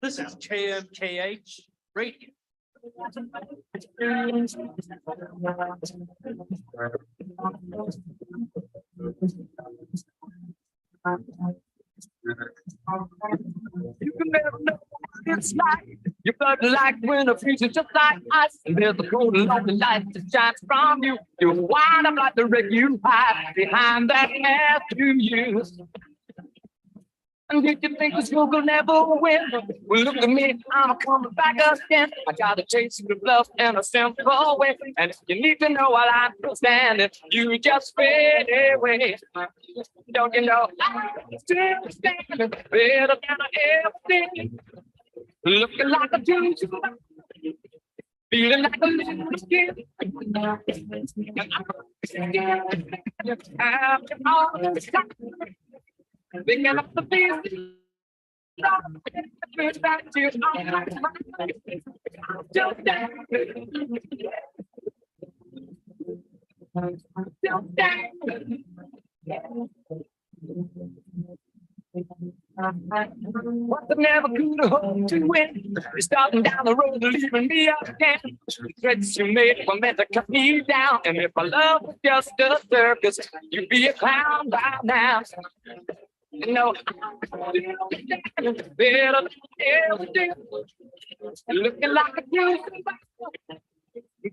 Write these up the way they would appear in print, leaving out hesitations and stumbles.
This is KMKH Radio. You can never know what it's like. Your blood like when a fusion just like ice. And there's a golden lonely light that shines from you. You wind up like the wreck you hide behind that mask you use. And if you think this world will never win, well, look at me, I'm coming back again. I got a taste of love in a simple way. And if you need to know what I'm standing, you just fade away. Don't you know I'm still standing better than I ever did. Looking like a juice, feeling like a little skin. After all this time, picking up the pieces. What the never could hope to win. You're starting down the road, leaving me again. The threats you made were meant to cut me down. And if my love was just a circus, you'd be a clown by now. You know, I'm better than ever did. Looking like a juice,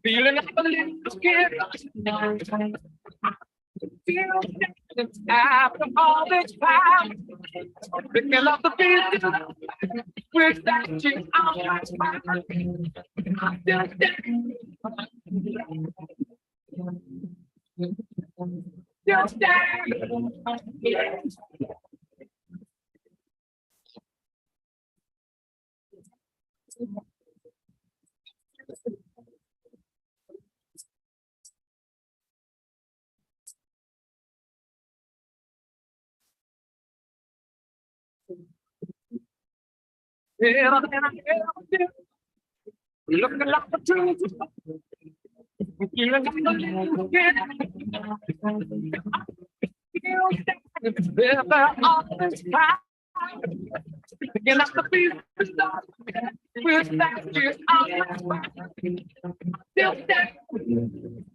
feeling like a little kid. After all this time, picking up the pieces, with that you on my spine. Just better than I ever did. Looking like the truth. Feeling like a little kid. Better all this time. Picking up the pieces. With that you on my spine. Still standing.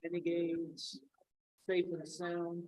Renegades, safe and sound.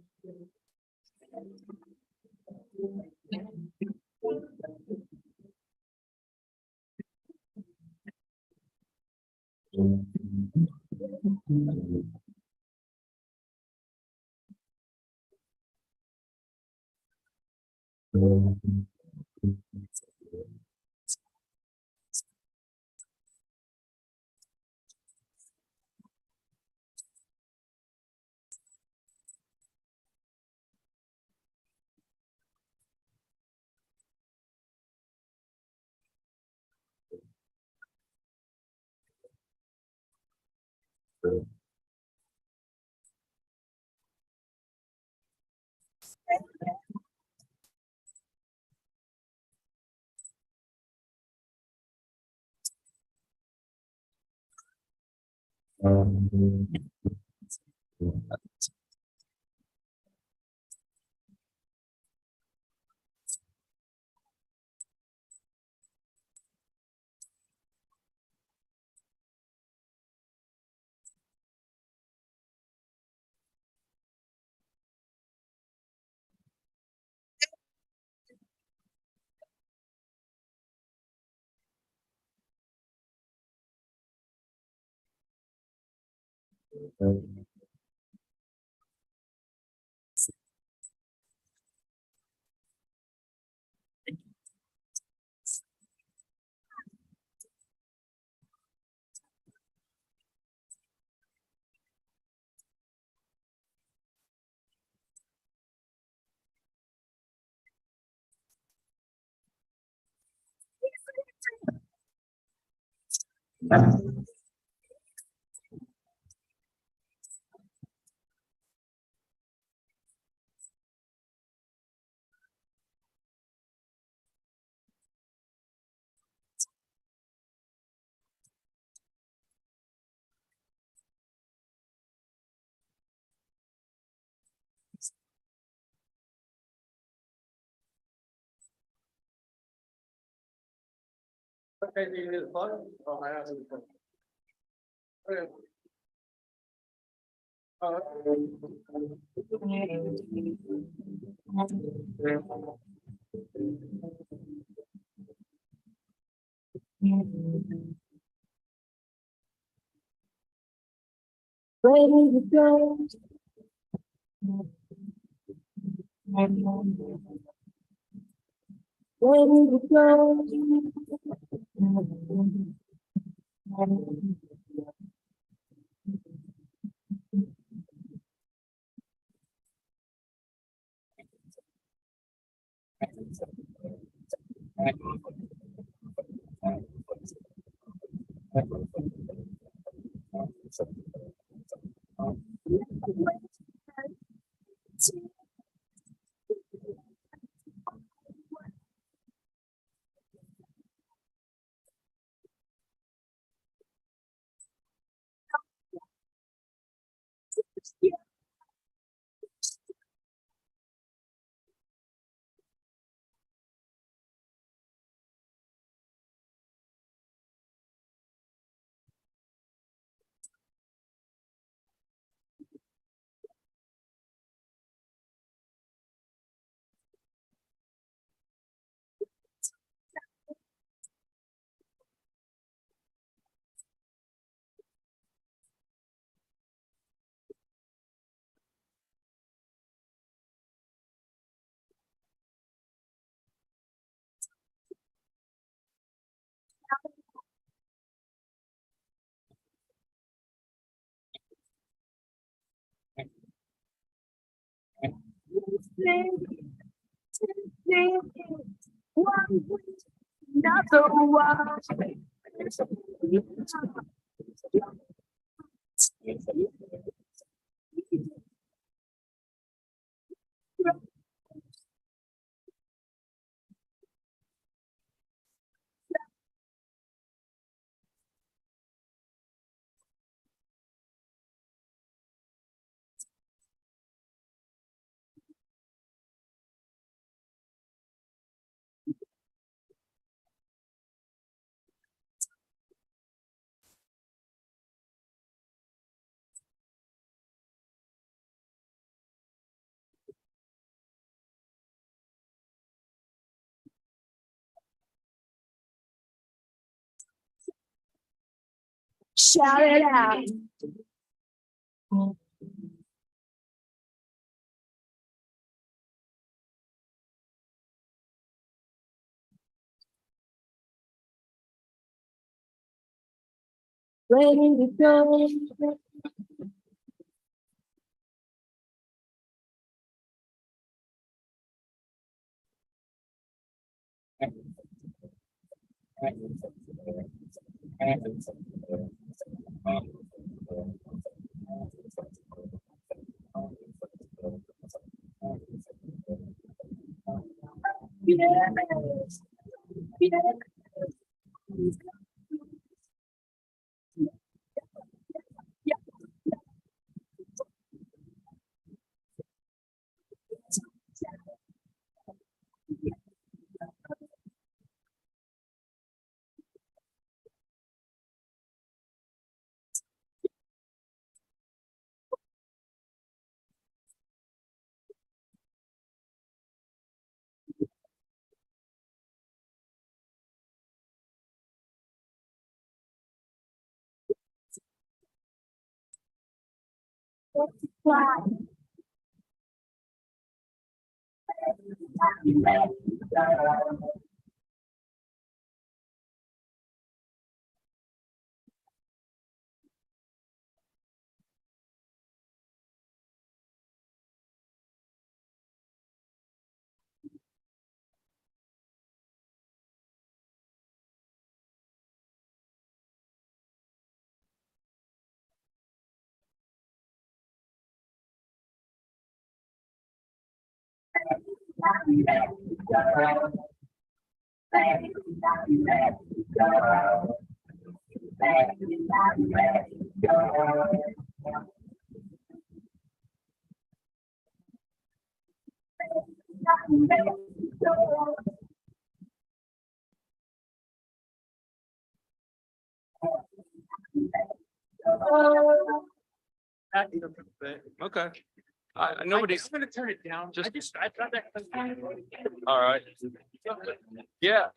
Okay, do you need a plug? Oh, I have it. Okay. Ready to go. Ready to go. Shout it out. Ready to go. Yes. Yes. Okay. Nobody's. I'm gonna turn it down. I tried that. All right. Yeah.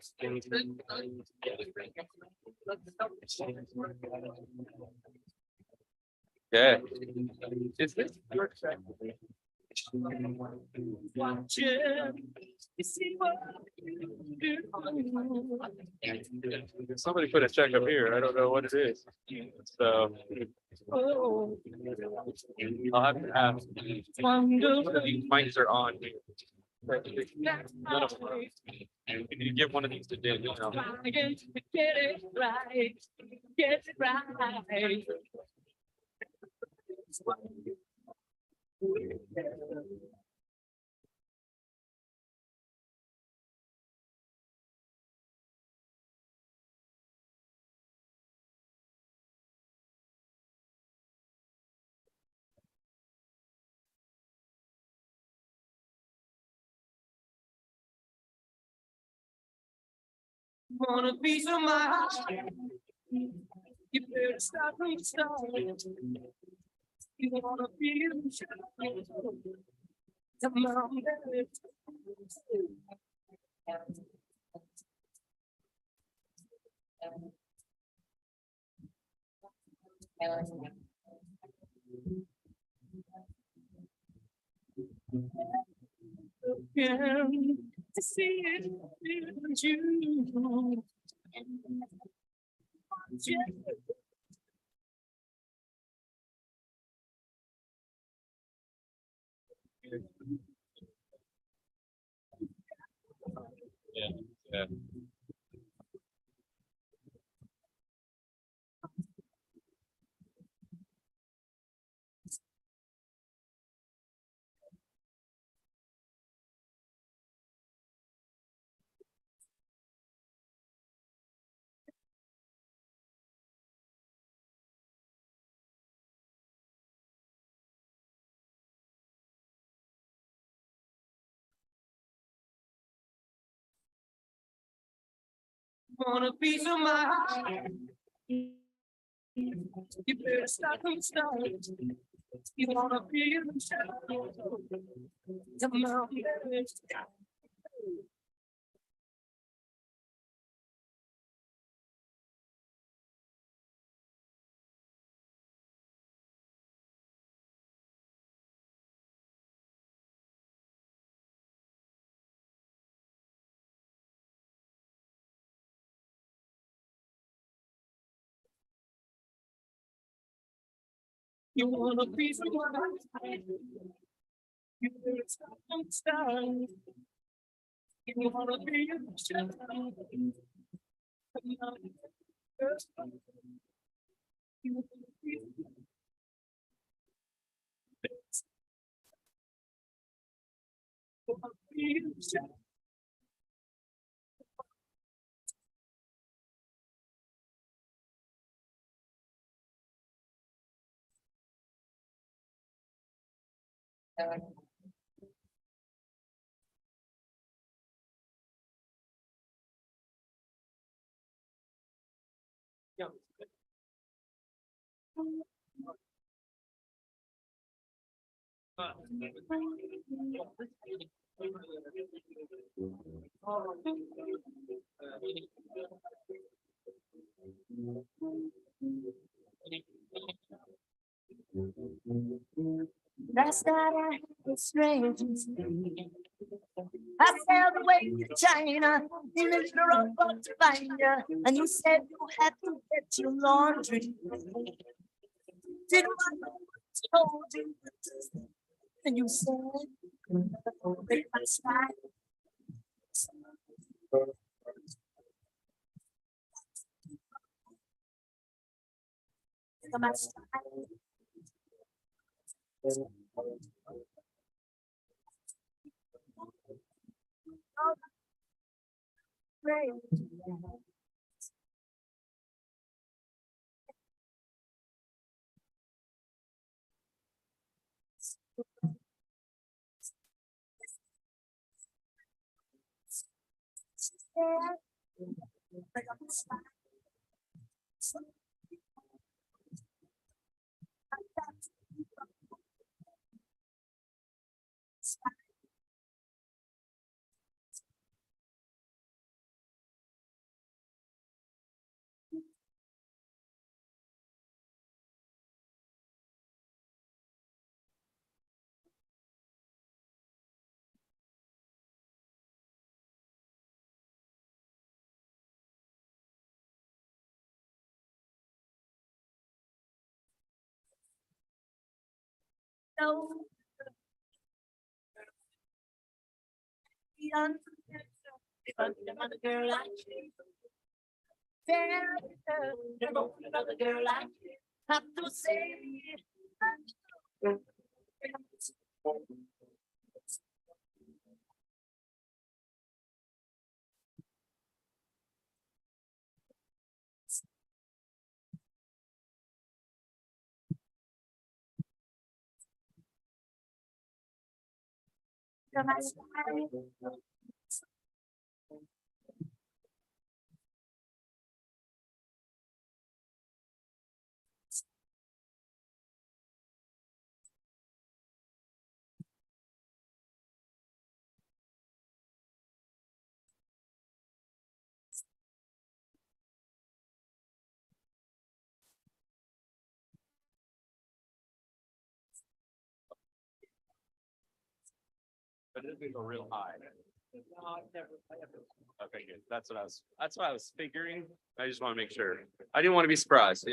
Yeah. Is this your track? Somebody put a check up here. I don't know what it is. So I'll have to ask. One of these mics are on here. None of them are. You give one of these to Dan. Get it right. Get it right. Want a piece of my heart? You better stop me, stop. You wanna feel the mountain. To see it with you. Yeah, yeah. Want a piece of my heart? You better stop and start. You wanna feel the shadow. The mountain. You want a piece of my heart? You better stop and start. You wanna feel the shadow. The mountain. You wanna feel the shadow. Yeah. Last night I had a strange dream. I sailed away to China in a little rowboat to find you, and you said you had to get your laundry. Didn't want to know what told you, and you said, break my stride. My stride. But it'd be real high. Okay, good. That's what I was figuring. I just want to make sure. I didn't want to be surprised.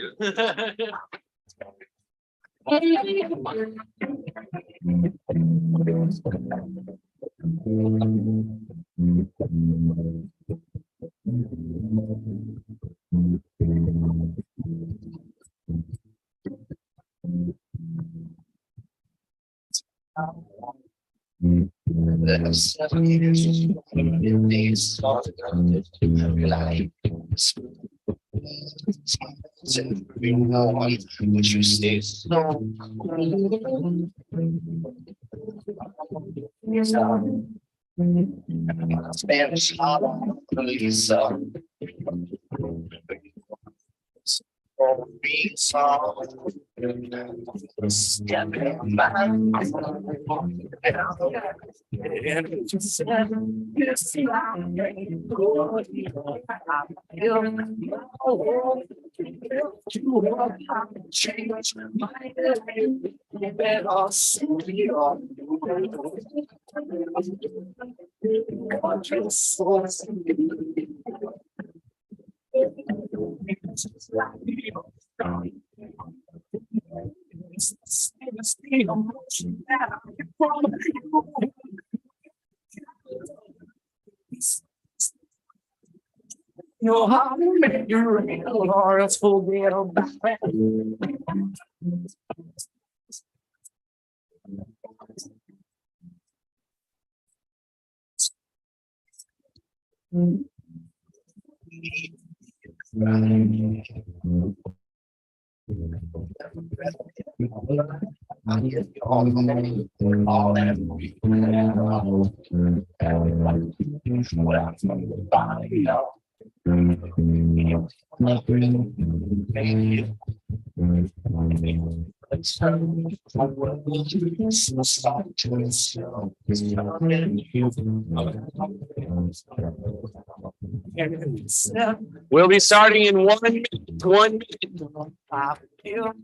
Would you stay so? Spanish, please. No how to make your real hearts forget about that. We'll be starting in 1 minute. 1 minute. Yep.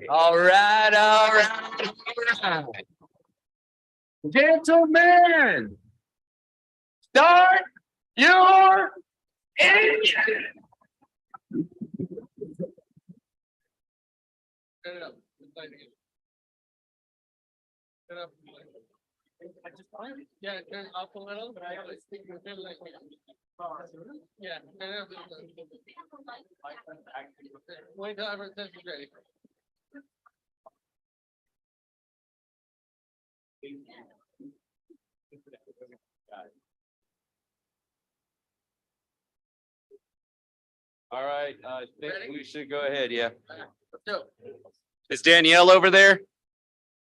All right, all right, all right. Gentlemen, start your engine. Turn it up. Turn it up. Yeah, turn it up a little. Yeah, turn it up. Wait till everyone says it's ready. All right, I think we should go ahead, yeah. Let's go. Is Danielle over there?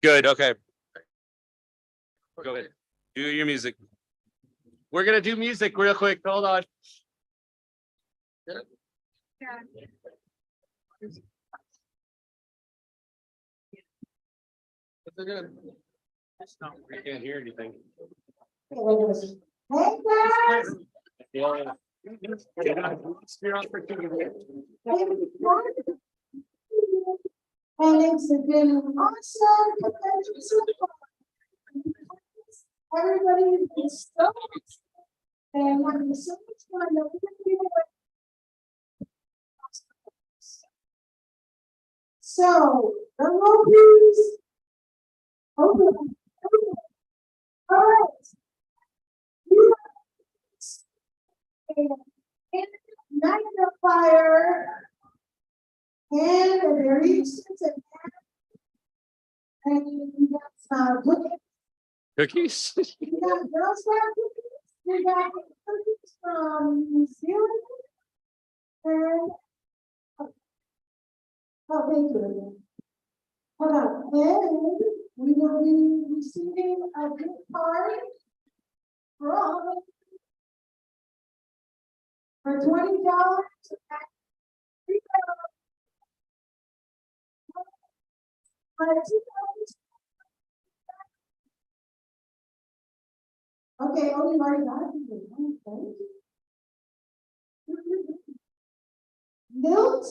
Good, okay. Go ahead. Do your music. We're gonna do music real quick. Hold on. What's it doing? I can't hear anything. Hey guys! Yeah. And it's been an awesome convention so far. Everybody is so much. And having so much fun. That we're gonna be able- So, the movies. Open. All right. You and magnifier and a very expensive and we got cookies. Cookies? We got Girl Scout cookies. We got cookies from New Zealand and oh, thank you. Hold on, and we will be receiving a gift card from for $20 at okay, only already got it. Okay. Milt.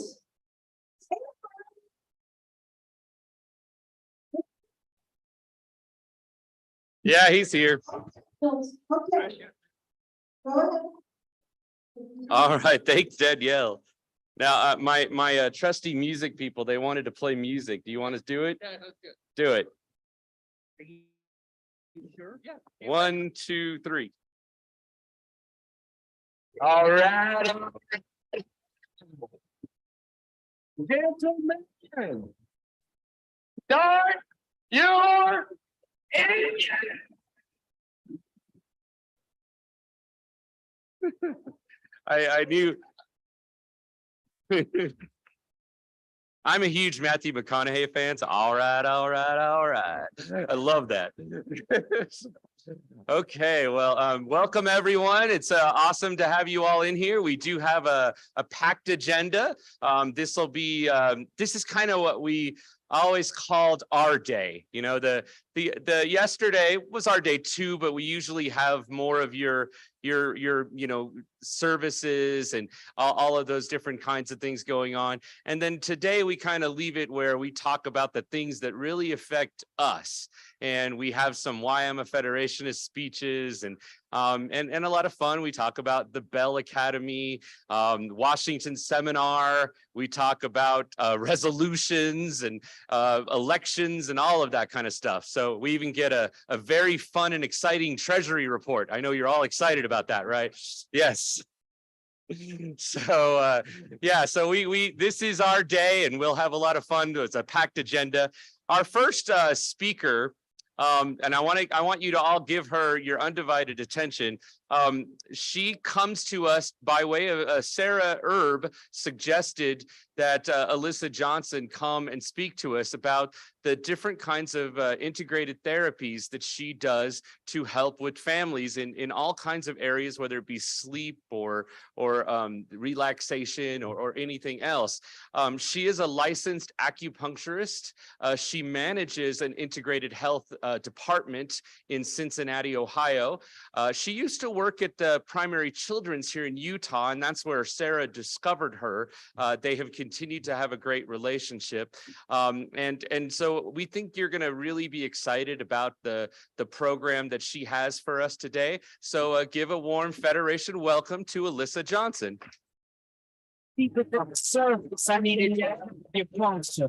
Yeah, he's here. Okay. Go ahead. All right, thanks, Danielle. Now, my trusty music people, they wanted to play music. Do you want to do it? Yeah, that's good. Do it. Sure? Yeah. 1, 2, 3. All right. Gentlemen, start your engine. I knew. I'm a huge Matthew McConaughey fan, so all right, all right, all right. I love that. Okay, well, welcome everyone. It's awesome to have you all in here. We do have a packed agenda. This is kind of what we always called our day. You know, the yesterday was our day too, but we usually have more of your services and all of those different kinds of things going on. And then today we kind of leave it where we talk about the things that really affect us. And we have some Why I'm a Federationist speeches and a lot of fun. We talk about the Bell Academy, Washington Seminar. We talk about resolutions and elections and all of that kind of stuff. So we even get a very fun and exciting Treasury report. I know you're all excited about that, right? Yes. So yeah, so we this is our day and we'll have a lot of fun. It's a packed agenda. Our first speaker, and I want you to all give her your undivided attention. She comes to us by way of Sarah Erb suggested that Alyssa Johnson come and speak to us about the different kinds of integrated therapies that she does to help with families in all kinds of areas, whether it be sleep or relaxation or anything else. She is a licensed acupuncturist. She manages an integrated health department in Cincinnati, Ohio. She used to work work at the Primary Children's here in Utah, and that's where Sarah discovered her. They have continued to have a great relationship. And so we think you're going to really be excited about the program that she has for us today. So give a warm Federation welcome to Alyssa Johnson. Keep it from the surface. I needed your closer.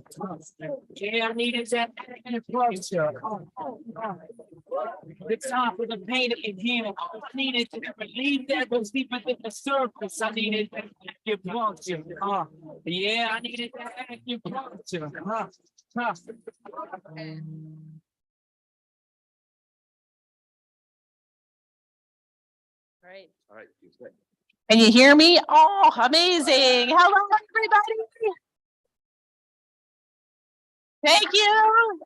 Yeah, I needed that closer. The top of the pain of your hand. I needed to relieve that was deeper than the surface. I needed your closer. Yeah, I needed that your closer. Right. All right. Can you hear me? Oh, amazing. Hello, everybody. Thank you.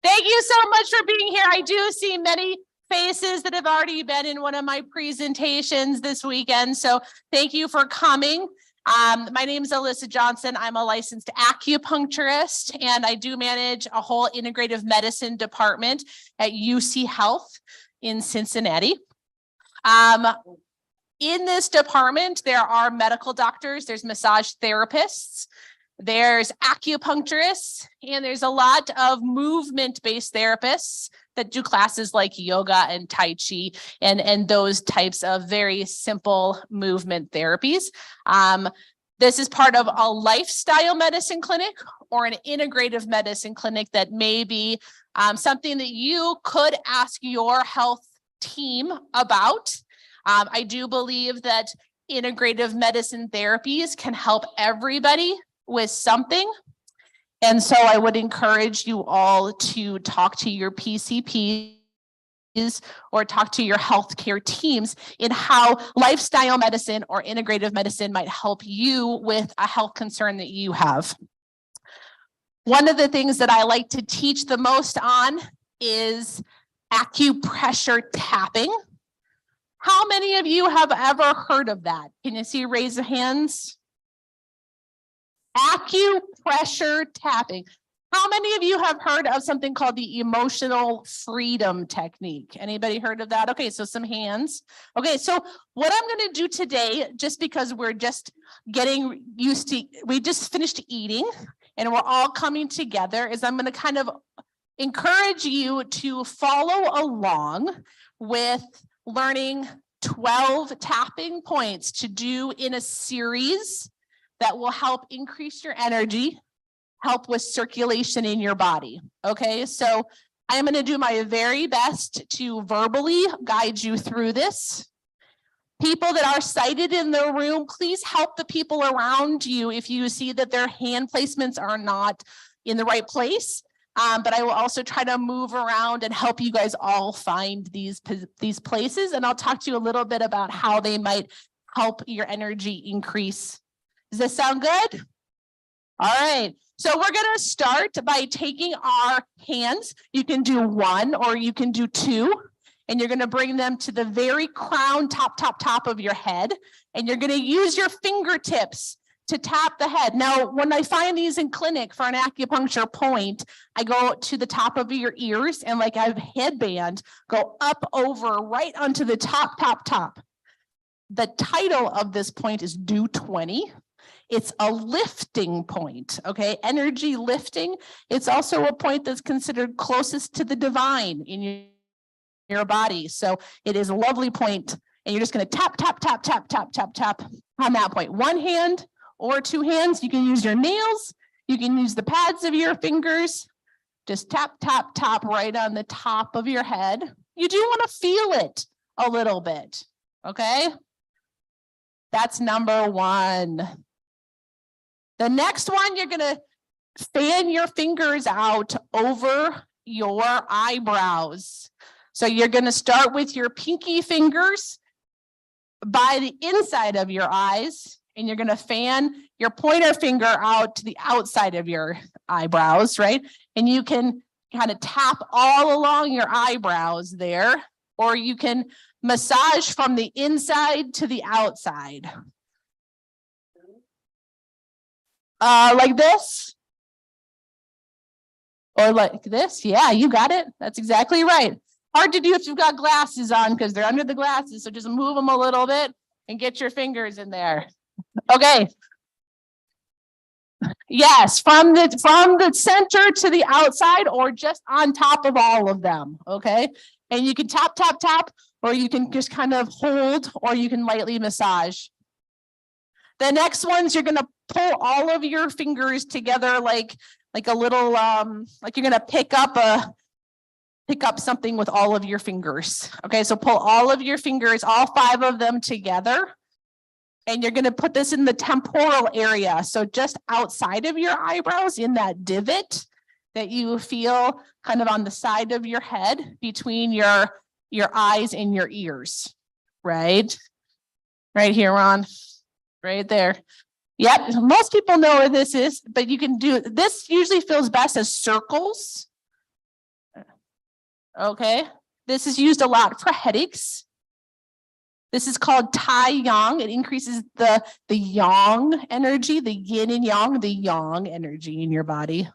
Thank you so much for being here. I do see many faces that have already been in one of my presentations this weekend. So thank you for coming. My name is Alyssa Johnson. I'm a licensed acupuncturist, and I do manage a whole integrative medicine department at UC Health in Cincinnati. In this department, there are medical doctors, there's massage therapists, there's acupuncturists, and there's a lot of movement-based therapists that do classes like yoga and Tai Chi and those types of very simple movement therapies. This is part of a lifestyle medicine clinic or an integrative medicine clinic that may be something that you could ask your health team about. I do believe that integrative medicine therapies can help everybody with something. And so I would encourage you all to talk to your PCPs or talk to your healthcare teams in how lifestyle medicine or integrative medicine might help you with a health concern that you have. One of the things that I like to teach the most on is acupressure tapping. How many of you have ever heard of that? Can you see raise of hands? Acupressure tapping. How many of you have heard of something called the emotional freedom technique? Anybody heard of that? Okay, so some hands. Okay, so what I'm going to do today, just because we're just getting used to, we just finished eating and we're all coming together, is I'm going to kind of encourage you to follow along with learning 12 tapping points to do in a series that will help increase your energy, help with circulation in your body. Okay, so I'm going to do my very best to verbally guide you through this. People that are sighted in the room, please help the people around you if you see that their hand placements are not in the right place. But I will also try to move around and help you guys all find these places. And I'll talk to you a little bit about how they might help your energy increase. Does this sound good? All right. So we're going to start by taking our hands. You can do one or you can do two. And you're going to bring them to the very crown, top of your head. And you're going to use your fingertips to tap the head. Now, when I find these in clinic for an acupuncture point, I go to the top of your ears and like I have a headband, go up over right onto the top. The title of this point is Do 20. It's a lifting point, okay? Energy lifting. It's also a point that's considered closest to the divine in your body. So it is a lovely point. And you're just going to tap on that point. One hand or two hands. You can use your nails. You can use the pads of your fingers. Just tap right on the top of your head. You do want to feel it a little bit, okay? That's number one. The next one, you're going to fan your fingers out over your eyebrows. So you're going to start with your pinky fingers by the inside of your eyes, and you're going to fan your pointer finger out to the outside of your eyebrows, right? And you can kind of tap all along your eyebrows there, or you can massage from the inside to the outside. Like this. Or like this. Yeah, you got it. That's exactly right. Hard to do if you've got glasses on because they're under the glasses. So just move them a little bit and get your fingers in there. Okay. Yes, from the center to the outside or just on top of all of them. Okay. And you can tap, tap, tap, or you can just kind of hold, or you can lightly massage. The next ones, you're going to pull all of your fingers together like a little, like you're going to pick up something with all of your fingers. Okay, so pull all of your fingers, all 5 of them together. And you're going to put this in the temporal area. So just outside of your eyebrows in that divot that you feel kind of on the side of your head between your eyes and your ears, right? Right here, Ron, right there. Yep, most people know where this is, but you can do, this usually feels best as circles. Okay, this is used a lot for headaches. This is called Tai Yang. It increases the yang energy, the yin and yang, the yang energy in your body.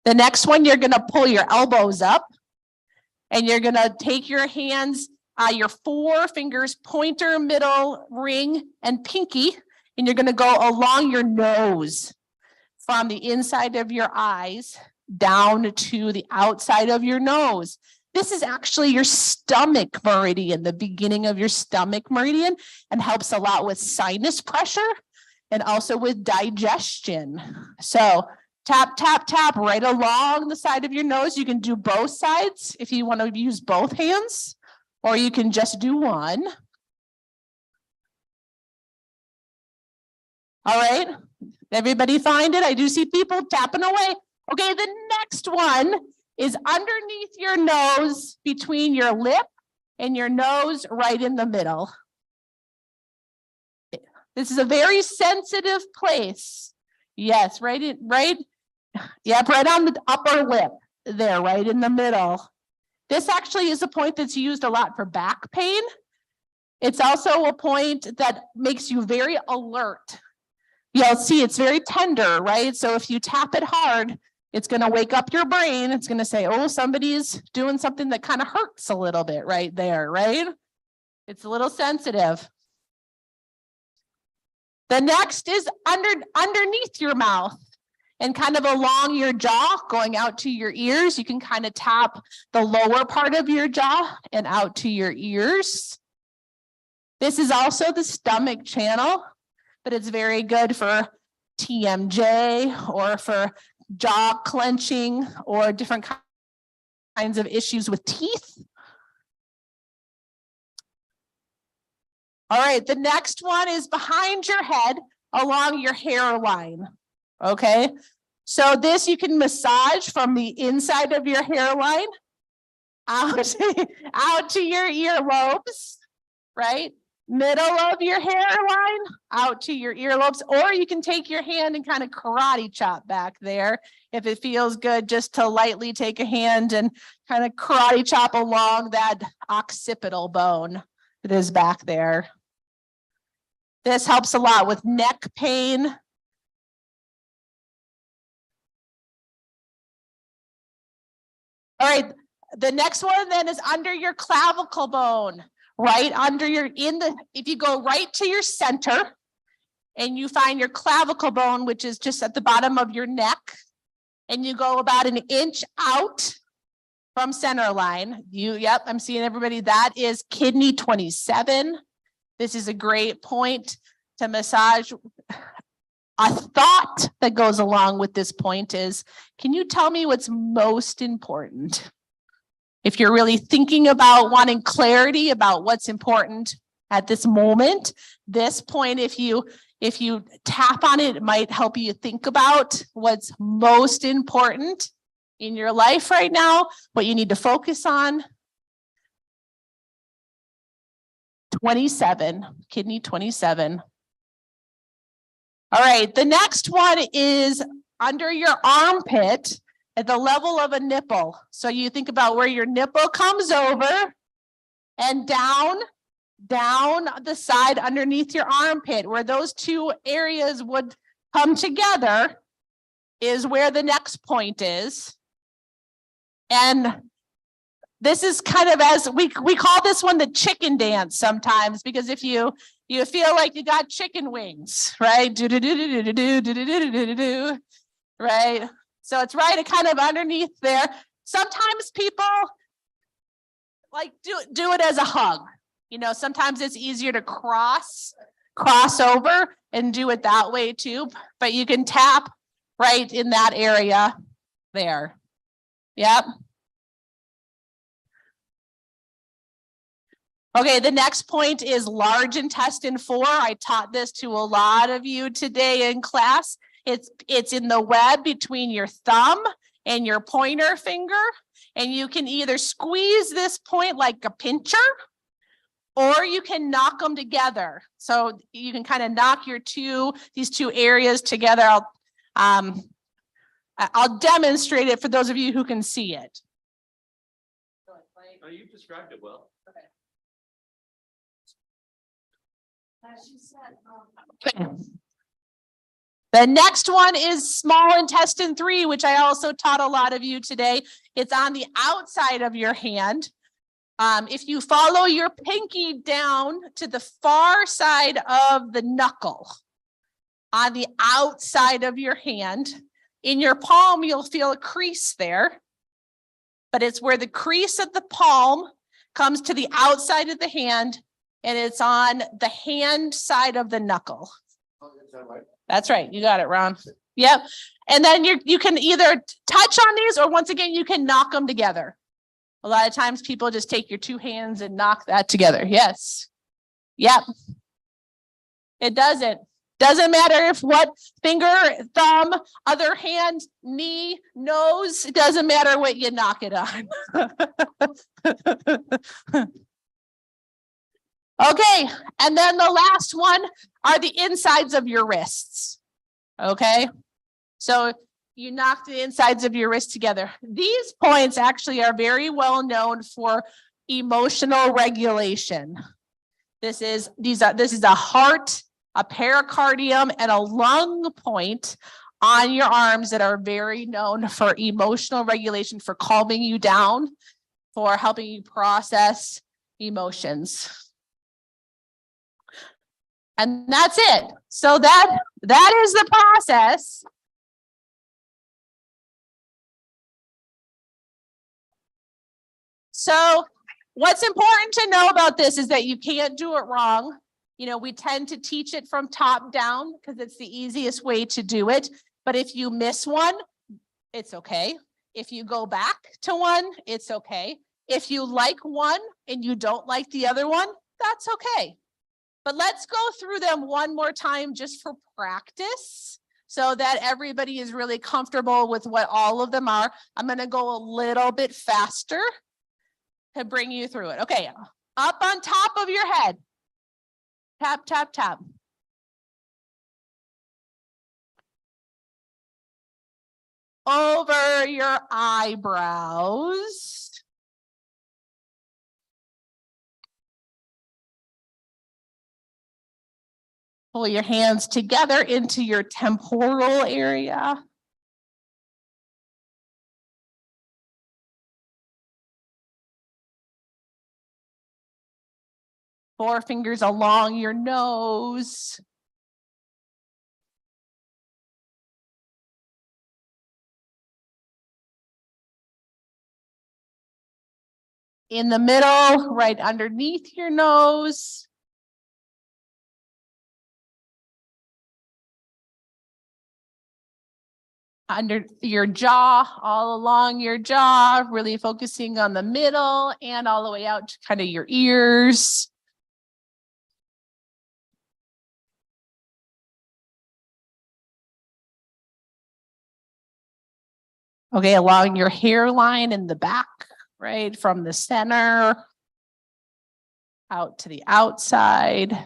The next one, you're going to pull your elbows up and you're going to take your hands, your 4 fingers, pointer, middle, ring, and pinky, and you're going to go along your nose from the inside of your eyes down to the outside of your nose. This is actually your stomach meridian, the beginning of your stomach meridian, and helps a lot with sinus pressure and also with digestion. So tap, tap, tap right along the side of your nose. You can do both sides if you want to use both hands, or you can just do one. All right, everybody find it? I do see people tapping away. Okay, the next one is underneath your nose, between your lip and your nose, right in the middle. This is a very sensitive place. Yes, right, yep, right on the upper lip there, right in the middle. This actually is a point that's used a lot for back pain. It's also a point that makes you very alert. You'll see it's very tender, right? So if you tap it hard, it's going to wake up your brain. It's going to say, oh, somebody's doing something that kind of hurts a little bit right there, right? It's a little sensitive. The next is underneath your mouth and kind of along your jaw, going out to your ears. You can kind of tap the lower part of your jaw and out to your ears. This is also the stomach channel, but it's very good for TMJ or for jaw clenching or different kinds of issues with teeth. All right, the next one is behind your head along your hairline. Okay, so this you can massage from the inside of your hairline out, out to your earlobes, right? Middle of your hairline out to your earlobes, or you can take your hand and kind of karate chop back there if it feels good, just to lightly take a hand and kind of karate chop along that occipital bone that is back there. This helps a lot with neck pain. All right, the next one then is under your clavicle bone. Right under your, if you go right to your center and you find your clavicle bone, which is just at the bottom of your neck, and you go about an inch out from center line, yep, I'm seeing everybody, that is kidney 27. This is a great point to massage. A thought that goes along with this point is, can you tell me what's most important? If you're really thinking about wanting clarity about what's important at this moment, this point, if you tap on it, it might help you think about what's most important in your life right now, what you need to focus on. 27, kidney 27. All right, the next one is under your armpit at the level of a nipple. So you think about where your nipple comes over and down the side underneath your armpit, where those two areas would come together is where the next point is. And this is kind of, as we call this one the chicken dance sometimes, because if you feel like you got chicken wings, right? Do do do do do do do do do do do do, right? So it's right kind of underneath there. Sometimes people like do it as a hug. You know, sometimes it's easier to cross over and do it that way too, but you can tap right in that area there. Yep. Okay, the next point is large intestine 4. I taught this to a lot of you today in class. It's in the web between your thumb and your pointer finger, and you can either squeeze this point like a pincher, or you can knock them together. So you can kind of knock these two areas together. I'll demonstrate it for those of you who can see it. Oh, you've described it well. The next one is small intestine 3, which I also taught a lot of you today. It's on the outside of your hand. If you follow your pinky down to the far side of the knuckle, on the outside of your hand, in your palm, you'll feel a crease there, but it's where the crease of the palm comes to the outside of the hand, and it's on the hand side of the knuckle. That's right. You got it, Ron. Yep. And then you can either touch on these, or once again, you can knock them together. A lot of times people just take your two hands and knock that together. Yes. Yep. It doesn't matter if what finger, thumb, other hand, knee, nose, it doesn't matter what you knock it on. Okay, and then the last one are the insides of your wrists. Okay, so you knock the insides of your wrists together. These points actually are very well known for emotional regulation. This is a heart, a pericardium, and a lung point on your arms that are very known for emotional regulation, for calming you down, for helping you process emotions. And that's it. So that is the process. So what's important to know about this is that you can't do it wrong. You know, we tend to teach it from top down because it's the easiest way to do it. But if you miss one, it's okay. If you go back to one, it's okay. If you like one and you don't like the other one, that's okay. But let's go through them one more time just for practice so that everybody is really comfortable with what all of them are. I'm going to go a little bit faster to bring you through it. Okay, up on top of your head. Tap, tap, tap. Over your eyebrows. Pull your hands together into your temporal area. Four fingers along your nose. In the middle, right underneath your nose. Under your jaw, all along your jaw, really focusing on the middle and all the way out to kind of your ears. Okay, along your hairline in the back, right? From the center out to the outside.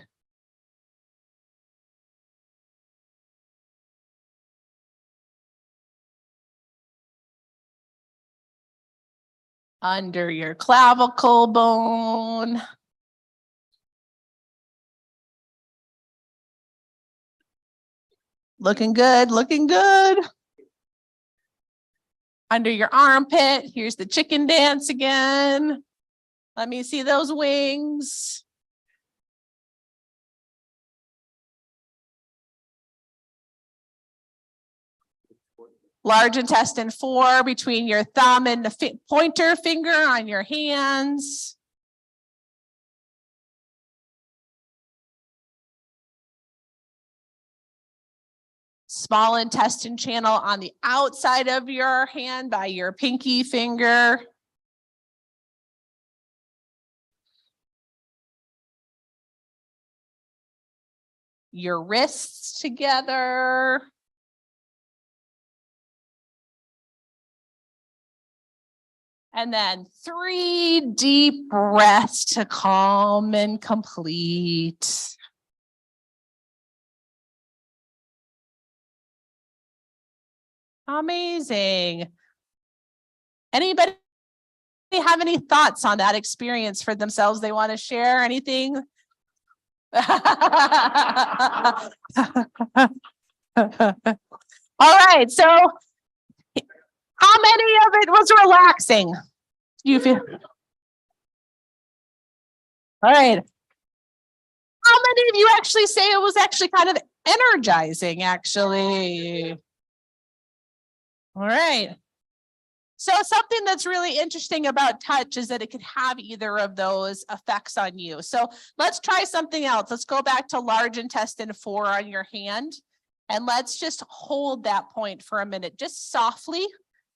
Under your clavicle bone. Looking good, looking good. under your armpit. Here's the chicken dance again. Let me see those wings. Large intestine 4 between your thumb and the pointer finger on your hands. Small intestine channel on the outside of your hand by your pinky finger. Your wrists together. And then 3 deep breaths to calm and complete. Amazing. Anybody have any thoughts on that experience for themselves? They want to share anything? All right. So how many of it was relaxing? You feel? All right. How many of you actually say it was actually kind of energizing, actually? All right. So something that's really interesting about touch is that it can have either of those effects on you. So let's try something else. Let's go back to large intestine 4 on your hand. And let's just hold that point for a minute, just softly,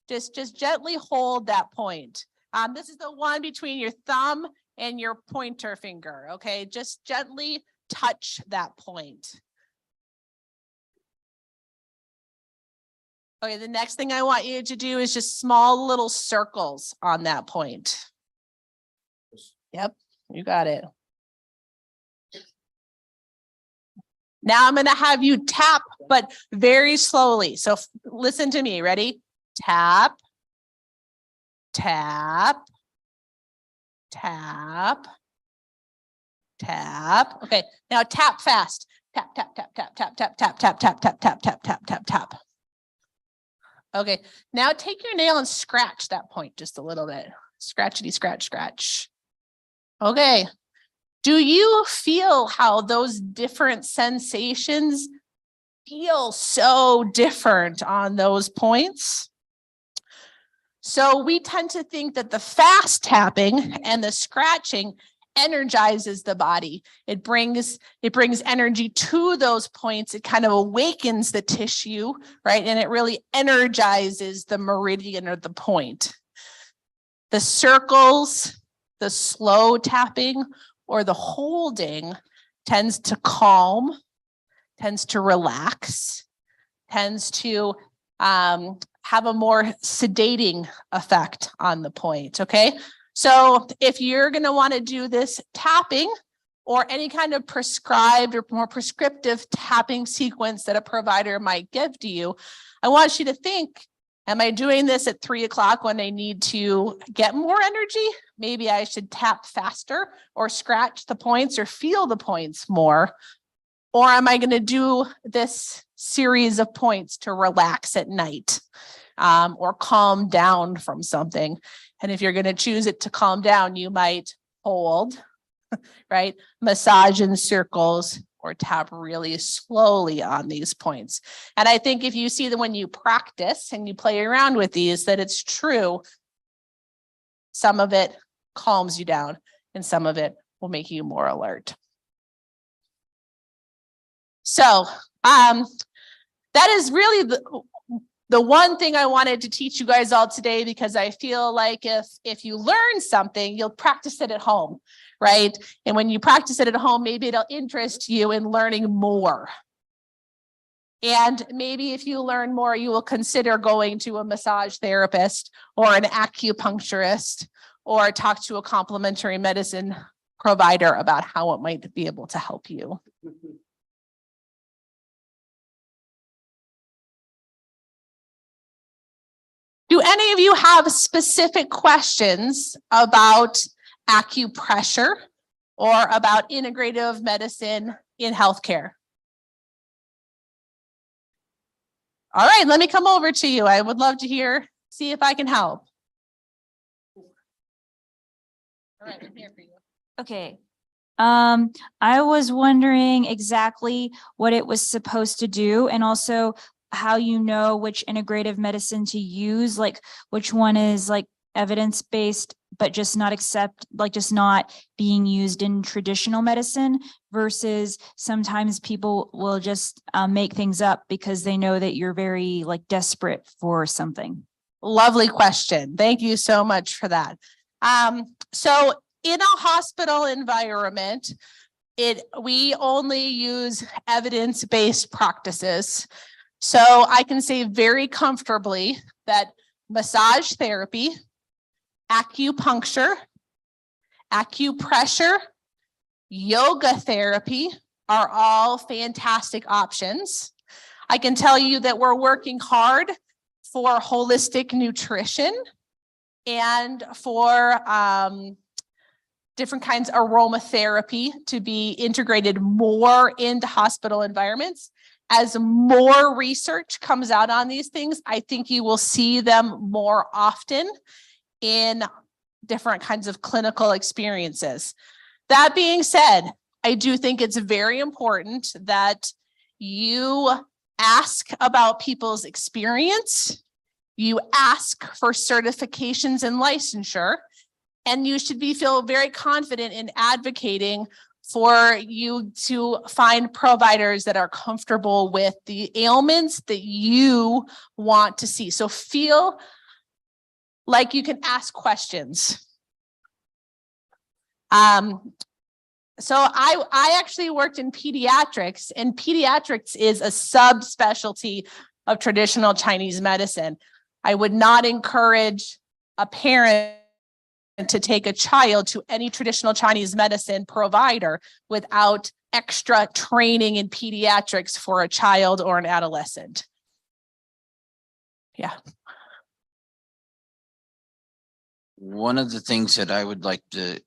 just gently hold that point. This is the one between your thumb and your pointer finger. Okay, just gently touch that point. Okay, the next thing I want you to do is just small little circles on that point. Yep, you got it. Now I'm going to have you tap, but very slowly. So listen to me. Ready? Tap, tap, tap, tap. Okay, now tap fast. Tap, tap, tap, tap, tap, tap, tap, tap, tap, tap, tap, tap, tap, tap, tap. Okay, now take your nail and scratch that point just a little bit. Scratchity, scratch, scratch. Okay. Do you feel how those different sensations feel so different on those points? So we tend to think that the fast tapping and the scratching energizes the body. It brings energy to those points. It kind of awakens the tissue, right? And it really energizes the meridian or the point. The circles, the slow tapping, or the holding tends to calm, tends to relax, tends to have a more sedating effect on the point, okay? So if you're gonna wanna do this tapping or any kind of prescribed or more prescriptive tapping sequence that a provider might give to you, I want you to think, am I doing this at 3 o'clock when I need to get more energy? Maybe I should tap faster or scratch the points or feel the points more. Or am I going to do this series of points to relax at night or calm down from something? And if you're going to choose it to calm down, you might hold, right? Massage in circles or tap really slowly on these points. And I think if you see that when you practice and you play around with these, that it's true. Some of it calms you down and some of it will make you more alert. So that is really the one thing I wanted to teach you guys all today, because I feel like if you learn something, you'll practice it at home, right? And when you practice it at home, maybe it'll interest you in learning more. And maybe if you learn more, you will consider going to a massage therapist or an acupuncturist or talk to a complementary medicine provider about how it might be able to help you. Do any of you have specific questions about acupressure or about integrative medicine in healthcare? All right, let me come over to you. I would love to hear see if I can help. All right, I'm here for you. Okay. I was wondering exactly what it was supposed to do and also how you know which integrative medicine to use, like which one is like evidence-based, but just not being used in traditional medicine versus sometimes people will just make things up because they know that you're very like desperate for something. Lovely question. Thank you so much for that. So in a hospital environment, we only use evidence-based practices. So I can say very comfortably that massage therapy, acupuncture, acupressure, yoga therapy are all fantastic options. I can tell you that we're working hard for holistic nutrition and for different kinds of aromatherapy to be integrated more into hospital environments. As more research comes out on these things, I think you will see them more often in different kinds of clinical experiences. That being said, I do think it's very important that you ask about people's experience, you ask for certifications and licensure, and you should feel very confident in advocating for you to find providers that are comfortable with the ailments that you want to see. So feel like you can ask questions. So I actually worked in pediatrics, and pediatrics is a subspecialty of traditional Chinese medicine. I would not encourage a parent to take a child to any traditional Chinese medicine provider without extra training in pediatrics for a child or an adolescent. Yeah. One of the things that I would like to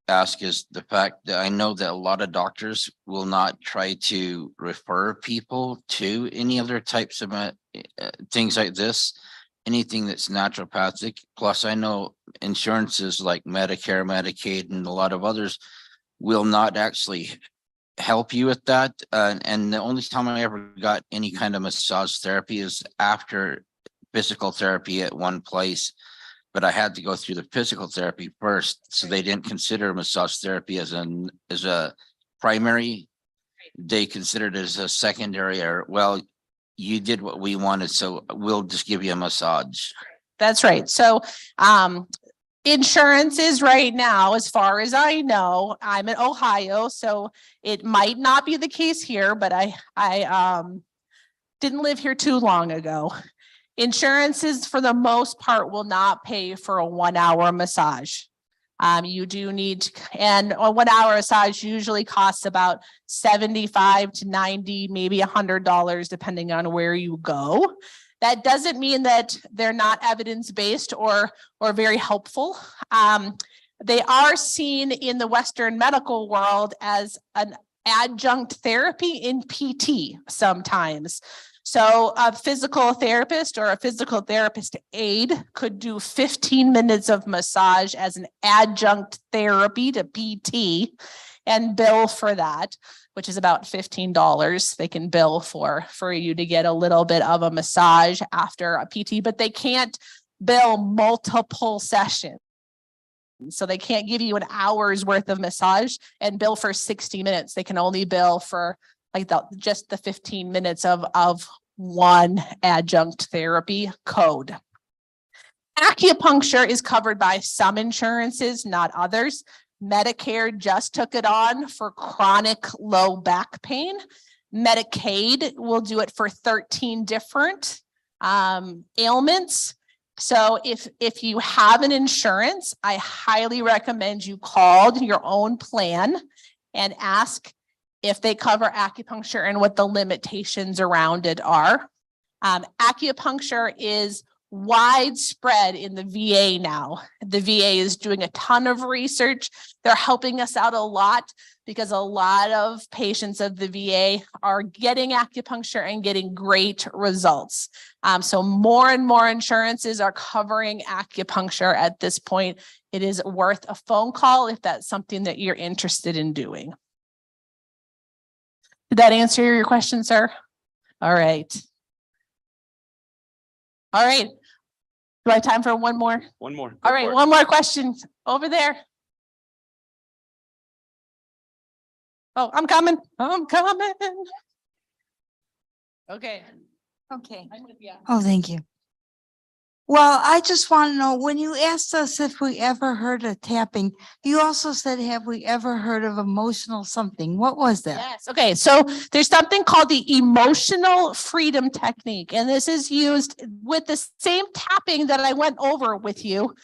ask is the fact that I know that a lot of doctors will not try to refer people to any other types of things like this, anything that's naturopathic. Plus, I know insurances like Medicare, Medicaid, and a lot of others will not actually help you with that. And the only time I ever got any kind of massage therapy is after physical therapy at one place. But I had to go through the physical therapy first, so they didn't consider massage therapy as a primary. They considered it as a secondary, or well, you did what we wanted, so we'll just give you a massage. That's right. So insurances right now, as far as I know, I'm in Ohio, so it might not be the case here, but I didn't live here too long ago. Insurances, for the most part, will not pay for a 1 hour massage. You do need, and a 1 hour massage usually costs about $75 to $90, maybe $100, depending on where you go. That doesn't mean that they're not evidence-based or very helpful. They are seen in the Western medical world as an adjunct therapy in PT sometimes. So a physical therapist or a physical therapist aide could do 15 minutes of massage as an adjunct therapy to PT and bill for that, which is about $15 they can bill for you to get a little bit of a massage after a PT, but they can't bill multiple sessions. So they can't give you an hour's worth of massage and bill for 60 minutes. They can only bill for like just the 15 minutes of one adjunct therapy code. Acupuncture is covered by some insurances, not others. Medicare just took it on for chronic low back pain. Medicaid will do it for 13 different ailments. So if you have an insurance, I highly recommend you call your own plan and ask if they cover acupuncture and what the limitations around it are. Acupuncture is widespread in the VA now. The VA is doing a ton of research. They're helping us out a lot because a lot of patients of the VA are getting acupuncture and getting great results. So more and more insurances are covering acupuncture at this point. It is worth a phone call if that's something that you're interested in doing. Did that answer your question, sir? All right. All right. Do I have time for one more? One more. Go All right, for it. one more question over there. Oh, I'm coming. I'm coming. Okay. Okay. Yeah. Oh, thank you. Well, I just want to know, when you asked us if we ever heard of tapping, you also said, have we ever heard of emotional something? What was that? Yes. Okay. So there's something called the emotional freedom technique, and this is used with the same tapping that I went over with you.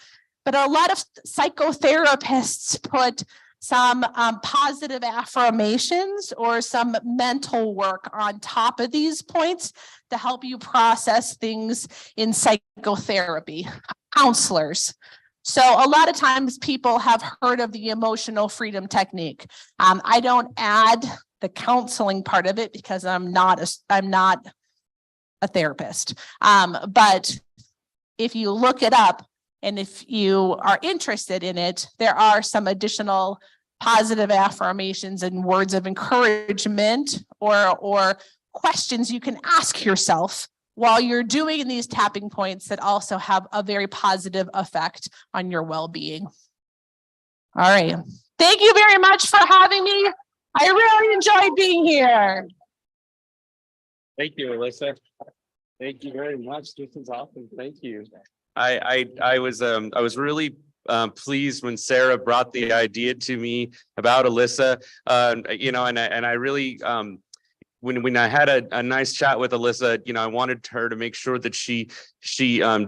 But a lot of psychotherapists put some positive affirmations or some mental work on top of these points to help you process things in psychotherapy, counselors. So a lot of times people have heard of the emotional freedom technique. I don't add the counseling part of it because I'm not a therapist. But if you look it up, and if you are interested in it, there are some additional positive affirmations and words of encouragement or questions you can ask yourself while you're doing these tapping points that also have a very positive effect on your well-being. All right. Thank you very much for having me. I really enjoyed being here. Thank you, Alyssa. Thank you very much. This is awesome. Thank you. I was really pleased when Sarah brought the idea to me about Alyssa. You know, and I really when I had a nice chat with Alyssa, you know, I wanted her to make sure that she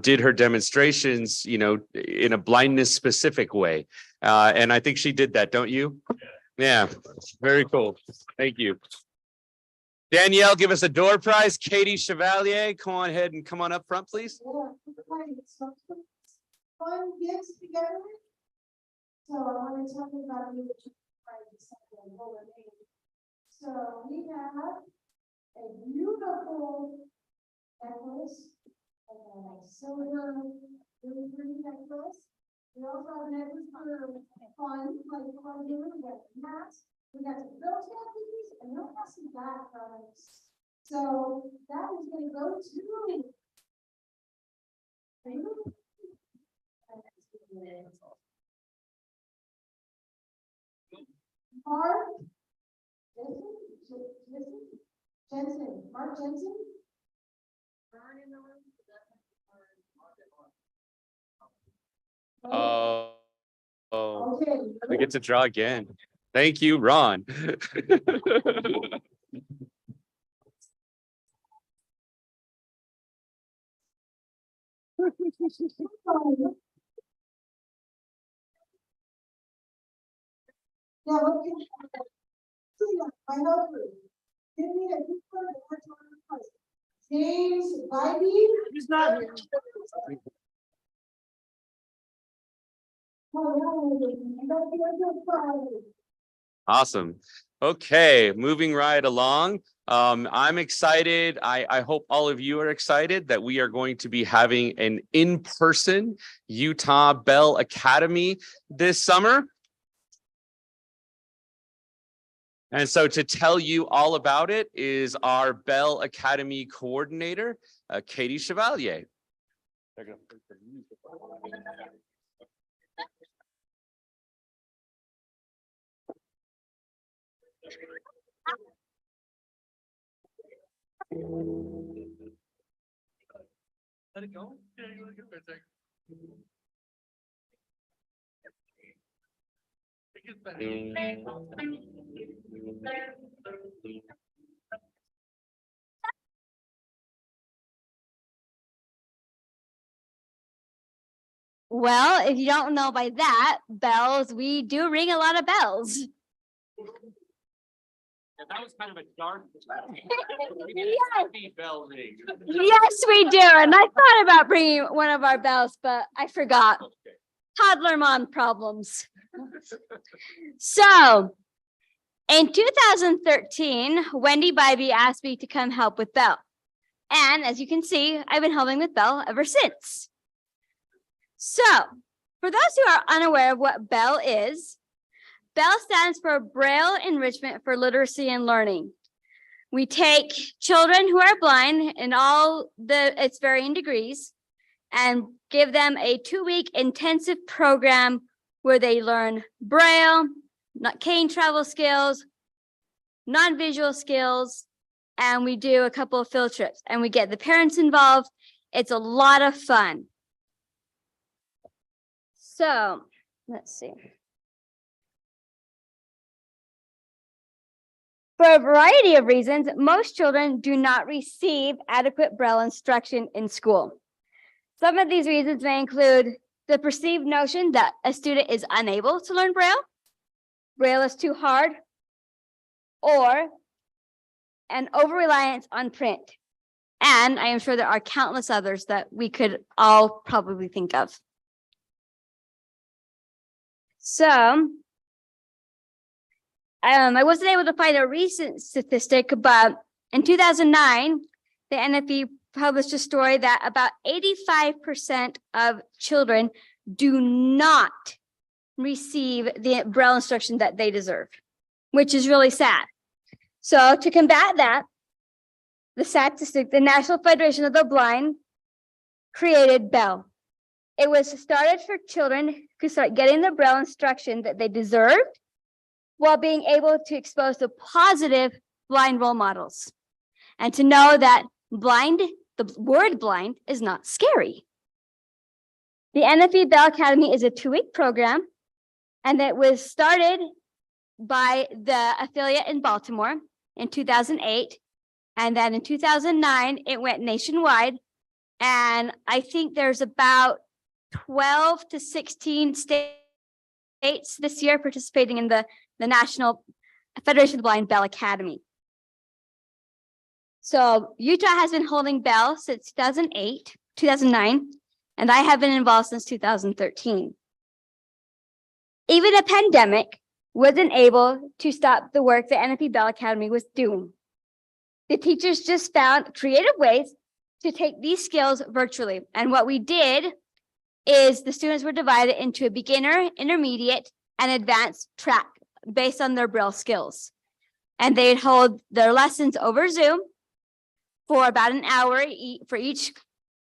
did her demonstrations, you know, in a blindness specific way. And I think she did that, don't you? Yeah, very cool. Thank you. Danielle, give us a door prize. Katie Chevalier, come on ahead and come on up front, please. Fun gifts together. So I want to tell you about you. So we have a beautiful necklace, and a silver, really pretty necklace. We also have a necklace for fun, like fun doing, we got mats, we got some girl tattoos, and we'll have some back products. So that is gonna go to. Mark Jensen, Mark Jensen. Oh, Okay. we get to draw again. Thank you, Ron. Yeah, what can I know. Give me a good one. James Bybee. He's not here. Awesome. Okay, moving right along. I'm excited. I hope all of you are excited that we are going to be having an in-person Utah Bell Academy this summer. And so to tell you all about it is our Bell Academy coordinator, Katie Chevalier. Let it go. Well, if you don't know by that, bells, we do ring a lot of bells. That was kind of a dark. Yes. Bell ring. Yes, we do. And I thought about bringing one of our bells, but I forgot. Toddler mom problems. So in 2013, Wendy Bybee asked me to come help with Bell. And as you can see, I've been helping with Bell ever since. So for those who are unaware of what Bell is, Bell stands for Braille Enrichment for Literacy and Learning. We take children who are blind in all its varying degrees and give them a 2-week intensive program where they learn Braille, cane travel skills, non-visual skills, and we do a couple of field trips and we get the parents involved. It's a lot of fun. So let's see. For a variety of reasons, most children do not receive adequate Braille instruction in school. Some of these reasons may include the perceived notion that a student is unable to learn Braille, Braille is too hard, or an over-reliance on print. And I am sure there are countless others that we could all probably think of. So, I wasn't able to find a recent statistic, but in 2009, the NFB published a story that about 85% of children do not receive the Braille instruction that they deserve, which is really sad. So to combat that, the National Federation of the Blind created Bell. It was started for children to start getting the Braille instruction that they deserved, while being able to expose the positive blind role models and to know that the word blind is not scary. The NFB Bell Academy is a 2-week program, and it was started by the affiliate in Baltimore in 2008. And then in 2009, it went nationwide. And I think there's about 12 to 16 states this year participating in the National Federation of the Blind Bell Academy. So Utah has been holding Bell since 2009, and I have been involved since 2013. Even a pandemic wasn't able to stop the work the NFB Bell Academy was doing. The teachers just found creative ways to take these skills virtually. And what we did is the students were divided into a beginner, intermediate, and advanced track based on their Braille skills. And they'd hold their lessons over Zoom for about an hour for each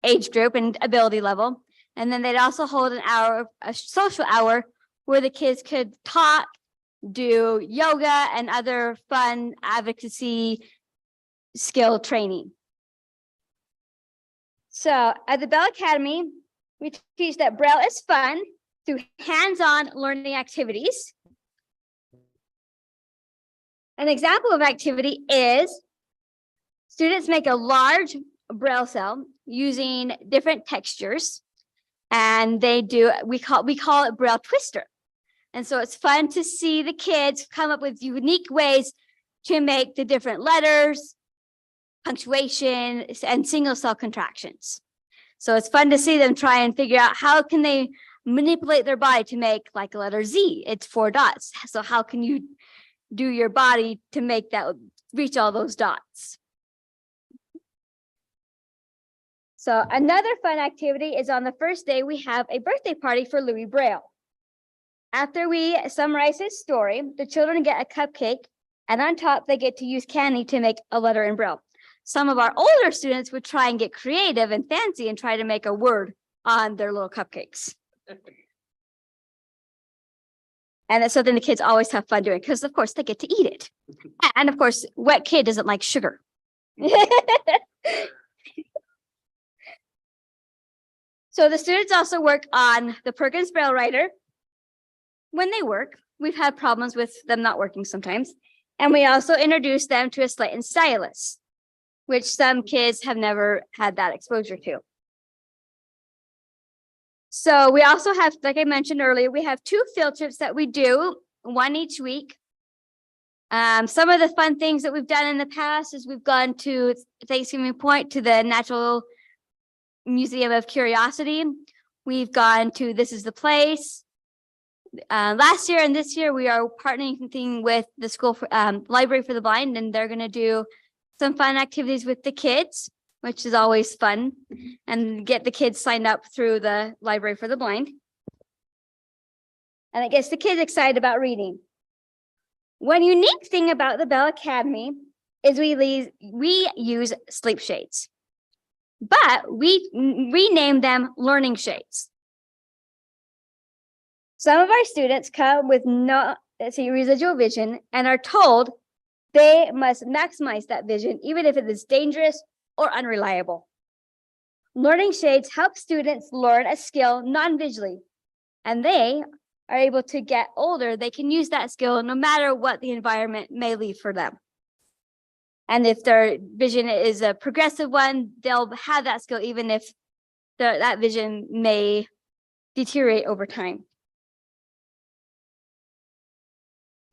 age group and ability level. And then they'd also hold a social hour where the kids could talk, do yoga and other fun advocacy skill training. So at the Bell Academy, we teach that Braille is fun through hands-on learning activities. An example of activity is students make a large Braille cell using different textures, and we call it Braille Twister. And so it's fun to see the kids come up with unique ways to make the different letters, punctuation, and single cell contractions. So it's fun to see them try and figure out how can they manipulate their body to make like a letter Z. It's 4 dots. So how can you do your body to make that reach all those dots? So another fun activity is on the first day, we have a birthday party for Louis Braille. After we summarize his story, the children get a cupcake, and on top they get to use candy to make a letter in Braille. Some of our older students would try and get creative and fancy and try to make a word on their little cupcakes. And so then the kids always have fun doing it because, of course, they get to eat it. And, of course, what kid doesn't like sugar? So the students also work on the Perkins Braille Writer. When they work, we've had problems with them not working sometimes. And we also introduce them to a slate and stylus, which some kids have never had that exposure to. So we also have, like I mentioned earlier, we have 2 field trips that we do, one each week. Some of the fun things that we've done in the past is we've gone to Thanksgiving Point to the Natural Museum of Curiosity. We've gone to This Is the Place. Last year and this year, we are partnering with the school for, library for the blind, and they're going to do some fun activities with the kids, which is always fun, and get the kids signed up through the library for the blind. And it gets the kids excited about reading. One unique thing about the Bell Academy is we use sleep shades, but we rename them learning shades. Some of our students come with no residual vision and are told they must maximize that vision, even if it is dangerous or unreliable. Learning shades help students learn a skill non-visually, and they are able to get older. They can use that skill no matter what the environment may leave for them. And if their vision is a progressive one, they'll have that skill even if that vision may deteriorate over time.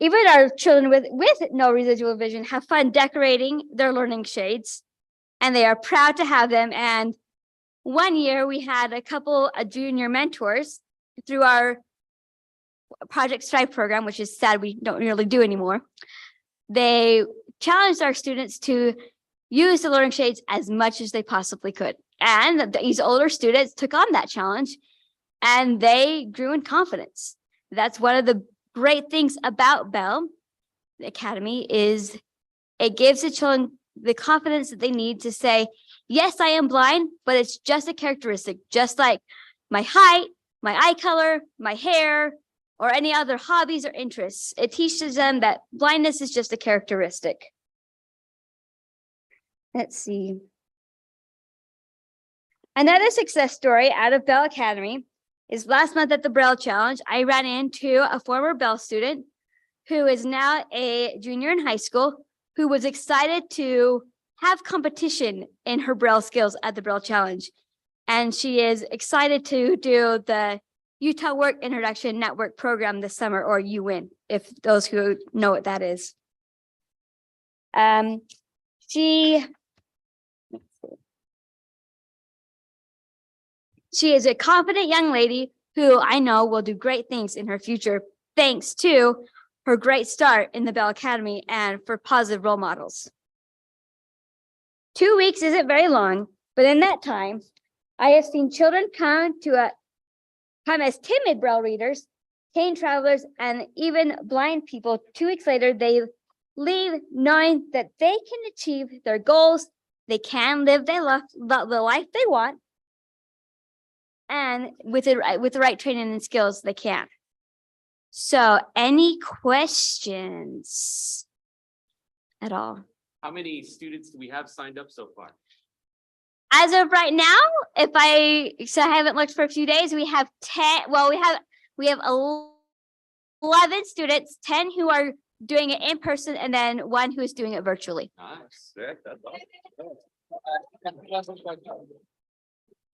Even our children with no residual vision have fun decorating their learning shades, and they are proud to have them. And one year we had a couple of junior mentors through our Project Strive program, which is sad we don't really do anymore. They challenged our students to use the learning shades as much as they possibly could. And these older students took on that challenge and they grew in confidence. That's one of the great things about Bell Academy is it gives the children the confidence that they need to say, yes, I am blind, but it's just a characteristic, just like my height, my eye color, my hair, or any other hobbies or interests. It teaches them that blindness is just a characteristic. Let's see. Another success story out of Bell Academy is last month at the Braille Challenge, I ran into a former Bell student who is now a junior in high school who was excited to have competition in her Braille skills at the Braille Challenge. And she is excited to do the Utah Work Introduction Network program this summer, or UWIN, if those who know what that is. She is a confident young lady who I know will do great things in her future, thanks to her great start in the Bell Academy and for positive role models. 2 weeks isn't very long, but in that time, I have seen children come as timid Braille readers, cane travelers, and even blind people. 2 weeks later, they leave knowing that they can achieve their goals, they can live the life they want, and with the right training and skills, they can. So, any questions at all? How many students do we have signed up so far? As of right now, I haven't looked for a few days, we have 10. Well, we have 11 students, 10 who are doing it in person, and then 1 who is doing it virtually. Nice. That's awesome.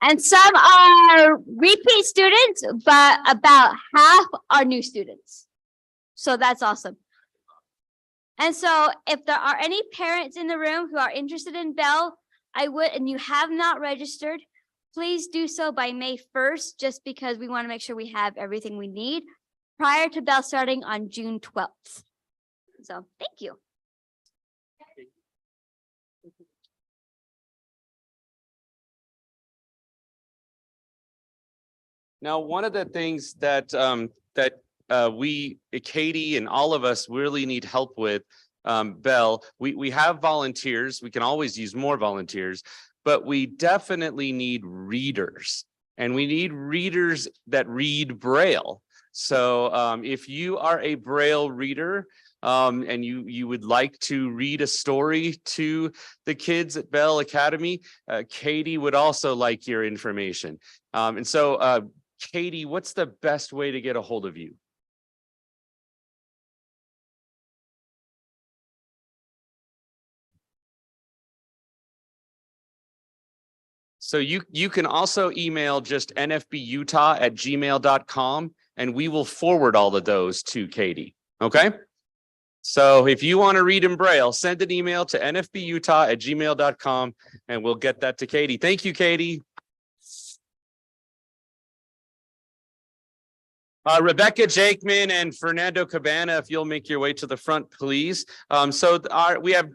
And some are repeat students, but about half are new students. So that's awesome. And so if there are any parents in the room who are interested in Bell, and you have not registered, please do so by May 1st, just because we want to make sure we have everything we need prior to Bell starting on June 12th. So thank you. Now, one of the things that Katie and all of us really need help with, Bell, we have volunteers. We can always use more volunteers, but we definitely need readers, and we need readers that read Braille. So if you are a Braille reader, and you would like to read a story to the kids at Bell Academy, Katie would also like your information. And so Katie, what's the best way to get a hold of you? So you can also email just nfbutah@gmail.com, and we will forward all of those to Katie. Okay? So if you want to read in Braille, send an email to nfbutah@gmail.com and we'll get that to Katie. Thank you, Katie. Rebecca Jakeman and Fernando Cabana, if you'll make your way to the front, please. We have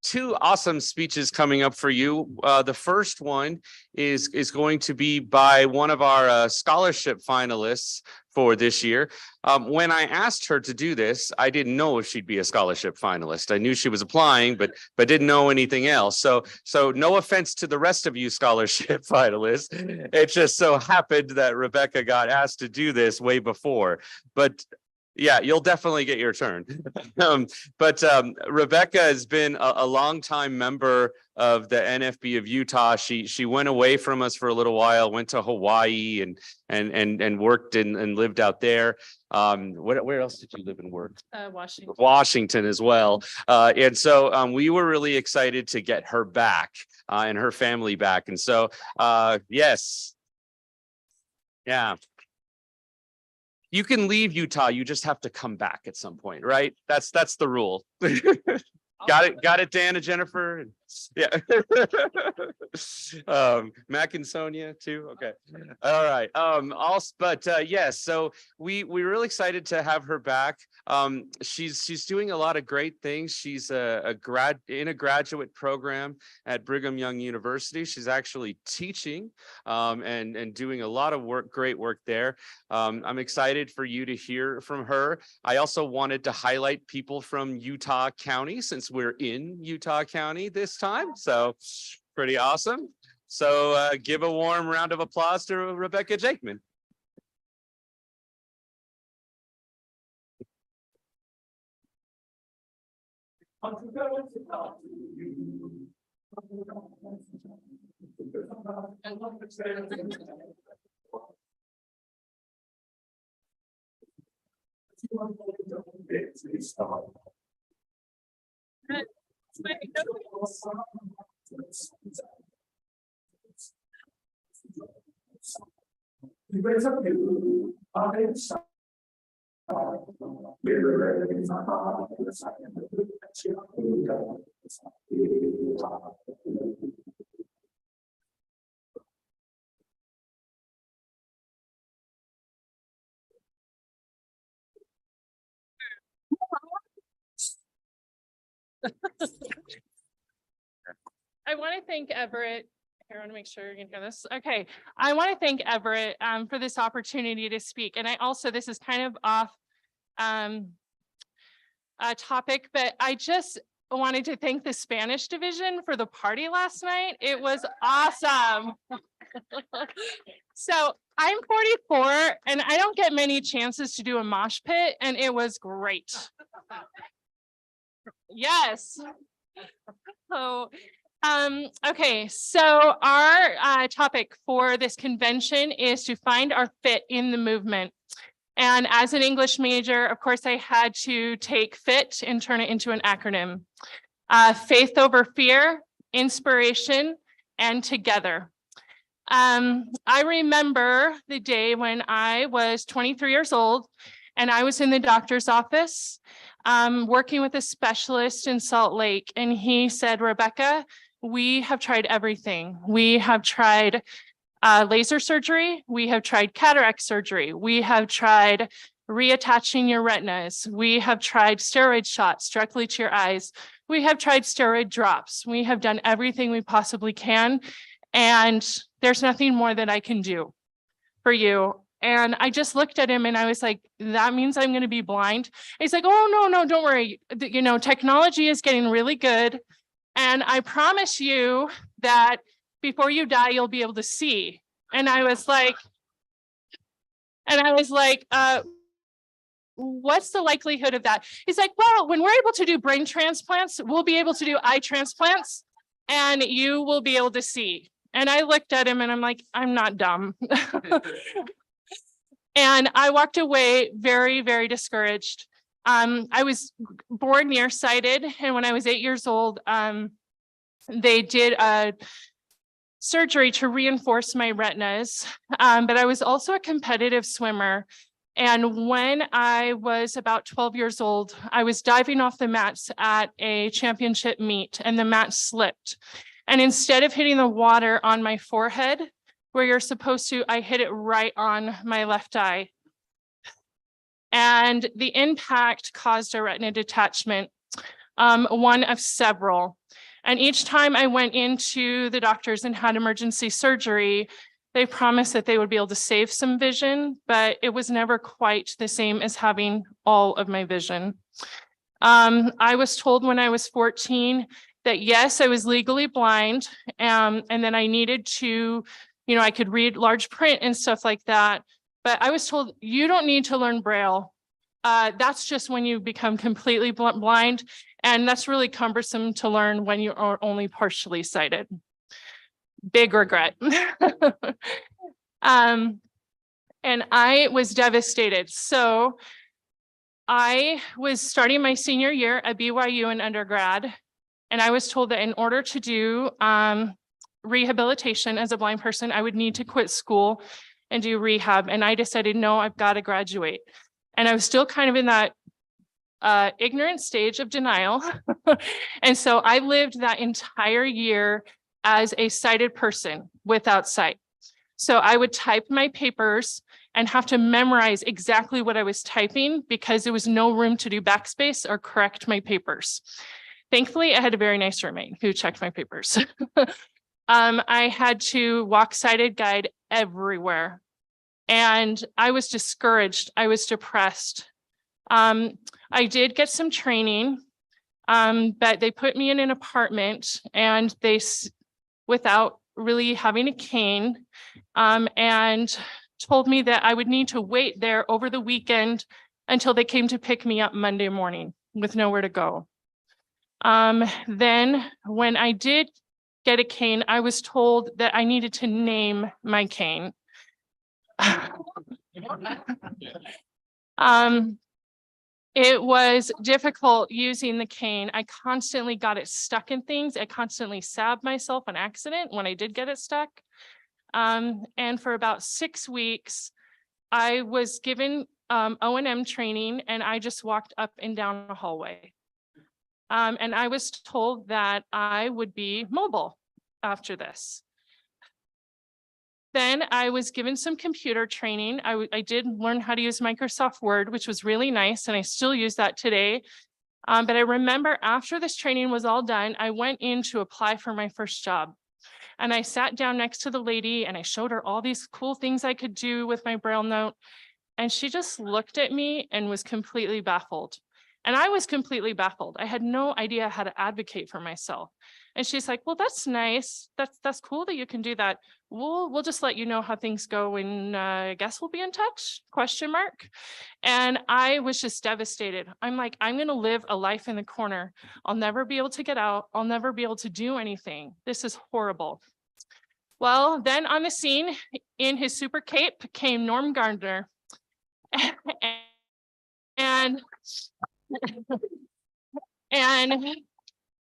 two awesome speeches coming up for you. The first one is going to be by one of our scholarship finalists for this year. When I asked her to do this, I didn't know if she'd be a scholarship finalist. I knew she was applying, but didn't know anything else. So no offense to the rest of you scholarship finalists. It just so happened that Rebecca got asked to do this way before. But yeah, you'll definitely get your turn. Rebecca has been a longtime member of the NFB of Utah. She went away from us for a little while, went to Hawaii and worked and lived out there. Where else did you live and work? Washington. Washington as well. And so we were really excited to get her back and her family back. And so yes. Yeah. You can leave Utah, you just have to come back at some point, right? That's the rule. Got it, Dan and Jennifer? Yeah. Mac and Sonia too, okay. All right, yes, so we're really excited to have her back. She's doing a lot of great things. She's in a graduate program at Brigham Young University. She's actually teaching and doing a lot of great work there. I'm excited for you to hear from her. I also wanted to highlight people from Utah County since we're in Utah County this time. So pretty awesome. So give a warm round of applause to Rebecca Jakeman. I want to thank Everett. Here, I want to make sure you can hear this. Okay. I want to thank Everett for this opportunity to speak. And I also, this is kind of off topic, but I just wanted to thank the Spanish division for the party last night. It was awesome. So I'm 44 and I don't get many chances to do a mosh pit, and it was great. Yes. So, okay, so our topic for this convention is to find our fit in the movement. And as an English major, of course, I had to take FIT and turn it into an acronym. Faith over fear, inspiration, and together. I remember the day when I was 23 years old and I was in the doctor's office working with a specialist in Salt Lake. And he said, Rebecca, we have tried everything. We have tried laser surgery. We have tried cataract surgery. We have tried reattaching your retinas. We have tried steroid shots directly to your eyes. We have tried steroid drops. We have done everything we possibly can. And there's nothing more that I can do for you. And I just looked at him and I was like, that means I'm going to be blind. He's like, oh, no, don't worry. You know, technology is getting really good. And I promise you that before you die, you'll be able to see. And I was like, what's the likelihood of that? He's like, well, when we're able to do brain transplants, we'll be able to do eye transplants and you will be able to see. And I looked at him and I'm like, I'm not dumb. And I walked away very, very discouraged. I was born nearsighted. And when I was 8 years old, they did a surgery to reinforce my retinas. But I was also a competitive swimmer. And when I was about 12 years old, I was diving off the mats at a championship meet and the mat slipped. And instead of hitting the water on my forehead, where you're supposed to, I hit it right on my left eye. And the impact caused a retina detachment, one of several. And each time I went into the doctors and had emergency surgery, they promised that they would be able to save some vision, but it was never quite the same as having all of my vision. I was told when I was 14 that yes, I was legally blind, and then I needed to, I could read large print and stuff like that. But I was told, you don't need to learn Braille. That's just when you become completely blind. And that's really cumbersome to learn when you are only partially sighted. Big regret. And I was devastated. So I was starting my senior year at BYU in undergrad. And I was told that in order to do rehabilitation as a blind person, I would need to quit school and do rehab. And I decided, no, I've got to graduate. And I was still kind of in that ignorant stage of denial. And so I lived that entire year as a sighted person without sight. So I would type my papers and have to memorize exactly what I was typing because there was no room to do backspace or correct my papers. Thankfully, I had a very nice roommate who checked my papers. I had to walk sighted guide everywhere. And I was discouraged. I was depressed. I did get some training, but they put me in an apartment and without really having a cane, and told me that I would need to wait there over the weekend until they came to pick me up Monday morning with nowhere to go. Then when I did get a cane, I was told that I needed to name my cane. It was difficult using the cane. I constantly got it stuck in things. I constantly stabbed myself on accident when I did get it stuck. And for about 6 weeks, I was given O&M training and I just walked up and down a hallway. And I was told that I would be mobile after this. Then I was given some computer training. I did learn how to use Microsoft Word, which was really nice, and I still use that today. But I remember after this training was all done, I went in to apply for my first job. And I sat down next to the lady and I showed her all these cool things I could do with my Braille note. And she just looked at me and was completely baffled. And I was completely baffled. I had no idea how to advocate for myself. And she's like, well, that's nice. That's cool that you can do that. We'll just let you know how things go, and I guess we'll be in touch, ? And I was just devastated. I'm like, I'm going to live a life in the corner. I'll never be able to get out. I'll never be able to do anything. This is horrible. Well, then on the scene in his super cape came Norm Gardner. And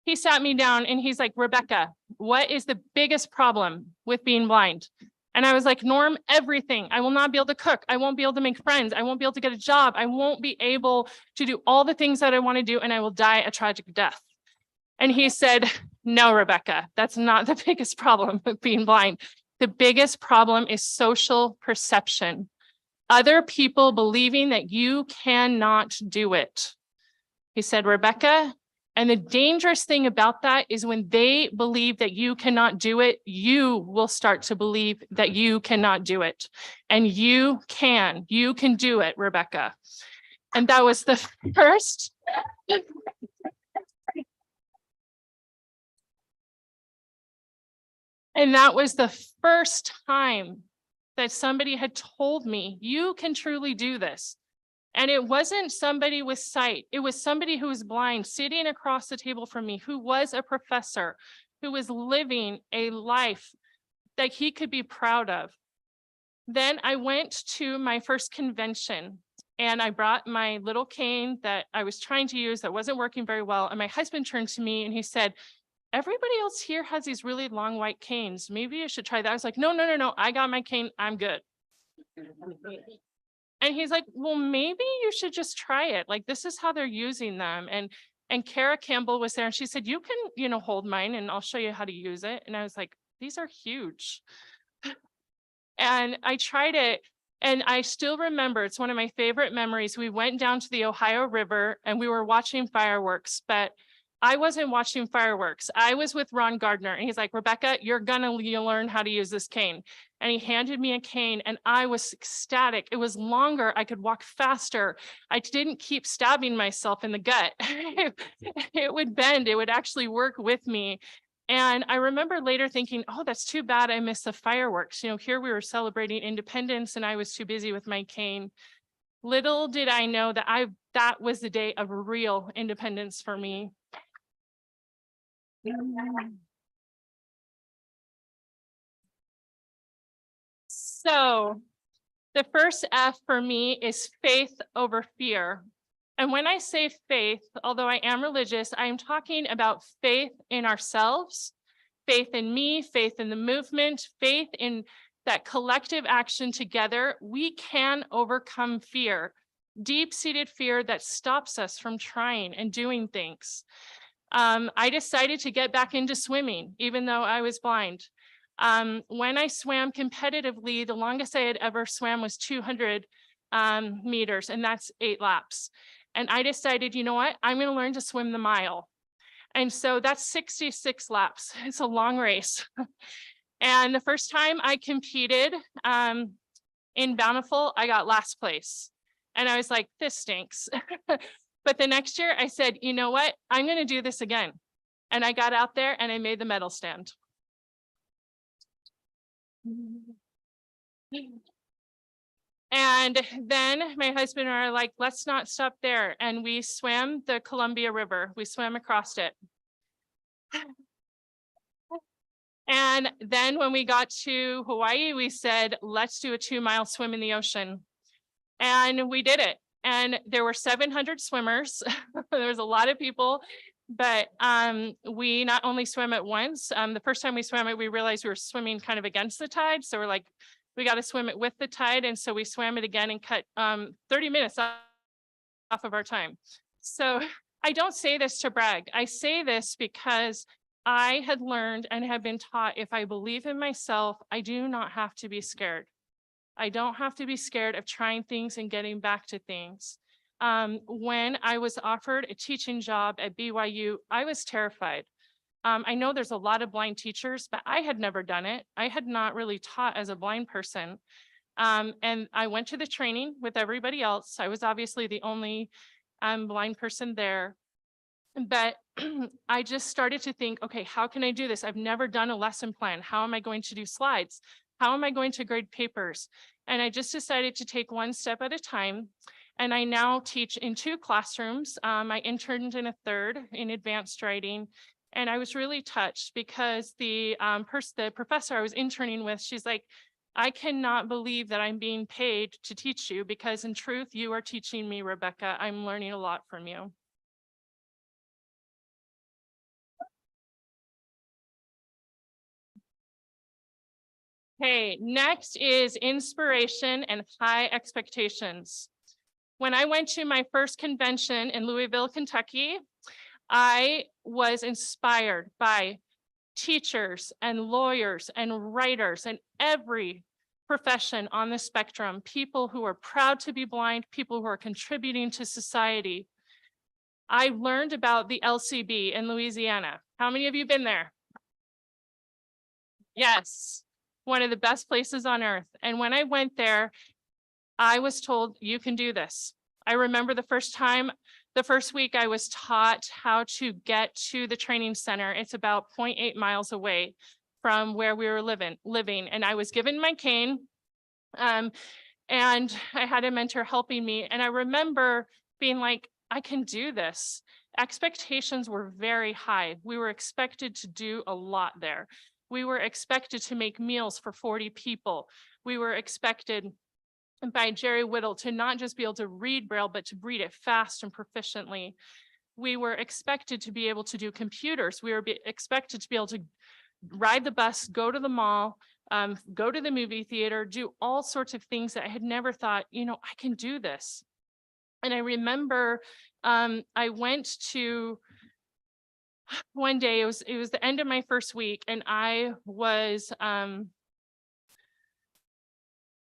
he sat me down and he's like, Rebecca, what is the biggest problem with being blind? And I was like, Norm, everything. I will not be able to cook. I won't be able to make friends. I won't be able to get a job. I won't be able to do all the things that I want to do, and I will die a tragic death. And he said, no, Rebecca, that's not the biggest problem with being blind. The biggest problem is social perception. Other people believing that you cannot do it. He said, Rebecca, and the dangerous thing about that is when they believe that you cannot do it, you will start to believe that you cannot do it. And you can do it, Rebecca. And that was the first. And that was the first time that somebody had told me, you can truly do this. And it wasn't somebody with sight. It was somebody who was blind sitting across the table from me, who was a professor, who was living a life that he could be proud of. Then I went to my first convention and I brought my little cane that I was trying to use that wasn't working very well. And my husband turned to me and he said, everybody else here has these really long white canes. Maybe you should try that. I was like, no, I got my cane. I'm good. And he's like, well, maybe you should just try it. Like, this is how they're using them. And Kara Campbell was there and she said, you can, hold mine and I'll show you how to use it. And I was like, these are huge. And I tried it. And I still remember, it's one of my favorite memories. We went down to the Ohio River and we were watching fireworks, but I wasn't watching fireworks. I was with Ron Gardner and he's like, Rebecca, you're gonna learn how to use this cane. And he handed me a cane and I was ecstatic. It was longer. I could walk faster. I didn't keep stabbing myself in the gut. It would bend. It would actually work with me. And I remember later thinking, oh, that's too bad I missed the fireworks. Here we were celebrating independence and I was too busy with my cane. Little did I know that that was the day of real independence for me. So the first F for me is faith over fear. And when I say faith, although I am religious, I am talking about faith in ourselves, faith in me, faith in the movement, faith in that collective action together. We can overcome fear, deep-seated fear that stops us from trying and doing things. I decided to get back into swimming, even though I was blind. When I swam competitively, the longest I had ever swam was 200 meters, and that's 8 laps. And I decided, you know what, I'm going to learn to swim the mile. And so that's 66 laps. It's a long race. And the first time I competed in Bountiful, I got last place. And I was like, this stinks. But the next year I said, you know what, I'm going to do this again. And I got out there and I made the medal stand. And then my husband and I are like, let's not stop there. And we swam the Columbia River. We swam across it. And then when we got to Hawaii, we said, let's do a 2-mile swim in the ocean. And we did it. And there were 700 swimmers. There was a lot of people, but we not only swam it once. The first time we swam it, we realized we were swimming kind of against the tide. So we're like, we got to swim it with the tide. And so we swam it again and cut 30 minutes off of our time. So I don't say this to brag. I say this because I had learned and have been taught, if I believe in myself, I do not have to be scared. I don't have to be scared of trying things and getting back to things. When I was offered a teaching job at BYU, I was terrified. I know there's a lot of blind teachers, but I had never done it. I had not really taught as a blind person. And I went to the training with everybody else. I was obviously the only blind person there. But I just started to think, okay, how can I do this? I've never done a lesson plan. How am I going to do slides? How am I going to grade papers? And I just decided to take one step at a time. And I now teach in 2 classrooms. I interned in a 3rd in advanced writing. And I was really touched because the professor I was interning with, she's like, I cannot believe that I'm being paid to teach you, because in truth, you are teaching me, Rebecca. I'm learning a lot from you. Okay, next is inspiration and high expectations. When I went to my first convention in Louisville, Kentucky, I was inspired by teachers and lawyers and writers and every profession on the spectrum, people who are proud to be blind, people who are contributing to society. I learned about the LCB in Louisiana. How many of you been there? Yes, one of the best places on earth. And when I went there, I was told, you can do this. I remember the first week I was taught how to get to the training center. It's about 0.8 miles away from where we were living. And I was given my cane and I had a mentor helping me. And I remember being like, I can do this. Expectations were very high. We were expected to do a lot there. We were expected to make meals for 40 people. We were expected by Jerry Whittle to not just be able to read Braille, but to read it fast and proficiently. We were expected to be able to do computers. We were expected to be able to ride the bus, go to the mall, go to the movie theater, do all sorts of things that I had never thought, I can do this. And I remember I went to one day, it was the end of my first week, and I was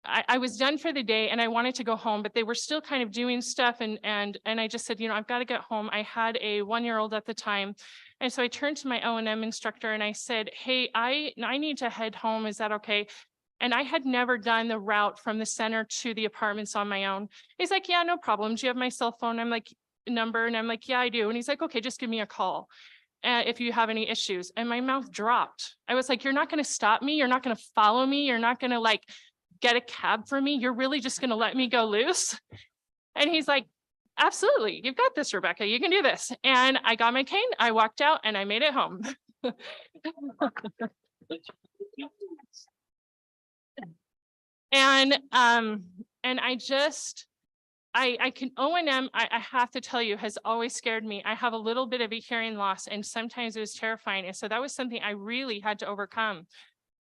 I was done for the day and I wanted to go home, but they were still kind of doing stuff. And I just said, I've got to get home. I had a 1-year-old at the time. And so I turned to my O&M instructor and I said, hey, I need to head home. Is that okay? And I had never done the route from the center to the apartments on my own. He's like, yeah, no problem. Do you have my cell phone? I'm like, number. And I'm like, yeah, I do. And he's like, okay, just give me a call if you have any issues. And my mouth dropped. I was like, you're not going to stop me. You're not going to follow me. You're not going to get a cab for me. You're really just going to let me go loose. And he's like, absolutely. You've got this, Rebecca. You can do this. And I got my cane. I walked out and I made it home. And I just, I can, O&M, I have to tell you, has always scared me. I have a little bit of a hearing loss and sometimes it was terrifying. And so that was something I really had to overcome.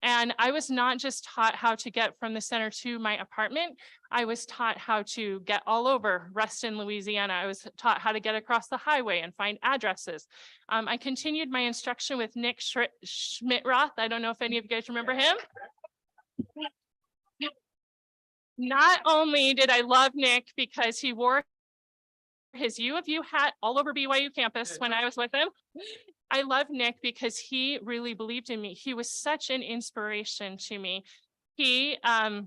And I was not just taught how to get from the center to my apartment. I was taught how to get all over Ruston, Louisiana. I was taught how to get across the highway and find addresses. I continued my instruction with Nick Schmidtroth. I don't know if any of you guys remember him. Not only did I love Nick because he wore his U of U hat all over BYU campus when I was with him, I love Nick because he really believed in me. He was such an inspiration to me. I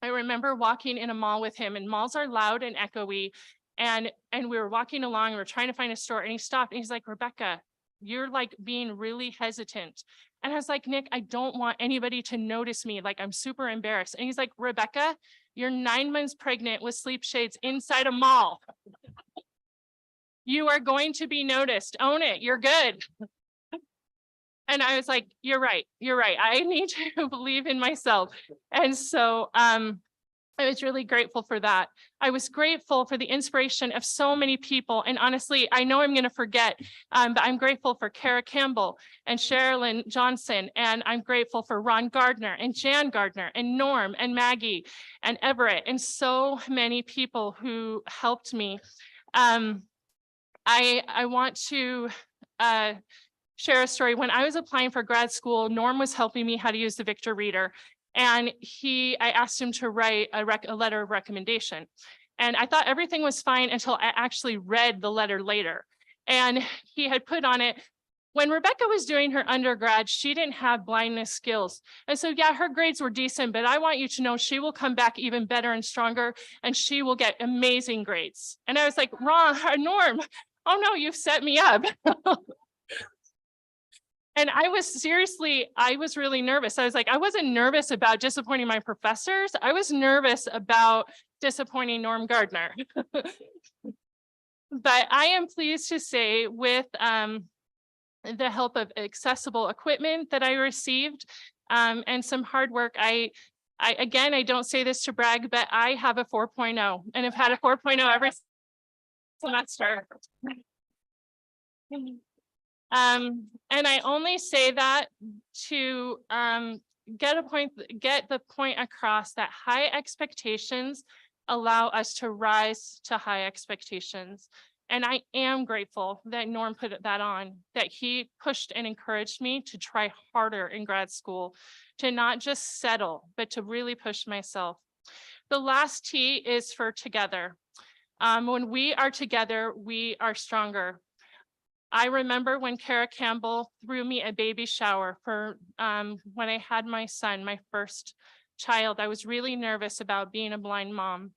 remember walking in a mall with him, and malls are loud and echoey. And we were walking along, and we were trying to find a store, and he stopped and he's like, Rebecca, you're being really hesitant. And I was like, Nick, I don't want anybody to notice me. I'm super embarrassed. And he's like, Rebecca, you're 9 months pregnant with sleep shades inside a mall. You are going to be noticed. Own it. You're good. And I was like, you're right. You're right. I need to believe in myself. And so I was really grateful for that. I was grateful for the inspiration of so many people. And honestly, I know I'm going to forget, but I'm grateful for Kara Campbell and Sherilyn Johnson. And I'm grateful for Ron Gardner and Jan Gardner and Norm and Maggie and Everett and so many people who helped me. I want to share a story. When I was applying for grad school, Norm was helping me how to use the Victor Reader. And I asked him to write a letter of recommendation. And I thought everything was fine until I actually read the letter later. And he had put on it, when Rebecca was doing her undergrad, she didn't have blindness skills. And so, yeah, her grades were decent, but I want you to know she will come back even better and stronger, and she will get amazing grades. And I was like, Norm, oh no, you've set me up. And I was really nervous. I was like, I wasn't nervous about disappointing my professors. I was nervous about disappointing Norm Gardner. But I am pleased to say, with the help of accessible equipment that I received and some hard work, I don't say this to brag, but I have a 4.0 and have had a 4.0 every semester. And I only say that to get the point across that high expectations allow us to rise to high expectations. And I am grateful that Norm put that on, that he pushed and encouraged me to try harder in grad school, to not just settle, but to really push myself. The last T is for together. When we are together, we are stronger. I remember when Kara Campbell threw me a baby shower for when I had my son, my first child. I was really nervous about being a blind mom,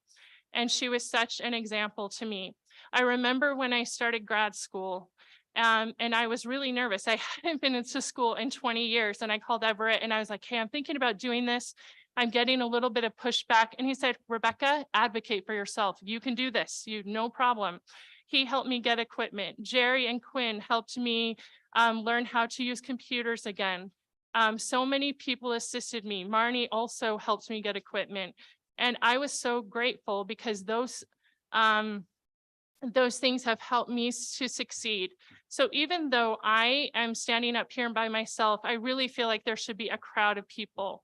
and she was such an example to me. I remember when I started grad school, and I was really nervous. I hadn't been into school in 20 years, and I called Everett and I was like, hey, I'm thinking about doing this. I'm getting a little bit of pushback. And he said, Rebecca, advocate for yourself. You can do this. No problem. He helped me get equipment. Jerry and Quinn helped me learn how to use computers again. So many people assisted me. Marnie also helped me get equipment. And I was so grateful because those things have helped me to succeed. So even though I am standing up here by myself, I really feel like there should be a crowd of people.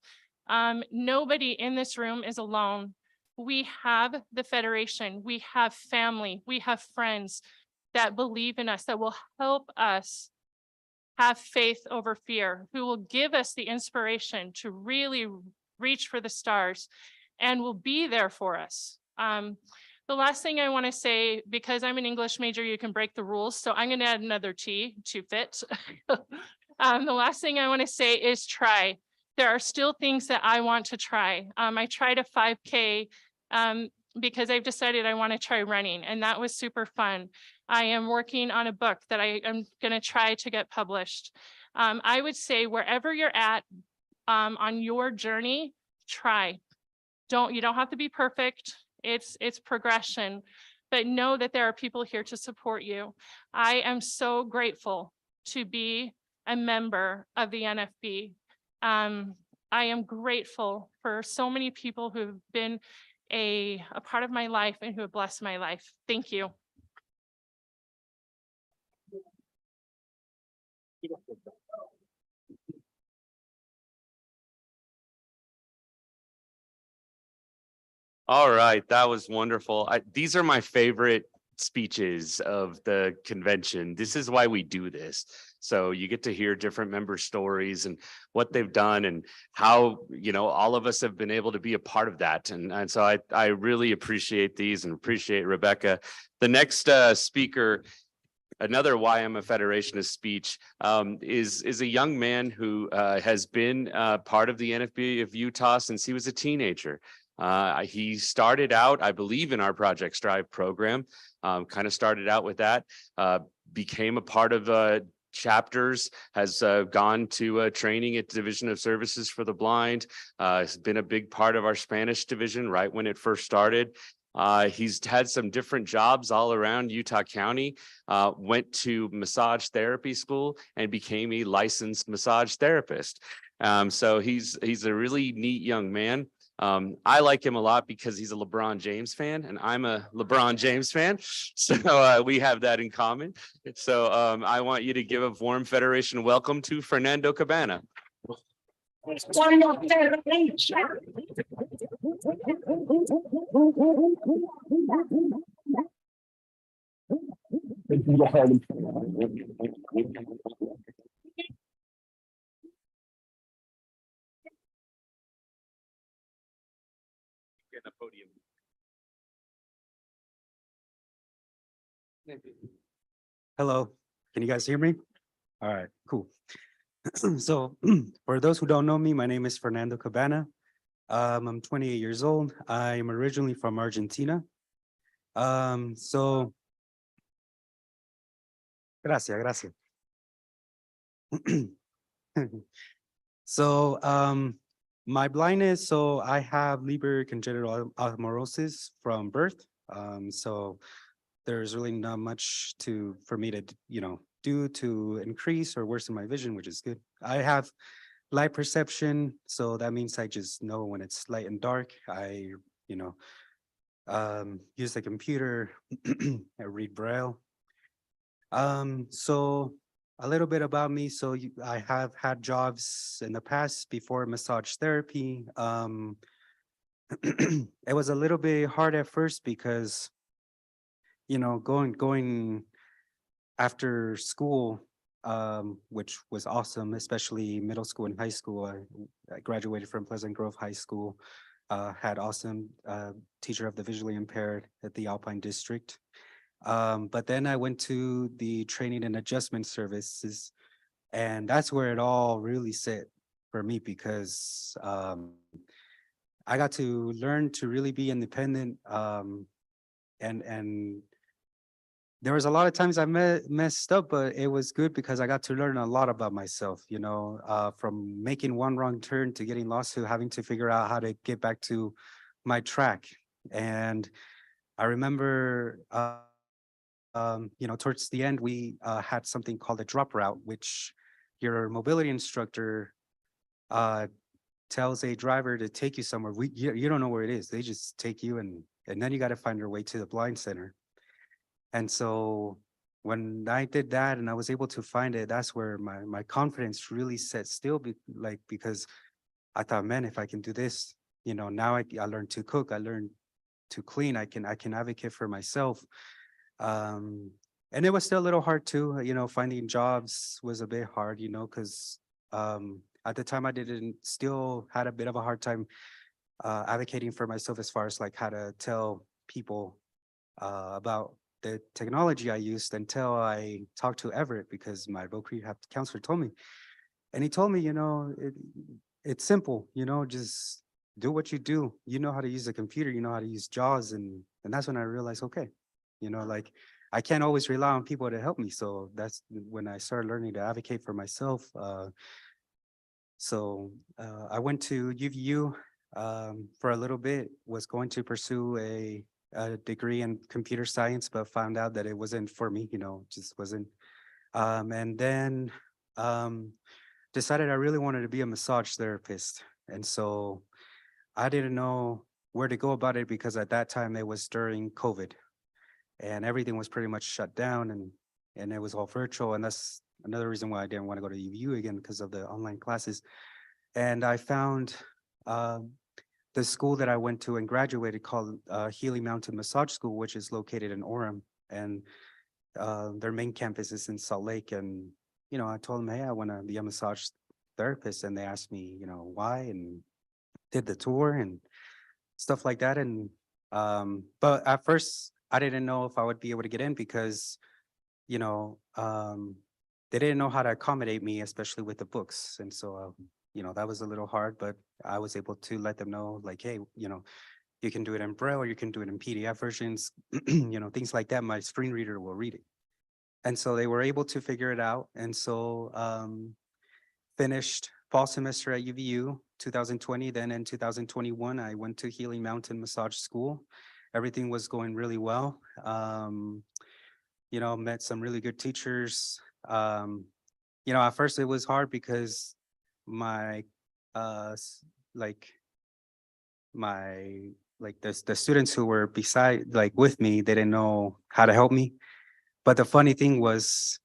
Nobody in this room is alone. We have the Federation, we have family, we have friends that believe in us, that will help us have faith over fear, who will give us the inspiration to really reach for the stars and will be there for us. The last thing I want to say, because I'm an English major, you can break the rules. So I'm going to add another T to fit. The last thing I want to say is try. There are still things that I want to try. I tried a 5K because I've decided I want to try running, and that was super fun. I am working on a book that I am going to try to get published. I would say wherever you're at on your journey, try. You don't have to be perfect. It's progression, but know that there are people here to support you. I am so grateful to be a member of the NFB. I am grateful for so many people who've been a part of my life and who have blessed my life. Thank you. All right, that was wonderful. These are my favorite speeches of the convention. This is why we do this. So you get to hear different member stories and what they've done and how, all of us have been able to be a part of that. And so I really appreciate these and appreciate Rebecca. The next speaker, another Why I'm a Federationist speech, is a young man who has been part of the NFB of Utah since he was a teenager. He started out, I believe, in our Project Strive program, kind of started out with that, became a part of chapters, has gone to training at Division of Services for the Blind, has been a big part of our Spanish division right when it first started. He's had some different jobs all around Utah County, went to massage therapy school and became a licensed massage therapist. So he's a really neat young man. I like him a lot because he's a LeBron James fan and I'm a LeBron James fan. So we have that in common. So I want you to give a warm Federation welcome to Fernando Cabana. The podium. Hello, can you guys hear me? All right, cool. So for those who don't know me, my name is Fernando Cabana. I'm 28 years old. I'm originally from Argentina. Gracias. So my blindness, so I have Leber congenital amaurosis from birth. So there's really not much for me to, do to increase or worsen my vision, which is good. I have light perception, so that means I just know when it's light and dark. I, use the computer, I read Braille. So a little bit about me. So I have had jobs in the past before massage therapy. It was a little bit hard at first because, going after school, which was awesome, especially middle school and high school. I graduated from Pleasant Grove High School, had awesome teacher of the visually impaired at the Alpine District. But then I went to the training and adjustment services, and that's where it all really set for me because I got to learn to really be independent, and there was a lot of times I messed up, but it was good because I got to learn a lot about myself, from making one wrong turn to getting lost to having to figure out how to get back to my track. And I remember, towards the end, we had something called a drop route, which your mobility instructor tells a driver to take you somewhere. You don't know where it is. They just take you and then you got to find your way to the blind center. And so when I did that and I was able to find it, that's where my confidence really set still, because I thought, man, if I can do this, now I learned to cook, I learned to clean, I can advocate for myself. And it was still a little hard too, finding jobs was a bit hard, because at the time I didn't still had a bit of a hard time advocating for myself as far as like how to tell people about the technology I used until I talked to Everett, because my voc rehab counselor told me, and he told me, it's simple, just do what you do. You know how to use a computer, you know how to use JAWS, and that's when I realized, okay, like I can't always rely on people to help me. So that's when I started learning to advocate for myself. I went to UVU for a little bit, was going to pursue a degree in computer science, but found out that it wasn't for me, just wasn't. And then decided I really wanted to be a massage therapist. And so I didn't know where to go about it, because at that time it was during COVID and everything was pretty much shut down, and it was all virtual. And that's another reason why I didn't want to go to UVU again, because of the online classes. And I found the school that I went to and graduated called Healy Mountain Massage School, which is located in Orem. And their main campus is in Salt Lake. And, I told them, hey, I want to be a massage therapist. And they asked me, why, and did the tour and stuff like that. And, but at first I didn't know if I would be able to get in, because, they didn't know how to accommodate me, especially with the books. And so, that was a little hard, but I was able to let them know, like, hey, you can do it in Braille, or you can do it in PDF versions, things like that. My screen reader will read it. And so they were able to figure it out. And so finished fall semester at UVU 2020. Then in 2021, I went to Healy Mountain Massage School. Everything was going really well. Met some really good teachers. At first it was hard because my the students who were beside, like with me, they didn't know how to help me. But the funny thing was,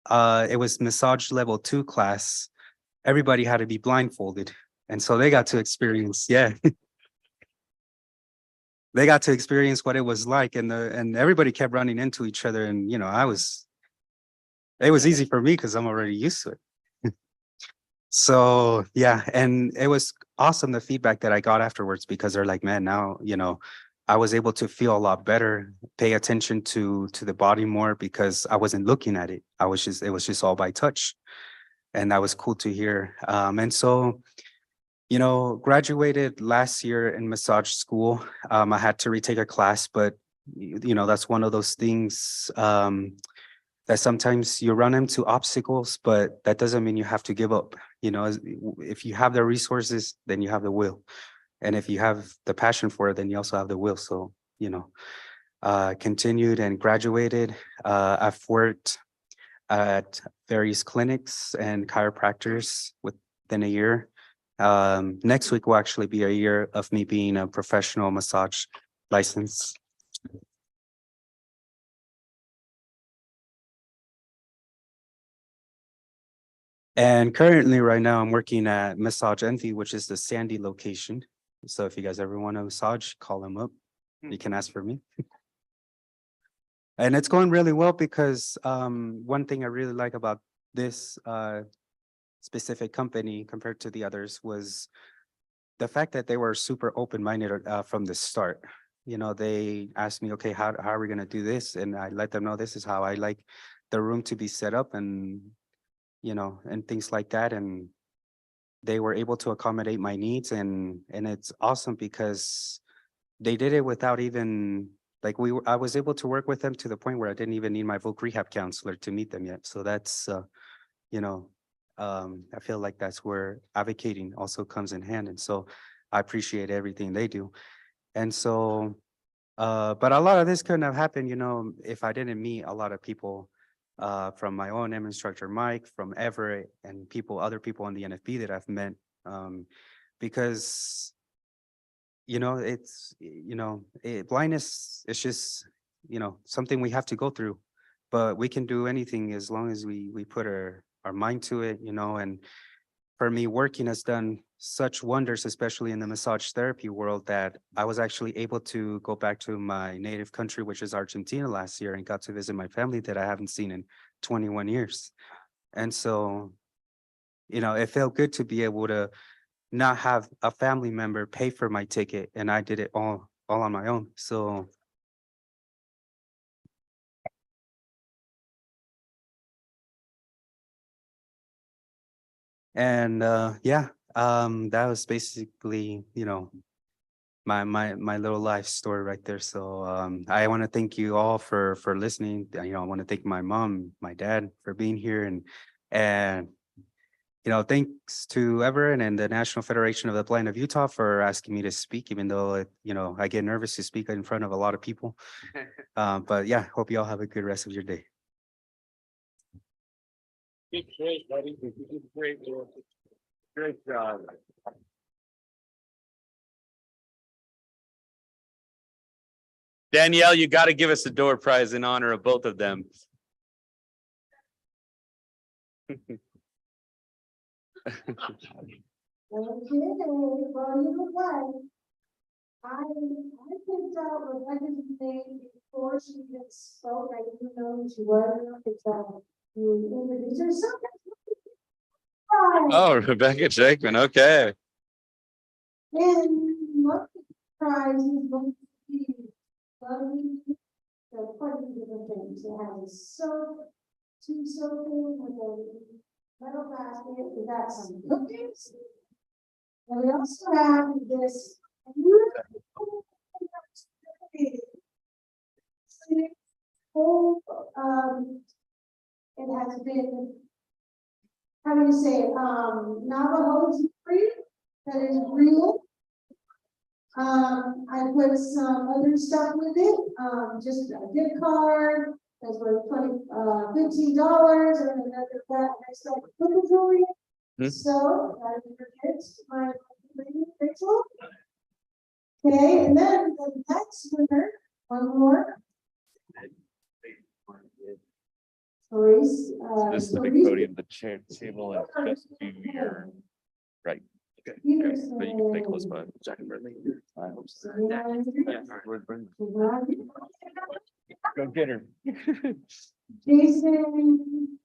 it was massage level 2 class. Everybody had to be blindfolded. And so they got to experience, yeah. They got to experience what it was like, and everybody kept running into each other. And, it was easy for me because I'm already used to it. So yeah, and it was awesome, the feedback that I got afterwards, because they're like, man, now, I was able to feel a lot better, pay attention to the body more, because I wasn't looking at it. It was just all by touch. And that was cool to hear. And so, graduated last year in massage school. I had to retake a class, but that's one of those things that sometimes you run into obstacles, but that doesn't mean you have to give up. If you have the resources, then you have the will. And if you have the passion for it, then you also have the will. So, continued and graduated. I've worked at various clinics and chiropractors within a year. Next week will actually be a year of me being a professional massage license. And currently right now I'm working at Massage Envy, which is the Sandy location. So if you guys ever want a massage, call them up. You can ask for me. And it's going really well, because one thing I really like about this specific company compared to the others was the fact that they were super open-minded from the start. They asked me, okay, how are we going to do this? And I let them know this is how I like the room to be set up, and and things like that. And they were able to accommodate my needs, and it's awesome because they did it without even I was able to work with them to the point where I didn't even need my voc rehab counselor to meet them yet. So that's I feel like that's where advocating also comes in hand. And so I appreciate everything they do. And so but a lot of this couldn't have happened, if I didn't meet a lot of people from my own instructor, Mike, from Everett, and other people on the NFB that I've met, because, blindness is just, something we have to go through. but we can do anything as long as we put our mind to it, you know. And for me, working has done such wonders, especially in the massage therapy world, that I was actually able to go back to my native country, which is Argentina, last year, and got to visit my family that I haven't seen in 21 years. And so, you know, it felt good to be able to not have a family member pay for my ticket, and I did it all on my own. So and yeah, that was basically, you know, my little life story right there. So I want to thank you all for listening. You know, I want to thank my mom, my dad for being here, and you know, thanks to Everett and the National Federation of the Blind of Utah for asking me to speak, even though, you know, I get nervous to speak in front of a lot of people. But yeah, hope you all have a good rest of your day. Great, buddy. Great, great job. Danielle, you got to give us a door prize in honor of both of them. Okay, well, you look like. I picked out Rebecca's name before she even spoke. I didn't know who she was. It's you introduced yourself. Oh, Rebecca Jakeman. Okay. And what the prize is going to be? There are quite a few different things. It has a soap, two soaps with a metal basket. We got some cookies. And we also have this beautiful whole, it has been, how do you say it, Navajo tree that is real. I put some other stuff with it, just a gift card that's worth $15, and another that next up with the jewelry. So that is your gift, my lady Rachel. Okay, and then the next winner, one more. Maurice, This is the big podium, the chair, table, and just to your right. Okay. Okay. So you can stay close by. Jack and Bradley. Go get her. Jason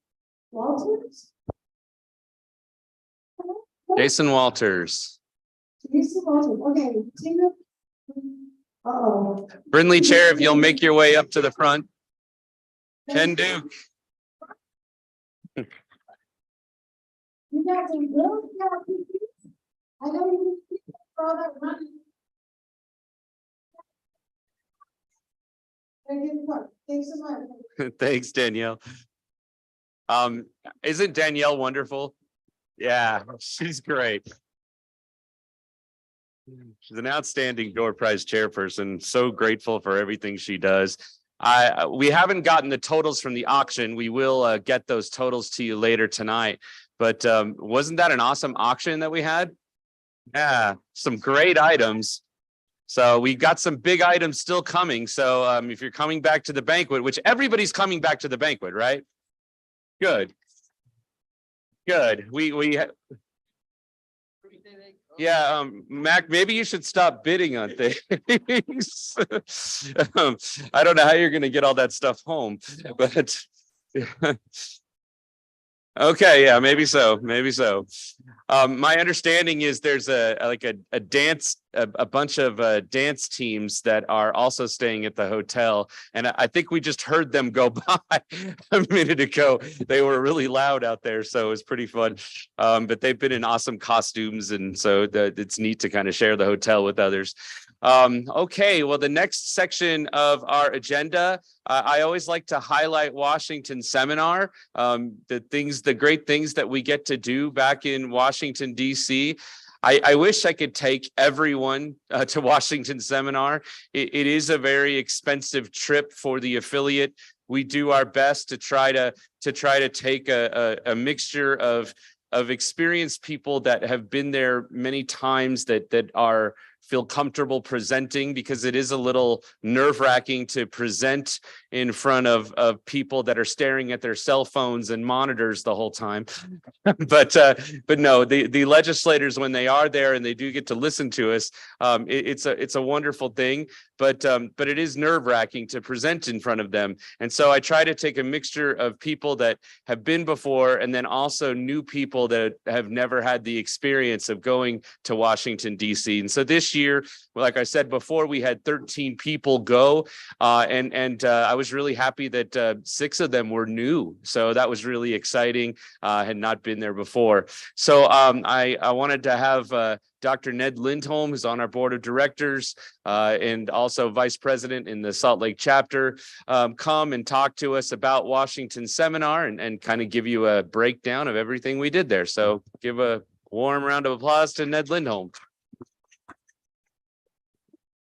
Walters. Jason Walters. Jason Walters. Okay. Uh-oh. Brindley Chair, if you'll make your way up to the front. Ken Duke. You got some girls, I know you for all that money. Thanks so much. Thanks, Danielle. Isn't Danielle wonderful? Yeah, she's great. She's an outstanding door prize chairperson. So grateful for everything she does. We haven't gotten the totals from the auction. We will get those totals to you later tonight. But wasn't that an awesome auction that we had? Yeah, some great items. So we got some big items still coming. So if you're coming back to the banquet, which everybody's coming back to the banquet, right? Good. Good. Yeah, Mac, maybe you should stop bidding on things. I don't know how you're going to get all that stuff home, but okay, yeah, maybe so, maybe so. My understanding is there's a bunch of dance teams that are also staying at the hotel, and I think we just heard them go by a minute ago. They were really loud out there, so it was pretty fun. But they've been in awesome costumes, and so it's neat to kind of share the hotel with others. Okay, well, the next section of our agenda, I always like to highlight Washington Seminar, the great things that we get to do back in Washington, D.C. I wish I could take everyone to Washington Seminar. It is a very expensive trip for the affiliate. We do our best to try to take a mixture of experienced people that have been there many times that are feel comfortable presenting, because it is a little nerve-wracking to present in front of people that are staring at their cell phones and monitors the whole time. But no, the legislators, when they are there and they do get to listen to us, it's a wonderful thing. But it is nerve-wracking to present in front of them. And so I try to take a mixture of people that have been before, and then also new people that have never had the experience of going to Washington, D.C. And so this year, like I said before, we had 13 people go, and I was really happy that 6 of them were new. So that was really exciting. Had not been there before. So I wanted to have Dr. Ned Lindholm, who's on our board of directors and also vice president in the Salt Lake chapter, come and talk to us about Washington Seminar and kind of give you a breakdown of everything we did there. So give a warm round of applause to Ned Lindholm.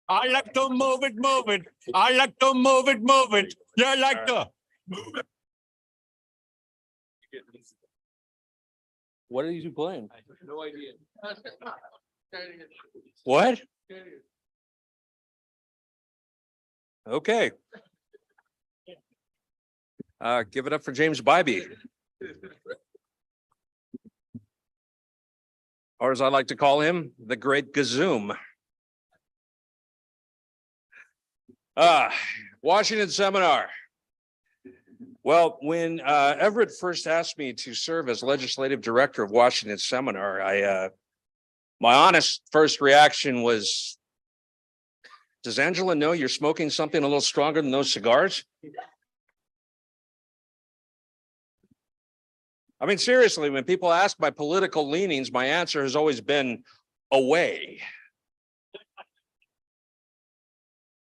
I like to move it, move it. I like to move it, move it. Yeah, I like to move it. What are you playing? I have no idea. What? Okay. Give it up for James Bybee. Or as I like to call him, the Great Gazoom. Washington Seminar. Well, when Everett first asked me to serve as legislative director of Washington Seminar, my honest first reaction was, does Angela know you're smoking something a little stronger than those cigars? I mean, seriously, when people ask my political leanings, my answer has always been away.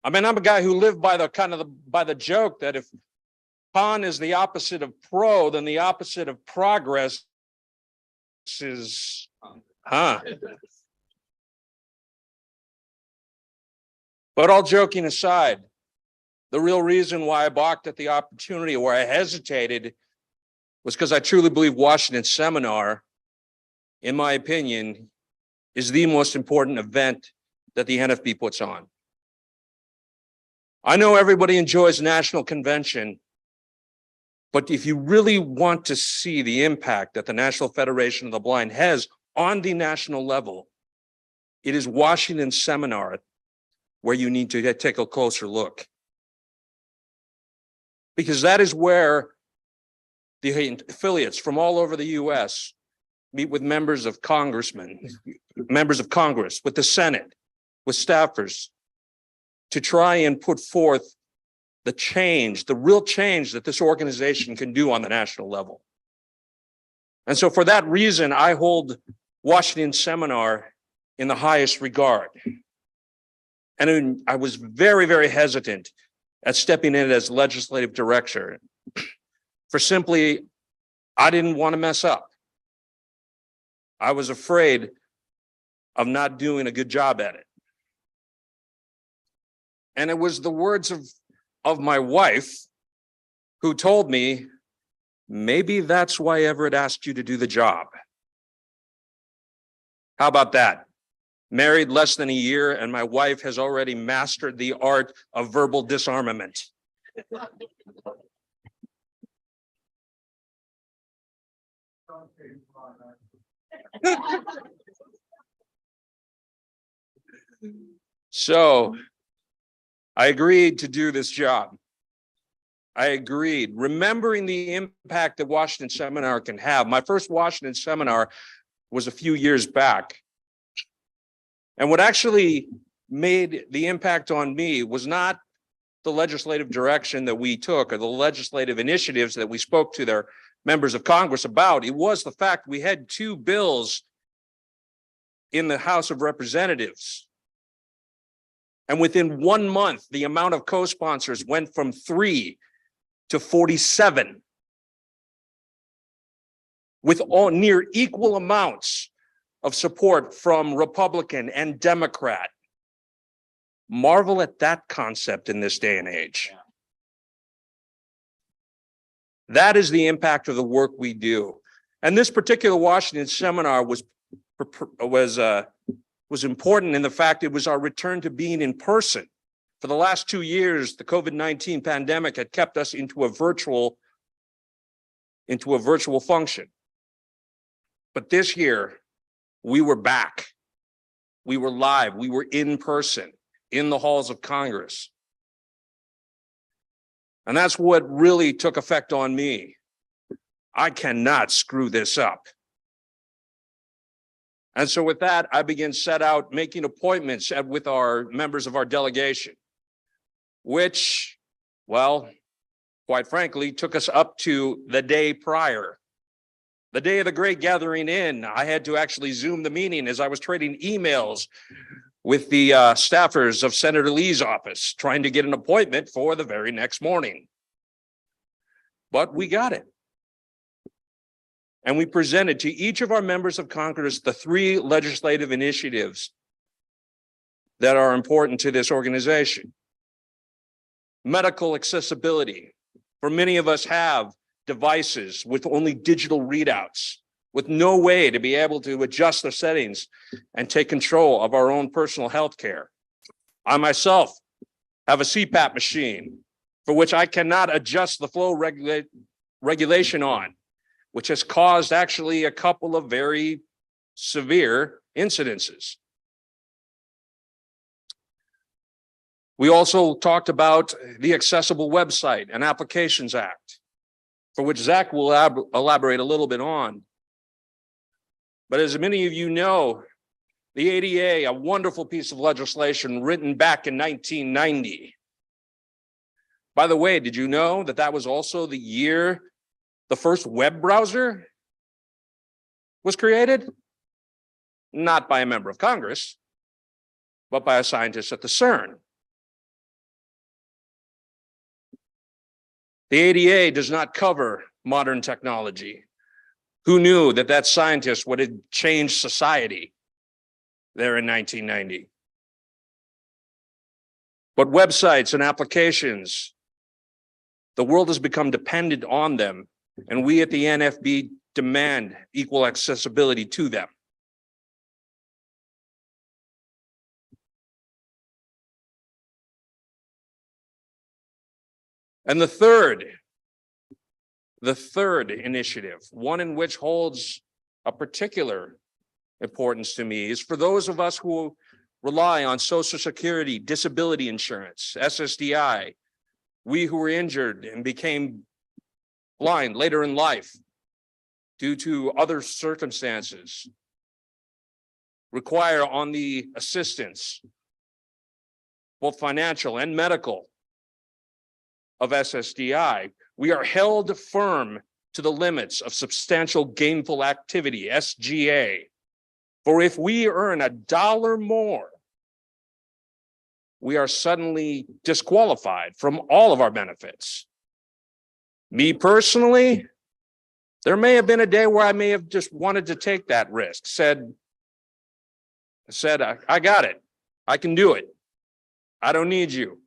I mean, I'm a guy who lived by the joke that if con is the opposite of pro, then the opposite of progress is But all joking aside, the real reason why I balked at the opportunity, or why I hesitated, was because I truly believe Washington Seminar, in my opinion, is the most important event that the NFB puts on. I know everybody enjoys National Convention, but if you really want to see the impact that the National Federation of the Blind has on the national level, it is Washington Seminar where you need to take a closer look. Because that is where the affiliates from all over the US meet with members of Congress, with the Senate, with staffers, to try and put forth the change, the real change that this organization can do on the national level. And so for that reason, I hold Washington Seminar in the highest regard. And I was very, very hesitant at stepping in as legislative director for simply, I didn't want to mess up. I was afraid of not doing a good job at it. And it was the words of my wife who told me, maybe that's why Everett asked you to do the job. How about that? Married less than a year, and my wife has already mastered the art of verbal disarmament. So I agreed to do this job. I agreed, remembering the impact that Washington Seminar can have. My first Washington Seminar was a few years back. And what actually made the impact on me was not the legislative direction that we took or the legislative initiatives that we spoke to their members of Congress about. It was the fact we had 2 bills in the House of Representatives. And within 1 month, the amount of co-sponsors went from 3 to 47, with all near equal amounts of support from Republican and Democrat. Marvel at that concept in this day and age. That is the impact of the work we do. And this particular Washington Seminar was was important in the fact it was our return to being in person. For the last 2 years, the COVID-19 pandemic had kept us into a virtual function. But this year, we were back. We were live. We were in person in the halls of Congress. And that's what really took effect on me. I cannot screw this up. And so with that, I began set out making appointments with our members of our delegation, which, well, quite frankly, took us up to the day prior. The day of the great gathering in, I had to actually Zoom the meeting as I was trading emails with the staffers of Senator Lee's office, trying to get an appointment for the very next morning. But we got it. And we presented to each of our members of Congress the 3 legislative initiatives that are important to this organization. Medical accessibility. For many of us have devices with only digital readouts, with no way to be able to adjust the settings and take control of our own personal health care. I myself have a CPAP machine for which I cannot adjust the flow regulation on, which has caused actually a couple of very severe incidences. We also talked about the Accessible Website and Applications Act, for which Zach will elaborate a little bit on. But as many of you know, the ADA, a wonderful piece of legislation written back in 1990. By the way, did you know that that was also the year the first web browser was created? Not by a member of Congress, but by a scientist at the CERN. The ADA does not cover modern technology. Who knew that that scientist would have changed society there in 1990? But websites and applications, the world has become dependent on them, and we at the NFB demand equal accessibility to them. And the third initiative, one in which holds a particular importance to me, is for those of us who rely on Social Security, disability insurance, SSDI, we who were injured and became blind later in life due to other circumstances, require on the assistance, both financial and medical, of SSDI. We are held firm to the limits of substantial gainful activity, SGA. For if we earn $1 more, we are suddenly disqualified from all of our benefits. Me personally, there may have been a day where I may have just wanted to take that risk, said, I got it. I can do it. I don't need you.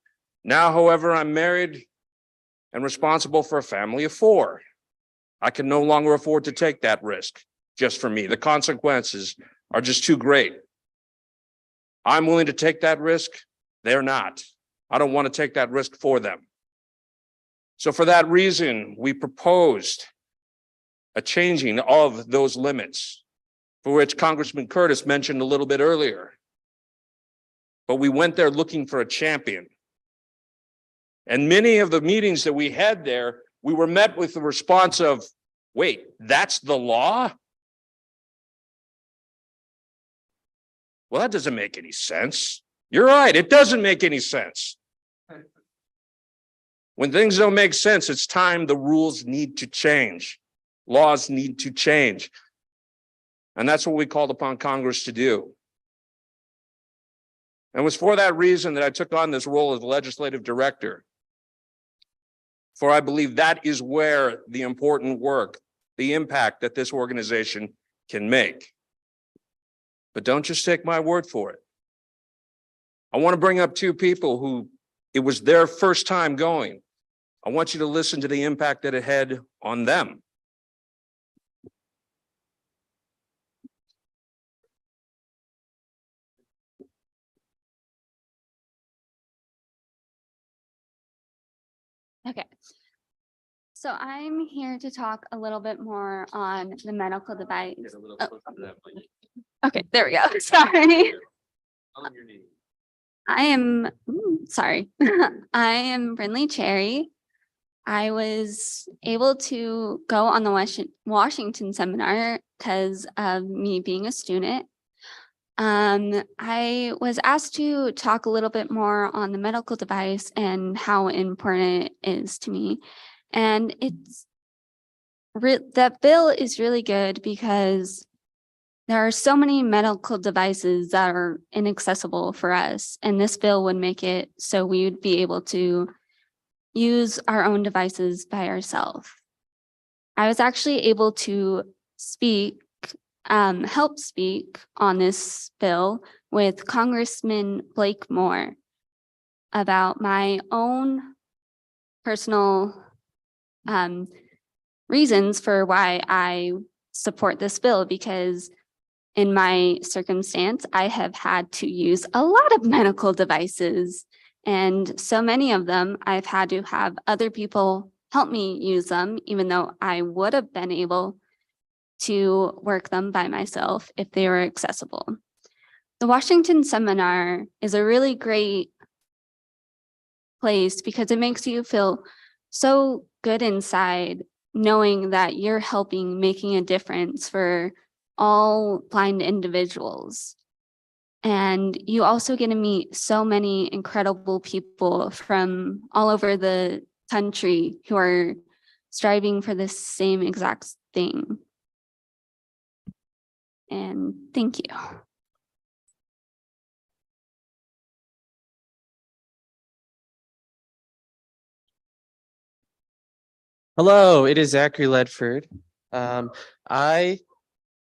Now, however, I'm married and responsible for a family of 4. I can no longer afford to take that risk just for me. The consequences are just too great. I'm willing to take that risk. They're not. I don't want to take that risk for them. So for that reason, we proposed a changing of those limits, for which Congressman Curtis mentioned a little bit earlier. But we went there looking for a champion. And many of the meetings that we had there, we were met with the response of, wait, that's the law? Well, that doesn't make any sense. You're right, it doesn't make any sense. When things don't make sense, it's time the rules need to change. Laws need to change. And that's what we called upon Congress to do. And it was for that reason that I took on this role as legislative director. For I believe that is where the important work, the impact that this organization can make. But don't just take my word for it. I want to bring up 2 people who it was their first time going. I want you to listen to the impact that it had on them. Okay. So I'm here to talk a little bit more on the medical device. Okay, there we go. Sorry. I am, sorry. I am Brinley Cherry. I was able to go on the Washington seminar because of me being a student. I was asked to talk a little bit more on the medical device and how important it is to me. And that bill is really good because there are so many medical devices that are inaccessible for us. And this bill would make it so we would be able to use our own devices by ourselves. I was actually able to help speak on this bill with Congressman Blake Moore about my own personal reasons for why I support this bill, because in my circumstance, I have had to use a lot of medical devices, and so many of them I've had to have other people help me use them, even though I would have been able to work them by myself if they were accessible. The Washington seminar is a really great place because it makes you feel so good inside, knowing that you're making a difference for all blind individuals. And you also get to meet so many incredible people from all over the country who are striving for the same exact thing. And thank you. Hello, it is Zachary Ledford.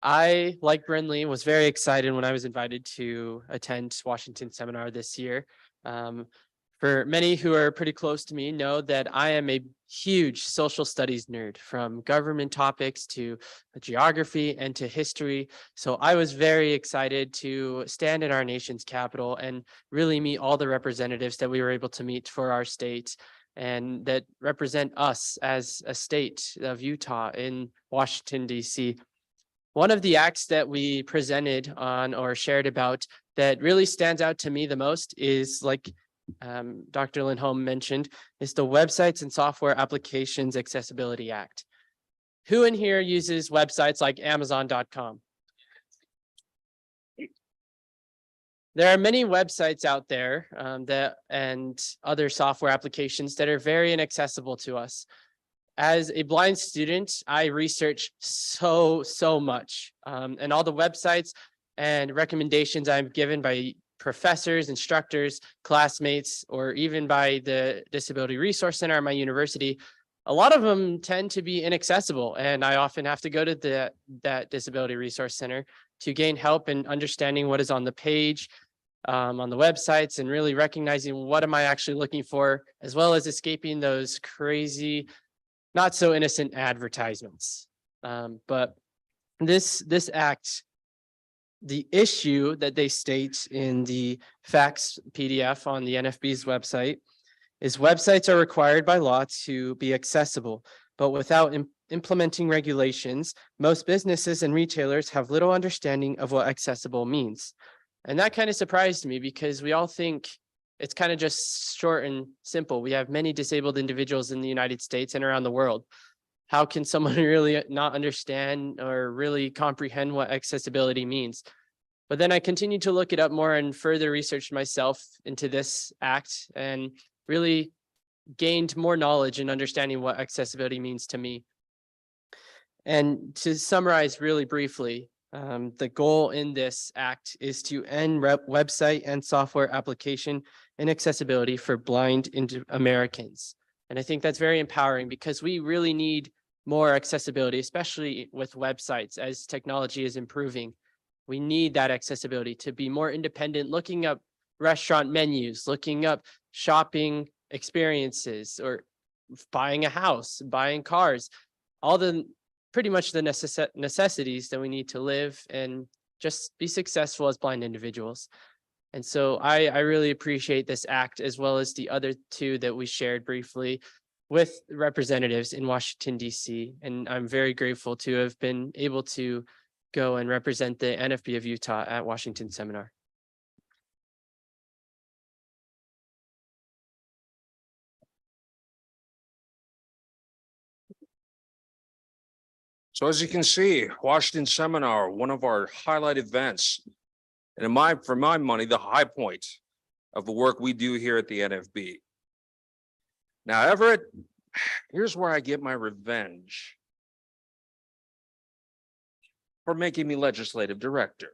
I, like Brinley, was very excited when I was invited to attend Washington seminar this year. For many who are pretty close to me know that I am a huge social studies nerd, from government topics to geography and to history. So I was very excited to stand in our nation's capital and really meet all the representatives that we were able to meet for our state and that represent us as a state of Utah in Washington, D.C. One of the acts that we presented on or shared about that really stands out to me the most is, like Dr. Lindholm mentioned, is the Websites and Software Applications Accessibility Act. Who in here uses websites like Amazon.com? There are many websites out there and other software applications that are very inaccessible to us. As a blind student, I research so much, and all the websites and recommendations I'm given by professors, instructors, classmates, or even by the Disability Resource Center at my university, a lot of them tend to be inaccessible, and I often have to go to that Disability Resource Center to gain help in understanding what is on the page, on the websites, and really recognizing what am I actually looking for, as well as escaping those crazy, not so innocent advertisements. But this act, the issue that they state in the facts PDF on the NFB's website is websites are required by law to be accessible, but without implementing regulations, most businesses and retailers have little understanding of what accessible means. And that kind of surprised me because we all think it's kind of just short and simple. We have many disabled individuals in the United States and around the world. How can someone really not understand or really comprehend what accessibility means? But then I continued to look it up more and further researched myself into this act and really gained more knowledge and understanding what accessibility means to me. And to summarize really briefly, the goal in this act is to end website and software application inaccessibility for blind Americans. And I think that's very empowering because we really need more accessibility, especially with websites as technology is improving. We need that accessibility to be more independent, looking up restaurant menus, looking up shopping experiences, or buying a house, buying cars, all the pretty much the necessities that we need to live and just be successful as blind individuals. And so I really appreciate this act, as well as the other two that we shared briefly with representatives in Washington, DC. And I'm very grateful to have been able to go and represent the NFB of Utah at Washington Seminar. So as you can see, Washington Seminar, one of our highlight events. And for my money, the high point of the work we do here at the NFB. Now, Everett, here's where I get my revenge for making me legislative director.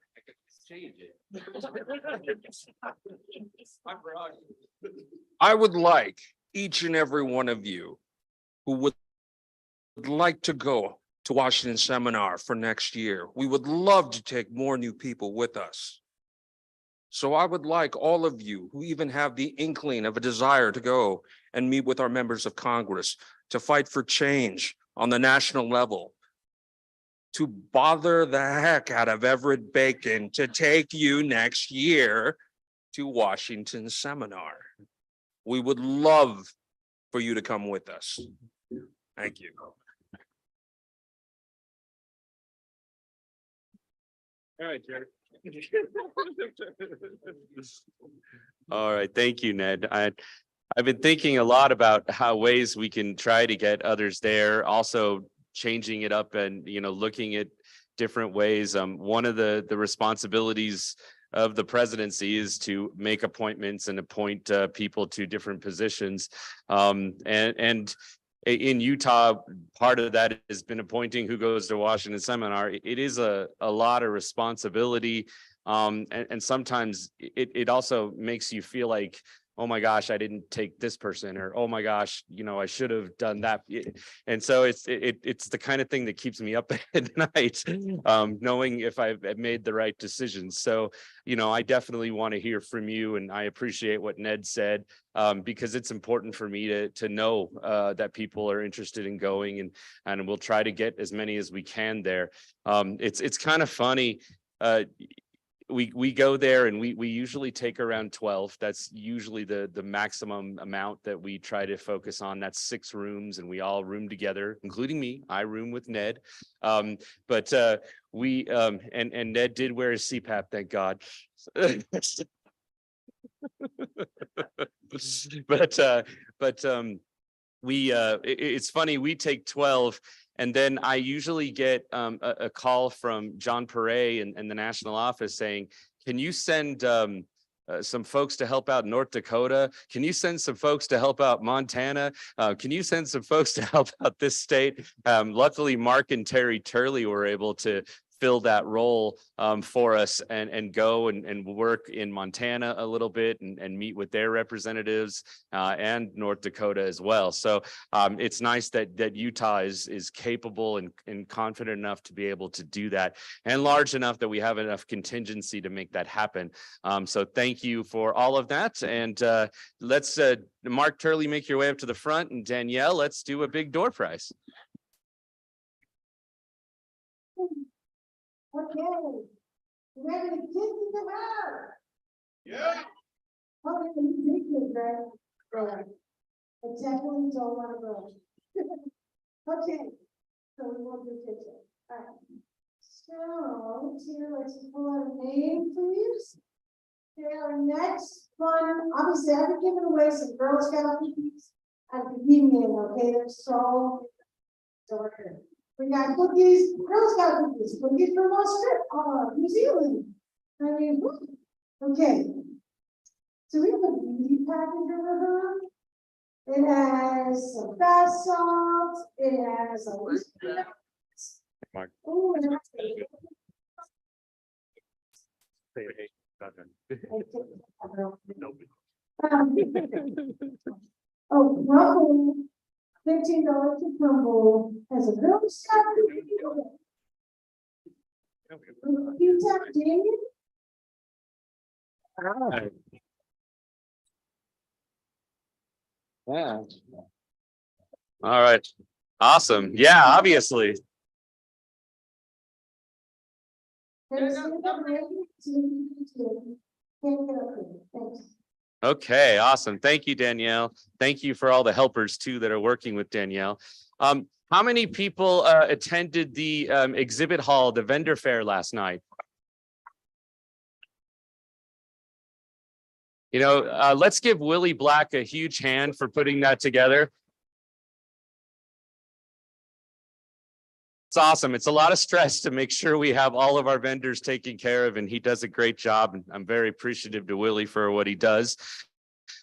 I would like each and every one of you who would like to go to Washington Seminar for next year. We would love to take more new people with us. So I would like all of you who even have the inkling of a desire to go and meet with our members of Congress to fight for change on the national level, to bother the heck out of Everett Bacon to take you next year to Washington Seminar. We would love for you to come with us. Thank you. All right, Jerry. All right, thank you, Ned. I've been thinking a lot about how ways we can try to get others there, also changing it up and, looking at different ways. One of the responsibilities of the presidency is to make appointments and appoint people to different positions. And in Utah, part of that has been appointing who goes to Washington Seminar. It is a lot of responsibility. And sometimes it also makes you feel like, oh my gosh, I didn't take this person, or oh my gosh, I should have done that. And so it's the kind of thing that keeps me up at night, knowing if I've made the right decisions. So, I definitely want to hear from you, and I appreciate what Ned said, because it's important for me to know that people are interested in going, and we'll try to get as many as we can there. It's kind of funny. We go there and we usually take around 12. That's usually the maximum amount that we try to focus on. That's 6 rooms, and we all room together, including me. I room with Ned. But we and Ned did wear his CPAP, thank God. But it's funny, we take 12. And then I usually get a call from John Perret and the national office saying, can you send some folks to help out North Dakota? Can you send some folks to help out Montana? Can you send some folks to help out this state? Luckily, Mark and Terry Turley were able to fill that role for us and go and work in Montana a little bit and meet with their representatives and North Dakota as well. So it's nice that Utah is capable and confident enough to be able to do that, and large enough that we have enough contingency to make that happen. So thank you for all of that. And let's Mark Turley, make your way up to the front, and Danielle, let's do a big door prize. Okay, we have any kids in the house? Yeah. Okay, you big kids, right? Right. I definitely don't want to go. Okay, so we won't do picture. All right. So, here, let's pull out a name, please. Okay, our next one, obviously, I've been giving away some Girl Scout cookies at the beginning, okay? They're so darker. We got cookies, Girl Scout cookies from New Zealand. I mean, okay. So we have a beauty package over here. It has some bath salt. It has a. Oh, and oh, roughly $15 to crumble as a Girl Scout cookie. You tap Damien? Yeah. All right. Awesome. Yeah, obviously. Can't get up here. Thanks. Okay, awesome. Thank you, Danielle. Thank you for all the helpers too that are working with Danielle. How many people attended the exhibit hall, the vendor fair last night? You know, let's give Willie Black a huge hand for putting that together. It's awesome. It's a lot of stress to make sure we have all of our vendors taken care of, and he does a great job. And I'm very appreciative to Willie for what he does.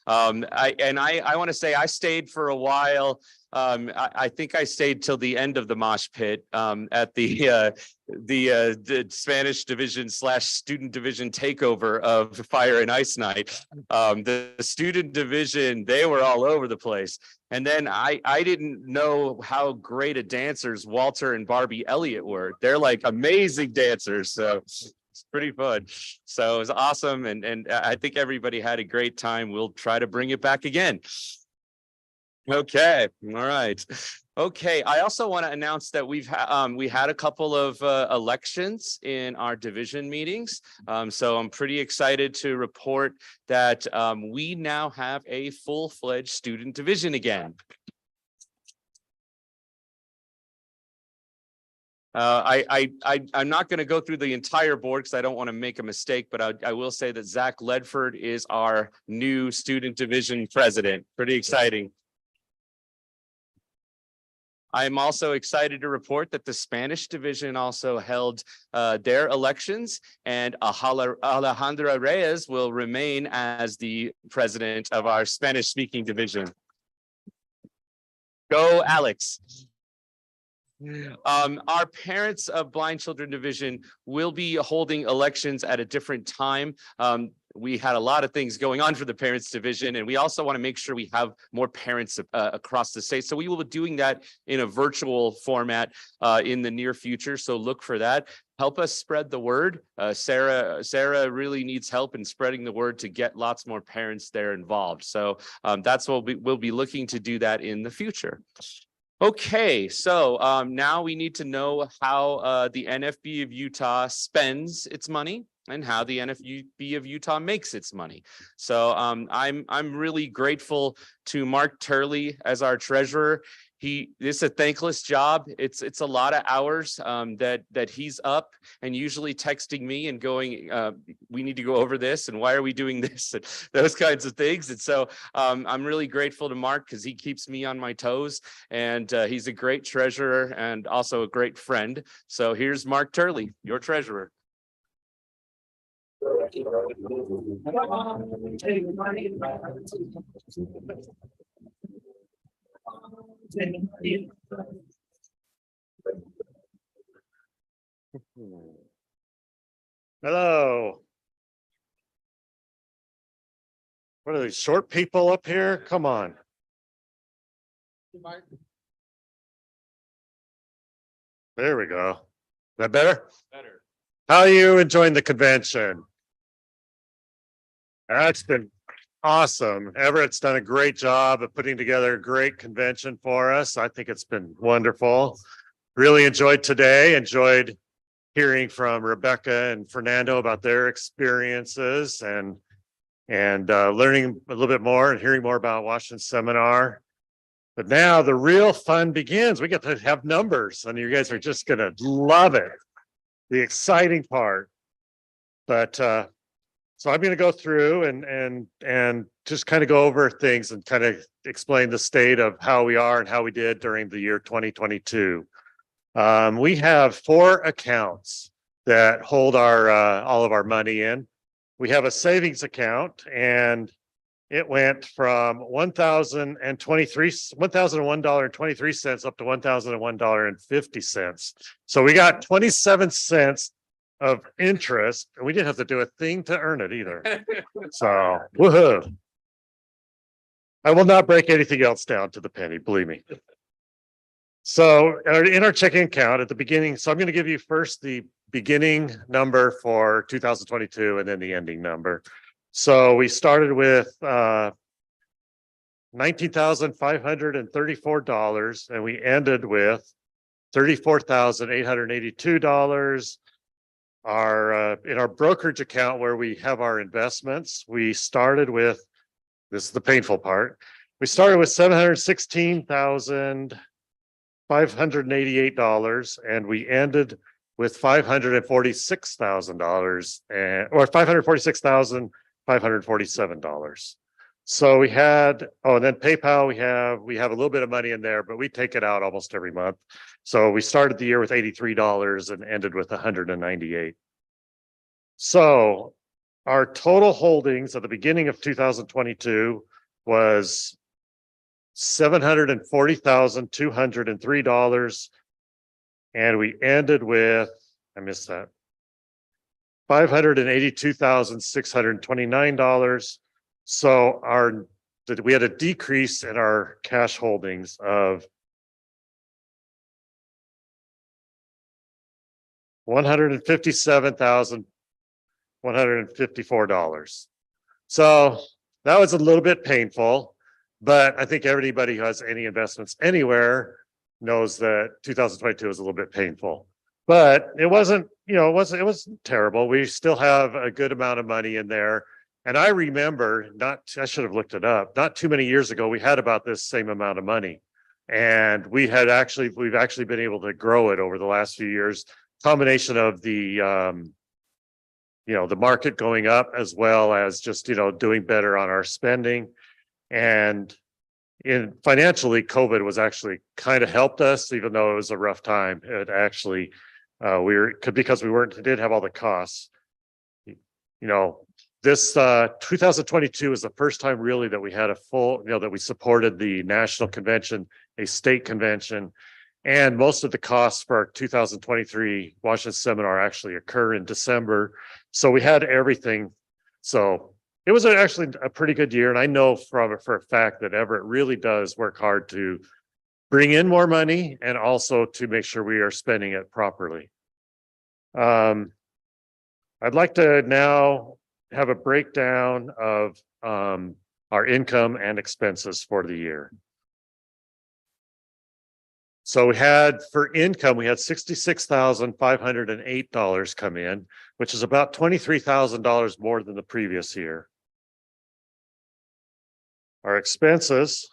I want to say I stayed for a while. I think I stayed till the end of the mosh pit at the Spanish division / student division takeover of Fire and Ice Night. The student division, they were all over the place. And then I didn't know how great a dancers Walter and Barbie Elliott were. They're like amazing dancers. So it's pretty fun. So it was awesome. And I think everybody had a great time. We'll try to bring it back again. Okay. All right. Okay. I also want to announce that we had a couple of elections in our division meetings. So I'm pretty excited to report that we now have a full-fledged student division again. I'm not going to go through the entire board because I don't want to make a mistake, but I will say that Zach Ledford is our new student division president. Pretty exciting. I'm also excited to report that the Spanish division also held their elections, and Alejandra Reyes will remain as the president of our Spanish speaking division. Go, Alex. Our Parents of Blind Children division will be holding elections at a different time. We had a lot of things going on for the parents division, and we also want to make sure we have more parents across the state. So we will be doing that in a virtual format in the near future. So look for that. Help us spread the word. Sarah really needs help in spreading the word to get lots more parents there involved. So that's what we'll be looking to do that in the future. Okay, so now we need to know how the NFB of Utah spends its money and how the NFB of Utah makes its money. So I'm really grateful to Mark Turley as our treasurer. It's a thankless job. It's a lot of hours that he's up and usually texting me and going, we need to go over this and why are we doing this and those kinds of things. And so I'm really grateful to Mark because he keeps me on my toes, and he's a great treasurer and also a great friend. So here's Mark Turley, your treasurer. Hello. What are these short people up here? Come on. There we go. Is that better? Better. How are you enjoying the convention? That's been awesome. Everett's done a great job of putting together a great convention for us. I think it's been wonderful. Really enjoyed today, enjoyed hearing from Rebecca and Fernando about their experiences and learning a little bit more and hearing more about Washington Seminar. But now the real fun begins. We get to have numbers and you guys are just going to love it. The exciting part. But so I'm going to go through and just kind of go over things and kind of explain the state of how we are and how we did during the year 2022. We have 4 accounts that hold our all of our money in. We have a savings account, and it went from $1,001.23 up to $1,001.50. So we got 27 cents of interest, and we didn't have to do a thing to earn it either. So woohoo. I will not break anything else down to the penny, believe me. So in our checking account at the beginning, so I'm going to give you first the beginning number for 2022 and then the ending number. So we started with $19,534 and we ended with $34,882. In our brokerage account where we have our investments, we started with This is the painful part. We started with $716,588 and we ended with $546,000 or $546,547. So we had, oh, and then PayPal, we have a little bit of money in there, but we take it out almost every month. So we started the year with $83 and ended with 198. So our total holdings at the beginning of 2022 was $740,203. And we ended with, I missed that, $582,629. So we had a decrease in our cash holdings of $157,154. So that was a little bit painful, but I think everybody who has any investments anywhere knows that 2022 is a little bit painful. But it wasn't, it wasn't terrible. We still have a good amount of money in there. And I remember, I should have looked it up, not too many years ago, we had about this same amount of money. And we've actually been able to grow it over the last few years. Combination of the the market going up as well as just doing better on our spending. And financially, COVID was actually kind of helped us, even though it was a rough time. It actually because we didn't have all the costs. This 2022 is the first time really that we had a full, that we supported the national convention, a state convention, and most of the costs for our 2023 Washington seminar actually occur in December. So we had everything. So it was actually a pretty good year. And I know for a fact that Everett really does work hard to bring in more money and also to make sure we are spending it properly. I'd like to now have a breakdown of our income and expenses for the year. So for income, we had $66,508 come in, which is about $23,000 more than the previous year. Our expenses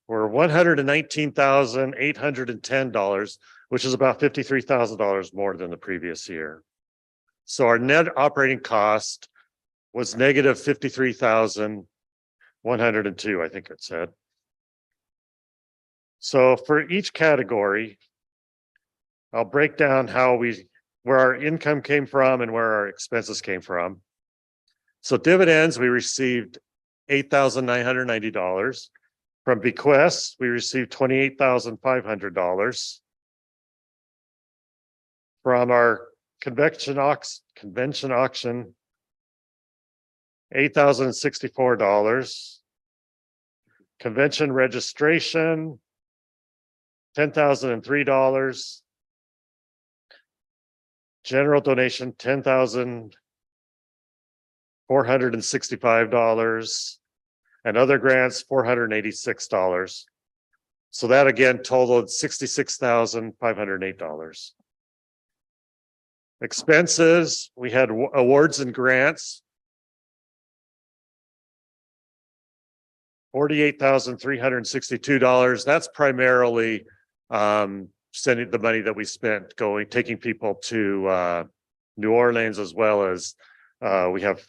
were $119,810, which is about $53,000 more than the previous year. So our net operating cost was negative $53,102, I think it said. So for each category, I'll break down where our income came from and where our expenses came from. So dividends, we received $8,990. From bequests, we received $28,500. From our convention auction, $8,064. Convention registration, $10,003. General donation, $10,465. And other grants, $486. So that again totaled $66,508. Expenses, we had awards and grants, $48,362. That's primarily sending the money that we spent taking people to New Orleans, as well as we have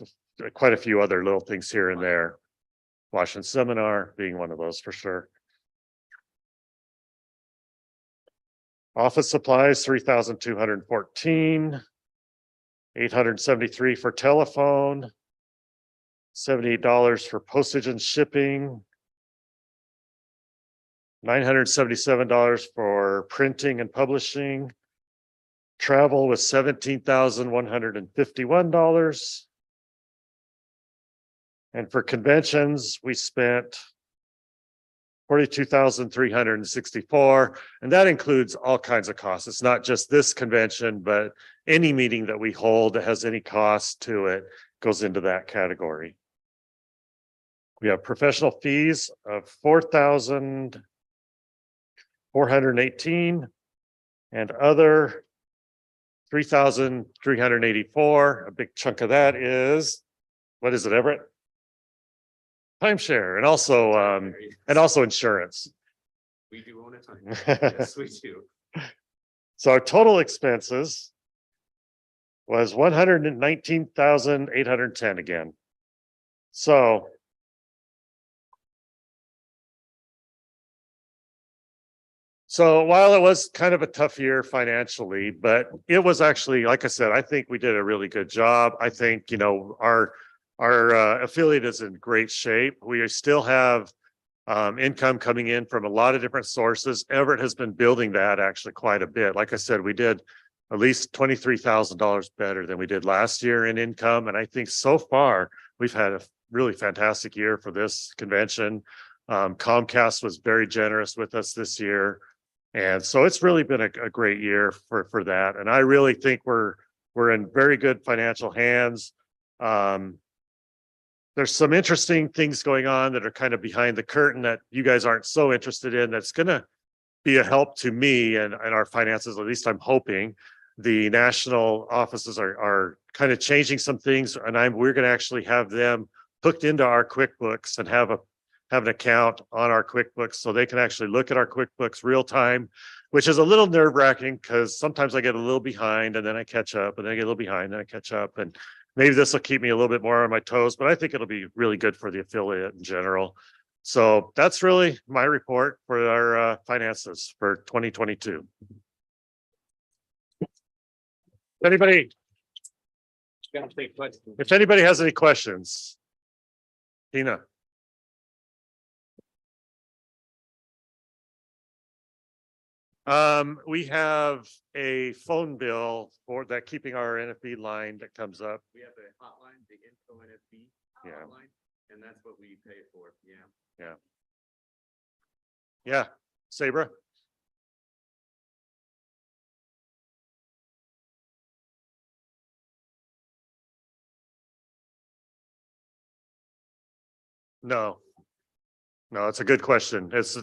quite a few other little things here and there. Washington seminar being one of those for sure. Office supplies, $3,214, $873 for telephone, $78 for postage and shipping, $977 for printing and publishing. Travel was $17,151. And for conventions, we spent $42,364, and that includes all kinds of costs. It's not just this convention, but any meeting that we hold that has any cost to it goes into that category. We have professional fees of $4,418 and other $3,384. A big chunk of that is what is it, Everett? Timeshare and also insurance. We do own a time. Yes, we do. So our total expenses was 119,810 again. So while it was kind of a tough year financially, but it was actually, like I said, I think we did a really good job. I think, you know, our affiliate is in great shape. We still have income coming in from a lot of different sources. Everett has been building that actually quite a bit. Like I said, we did at least $23,000 better than we did last year in income. And I think so far we've had a really fantastic year for this convention. Comcast was very generous with us this year. And so it's really been a great year for that. And I really think we're in very good financial hands. There's some interesting things going on that are kind of behind the curtain that you guys aren't so interested in. That's going to be a help to me and our finances. At least I'm hoping. The national offices are kind of changing some things, and we're going to actually have them hooked into our QuickBooks and have an account on our QuickBooks so they can actually look at our QuickBooks real time, which is a little nerve wracking because sometimes I get a little behind and then I catch up and then I get a little behind and I catch up. And maybe this will keep me a little bit more on my toes, but I think it'll be really good for the affiliate in general. So that's really my report for our finances for 2022. If anybody has any questions, Tina. We have a phone bill for that, keeping our NFB line that comes up. We have a hotline, the info NFB hotline, and that's what we pay for. Yeah. Sabra. No, it's a good question. That's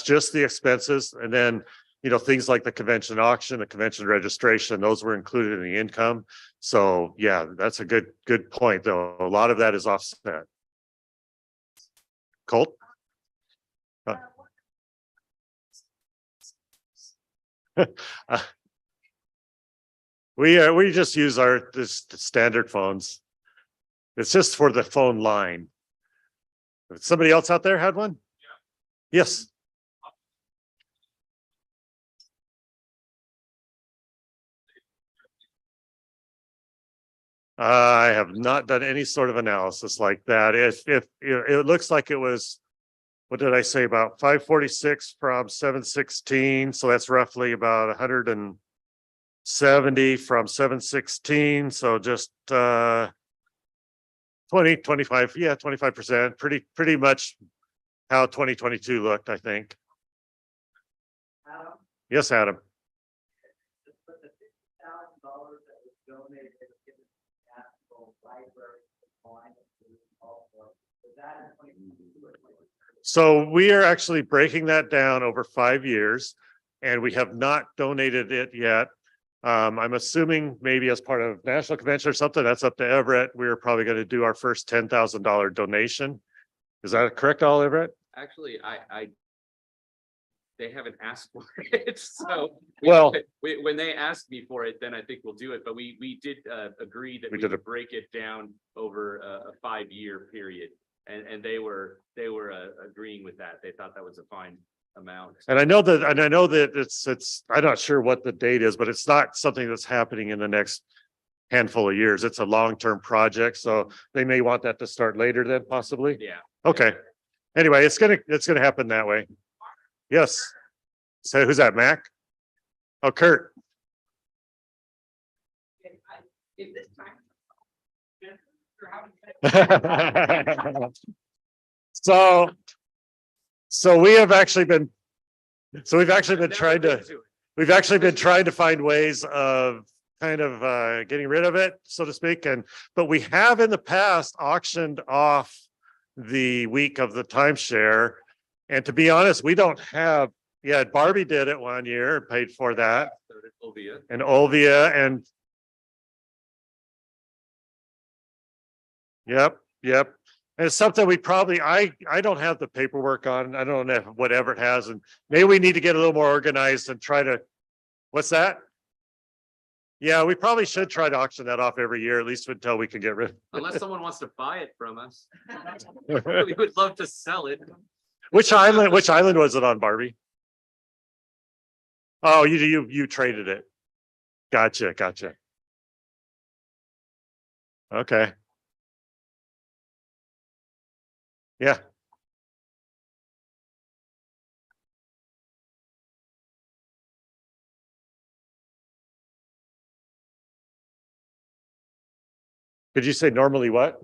just the expenses. And then, you know, things like the convention auction, the convention registration, those were included in the income. So yeah, that's a good point though. A lot of that is offset. Colt? We just use the standard phones. It's just for the phone line. Somebody else out there had one? Yeah. Yes. I have not done any sort of analysis like that. If it looks like it was, what did I say, about 546 from 716, so that's roughly about 170 from 716, so just 25, yeah, 25%, pretty much how 2022 looked, I think. Adam? Yes, Adam. But the $50,000 that was donated to the National Library was that in 2022? So we are actually breaking that down over 5 years, and we have not donated it yet. I'm assuming maybe as part of national convention or something, that's up to Everett. We're probably going to do our first $10,000 donation. Is that correct, all Everett? Actually, they haven't asked for it. So when they asked me for it, then I think we'll do it. But we did agree that we would break it down over a 5-year period. And they were agreeing with that. They thought that was a fine amount. And I know that it's I'm not sure what the date is, but it's not something that's happening in the next handful of years. It's a long-term project, so they may want that to start later then possibly. Yeah. Okay. Anyway, it's gonna happen that way. Yes. So who's that, Mac? Oh, Kurt. So we've actually been trying to find ways of kind of getting rid of it, so to speak. But we have in the past auctioned off the week of the timeshare. And to be honest, we don't have, Barbie did it one year and paid for that. And Olvia and Yep, yep. And it's something we probably, I don't have the paperwork on. I don't know whatever it has, and maybe we need to get a little more organized and try to, what's that? Yeah, we probably should try to auction that off every year, at least until we can get rid. Unless someone wants to buy it from us. We would love to sell it. Which island was it on, Barbie? Oh, you traded it. Gotcha, gotcha. Okay. Yeah. Could you say normally what?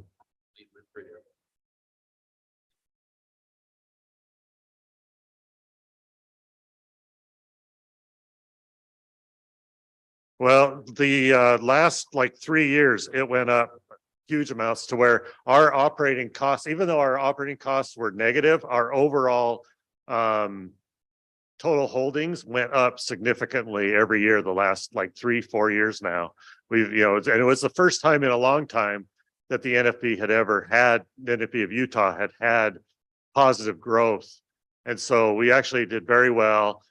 Well, the last like 3 years, it went up huge amounts to where our operating costs, even though our operating costs were negative, our overall total holdings went up significantly every year the last like 3-4 years now. We've, and it was the first time in a long time that the NFB had ever had, the NFB of Utah had positive growth. And so we actually did very well.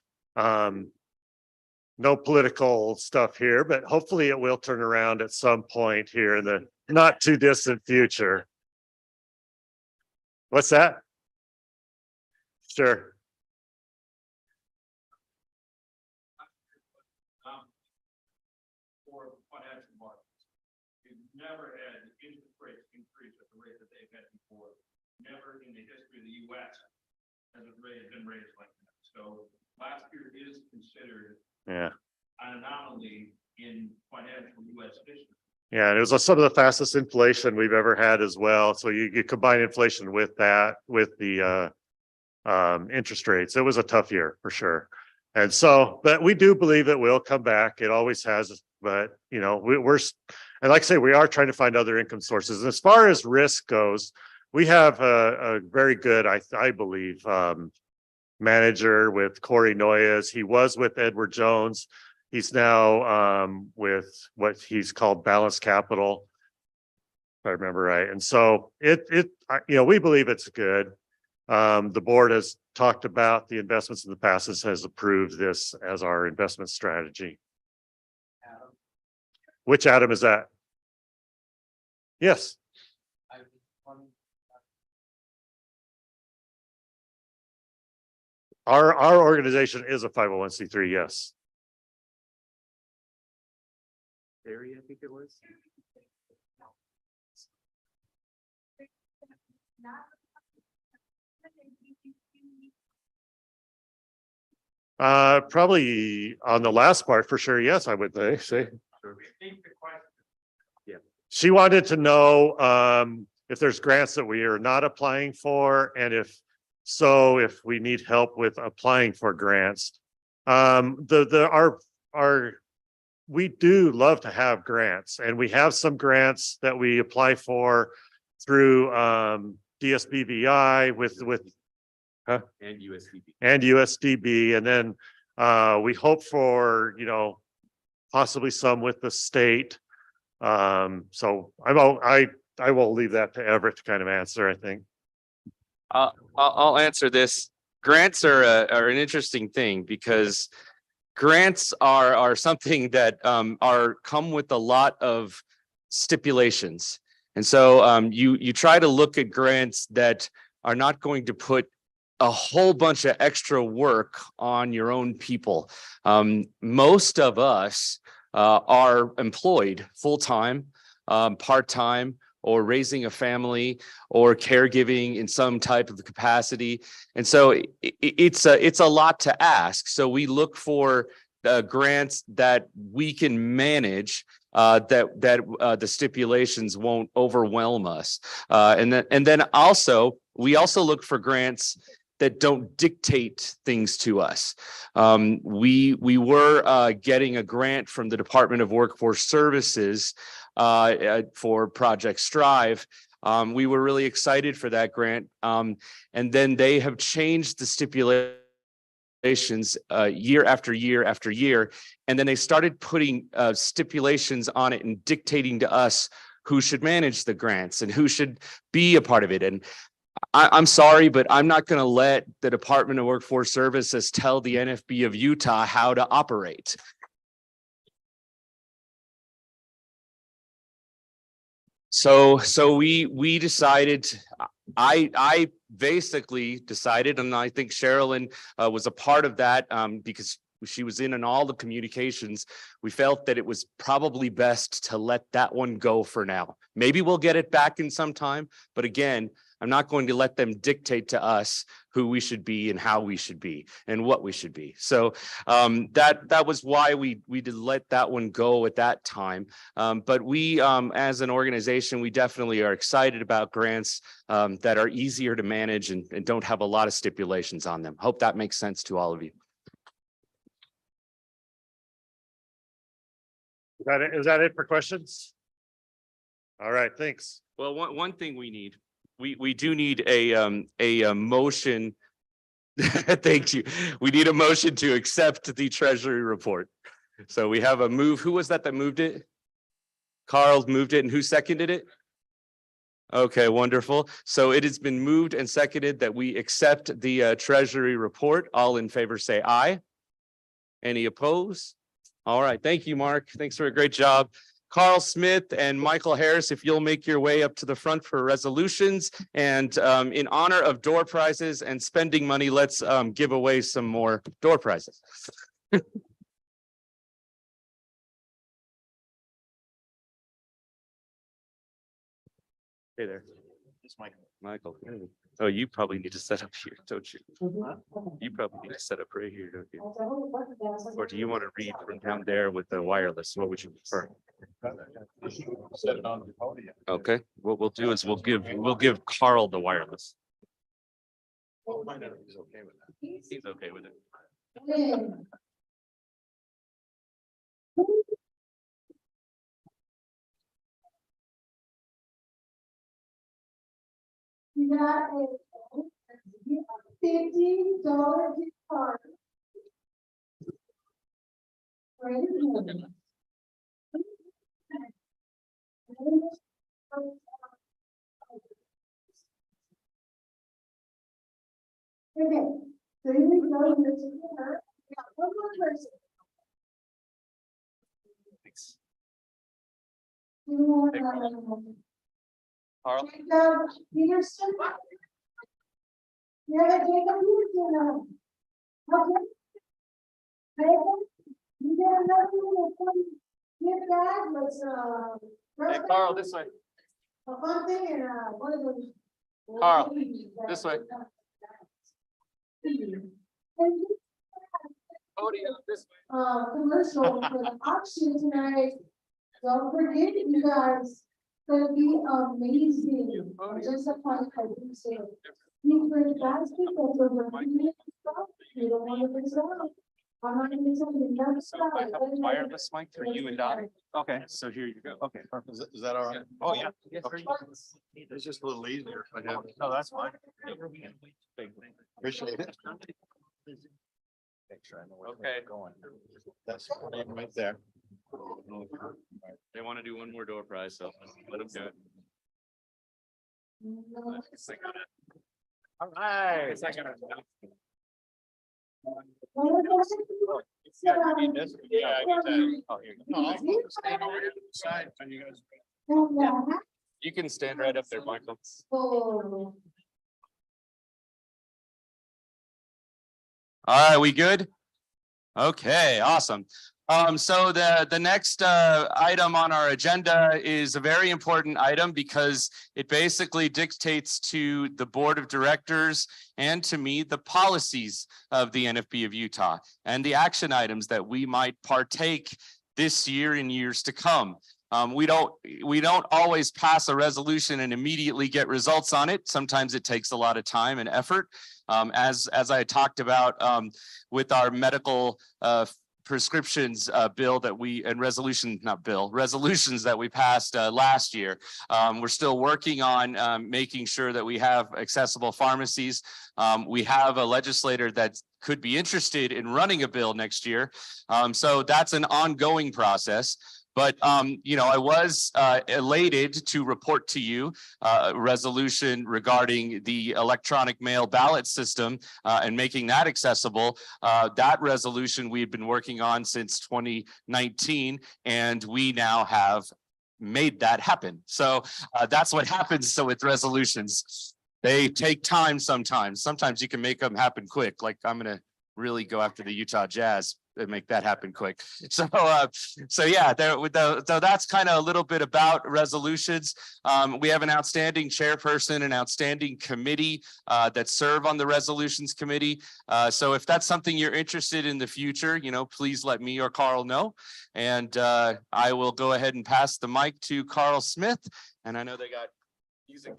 No political stuff here, but hopefully it will turn around at some point here in the not too distant future. What's that? Sure. For financial markets, we've never had interest rates increase at the rate that they've had before. Never in the history of the U.S. has a rate been raised like that. So last year is considered Yeah. an anomaly in financial U.S. history. Yeah, and it was some of the fastest inflation we've ever had as well. So you combine inflation with that, with the interest rates. It was a tough year for sure. And so, but we do believe it will come back. It always has. But we're and like I say, we are trying to find other income sources. And as far as risk goes, we have a very good, I believe, manager with Corey Noyes. He was with Edward Jones. He's now with what he's called Balanced Capital, if I remember right. And so we believe it's good. The board has talked about the investments in the past, has approved this as our investment strategy. Which Adam is that? Yes. Our organization is a 501c3, yes. Area, I think it was. Probably on the last part for sure. Yes, I would say. Yeah. She wanted to know if there's grants that we are not applying for, and if we need help with applying for grants. We do love to have grants, and we have some grants that we apply for through DSBVI with And USDB. and USDB, and then we hope for possibly some with the state. So I will leave that to Everett to kind of answer, I think. I'll answer this. Grants are an interesting thing because grants are something that come with a lot of stipulations. And so you try to look at grants that are not going to put a whole bunch of extra work on your own people. Most of us are employed full-time, part-time, or raising a family or caregiving in some type of capacity. And so it's a lot to ask. So we look for grants that we can manage, that the stipulations won't overwhelm us. And then also, we also look for grants that don't dictate things to us. We were getting a grant from the Department of Workforce Services for Project Strive. We were really excited for that grant. And then they have changed the stipulations year after year after year. And then they started putting stipulations on it and dictating to us who should manage the grants and who should be a part of it. And I'm sorry, but I'm not going to let the Department of Workforce Services tell the NFB of Utah how to operate. So we decided, I basically decided, and I think Sherilyn was a part of that because she was in all the communications. We felt that it was probably best to let that one go for now. Maybe we'll get it back in some time, but again, I'm not going to let them dictate to us who we should be and how we should be and what we should be. So that was why we did let that one go at that time. But we, as an organization, we definitely are excited about grants that are easier to manage and don't have a lot of stipulations on them. Hope that makes sense to all of you. Is that it for questions? All right, thanks. Well, one thing we need, we do need a motion. Thank you. We need a motion to accept the Treasury report. So we have a move. Who was that moved it? Carl moved it, and who seconded it? Okay, wonderful. So it has been moved and seconded that we accept the Treasury report. All in favor say aye. Any opposed? All right, thank you, Mark. Thanks for a great job. Carl Smith and Michael Harris, if you'll make your way up to the front for resolutions. And in honor of door prizes and spending money, let's give away some more door prizes. Hey there. It's Michael. Michael. Oh, you probably need to set up here, don't you? You probably need to set up right here, don't you? Or do you want to read from down there with the wireless? What would you prefer? Set it on the podium. Okay, what we'll do is we'll give Carl the wireless. We'll find out if he's okay with that. He's okay with it. You got a $50 gift card. Right here. Okay, so here we go. We got one more person. Thanks. Carl? Jacob Peterson. Yeah, Jacob Peterson. Okay. Jacob, you got another one. Give that, let's Hey, Carl, this way. a fun thing and one of those. Carl, this way. Podium, this way. Commercial for the auction tonight. Don't forget, you guys. It's gonna be amazing. Just a fun thing. You bring baskets that's over. You don't want to bring it out. I'm not gonna tell you, no, So I have a wireless mic for you and Don. Okay, so here you go. Okay, perfect. Is that all right? Oh, yeah. Okay. It's just a little easier if I have. No, that's fine. Appreciate it. Make sure I know where Okay. they're going. That's right there. They want to do one more door prize, so let them do it. All right. Yeah, I need this. Yeah, I need that. Oh, here you go. No, I'll stand over here to the side when you guys. You can stand right up there, Michael. Oh. All right, we good? Okay, awesome. So the next item on our agenda is a very important item because it basically dictates to the board of directors and to me the policies of the NFB of Utah and the action items that we might partake this year and years to come. We don't always pass a resolution and immediately get results on it. Sometimes it takes a lot of time and effort. As I talked about with our medical prescriptions bill that resolutions that we passed last year. We're still working on making sure that we have accessible pharmacies. We have a legislator that could be interested in running a bill next year. So that's an ongoing process. But, you know, I was elated to report to you a resolution regarding the electronic mail ballot system and making that accessible. That resolution we've been working on since 2019, and we now have made that happen. So that's what happens. So with resolutions, they take time sometimes. Sometimes you can make them happen quick. Like I'm going to really go after the Utah Jazz and make that happen quick. So yeah, so that's kind of a little bit about resolutions. We have an outstanding chairperson, an outstanding committee that serve on the resolutions committee. So if that's something you're interested in the future, you know, please let me or Carl know. And I will go ahead and pass the mic to Carl Smith. And I know they got music.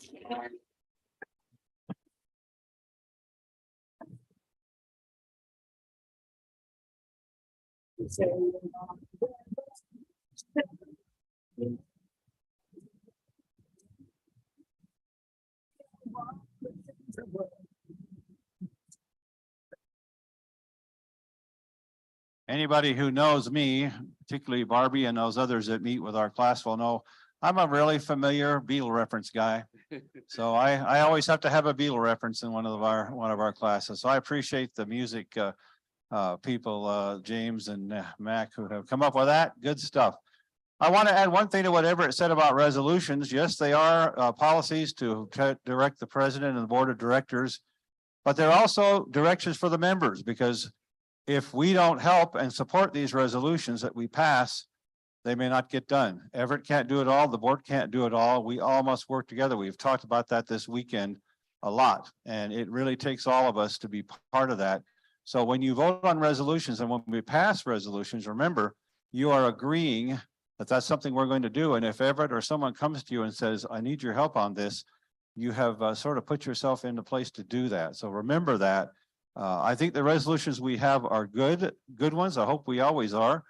Anybody who knows me, particularly Barbie and those others that meet with our class will know I'm a really familiar Beatle reference guy. So I always have to have a Beatle reference in one of our classes. So I appreciate the music people, James and Mac, who have come up with that. Good stuff. I want to add one thing to whatever it said about resolutions. Yes, they are policies to direct the president and the board of directors, but they're also directions for the members, because if we don't help and support these resolutions that we pass, they may not get done. Everett can't do it all. The board can't do it all. We all must work together. We've talked about that this weekend a lot, and it really takes all of us to be part of that. So when you vote on resolutions and when we pass resolutions, remember, you are agreeing that that's something we're going to do. And if Everett or someone comes to you and says, I need your help on this, you have sort of put yourself into place to do that. So remember that. I think the resolutions we have are good ones. I hope we always are.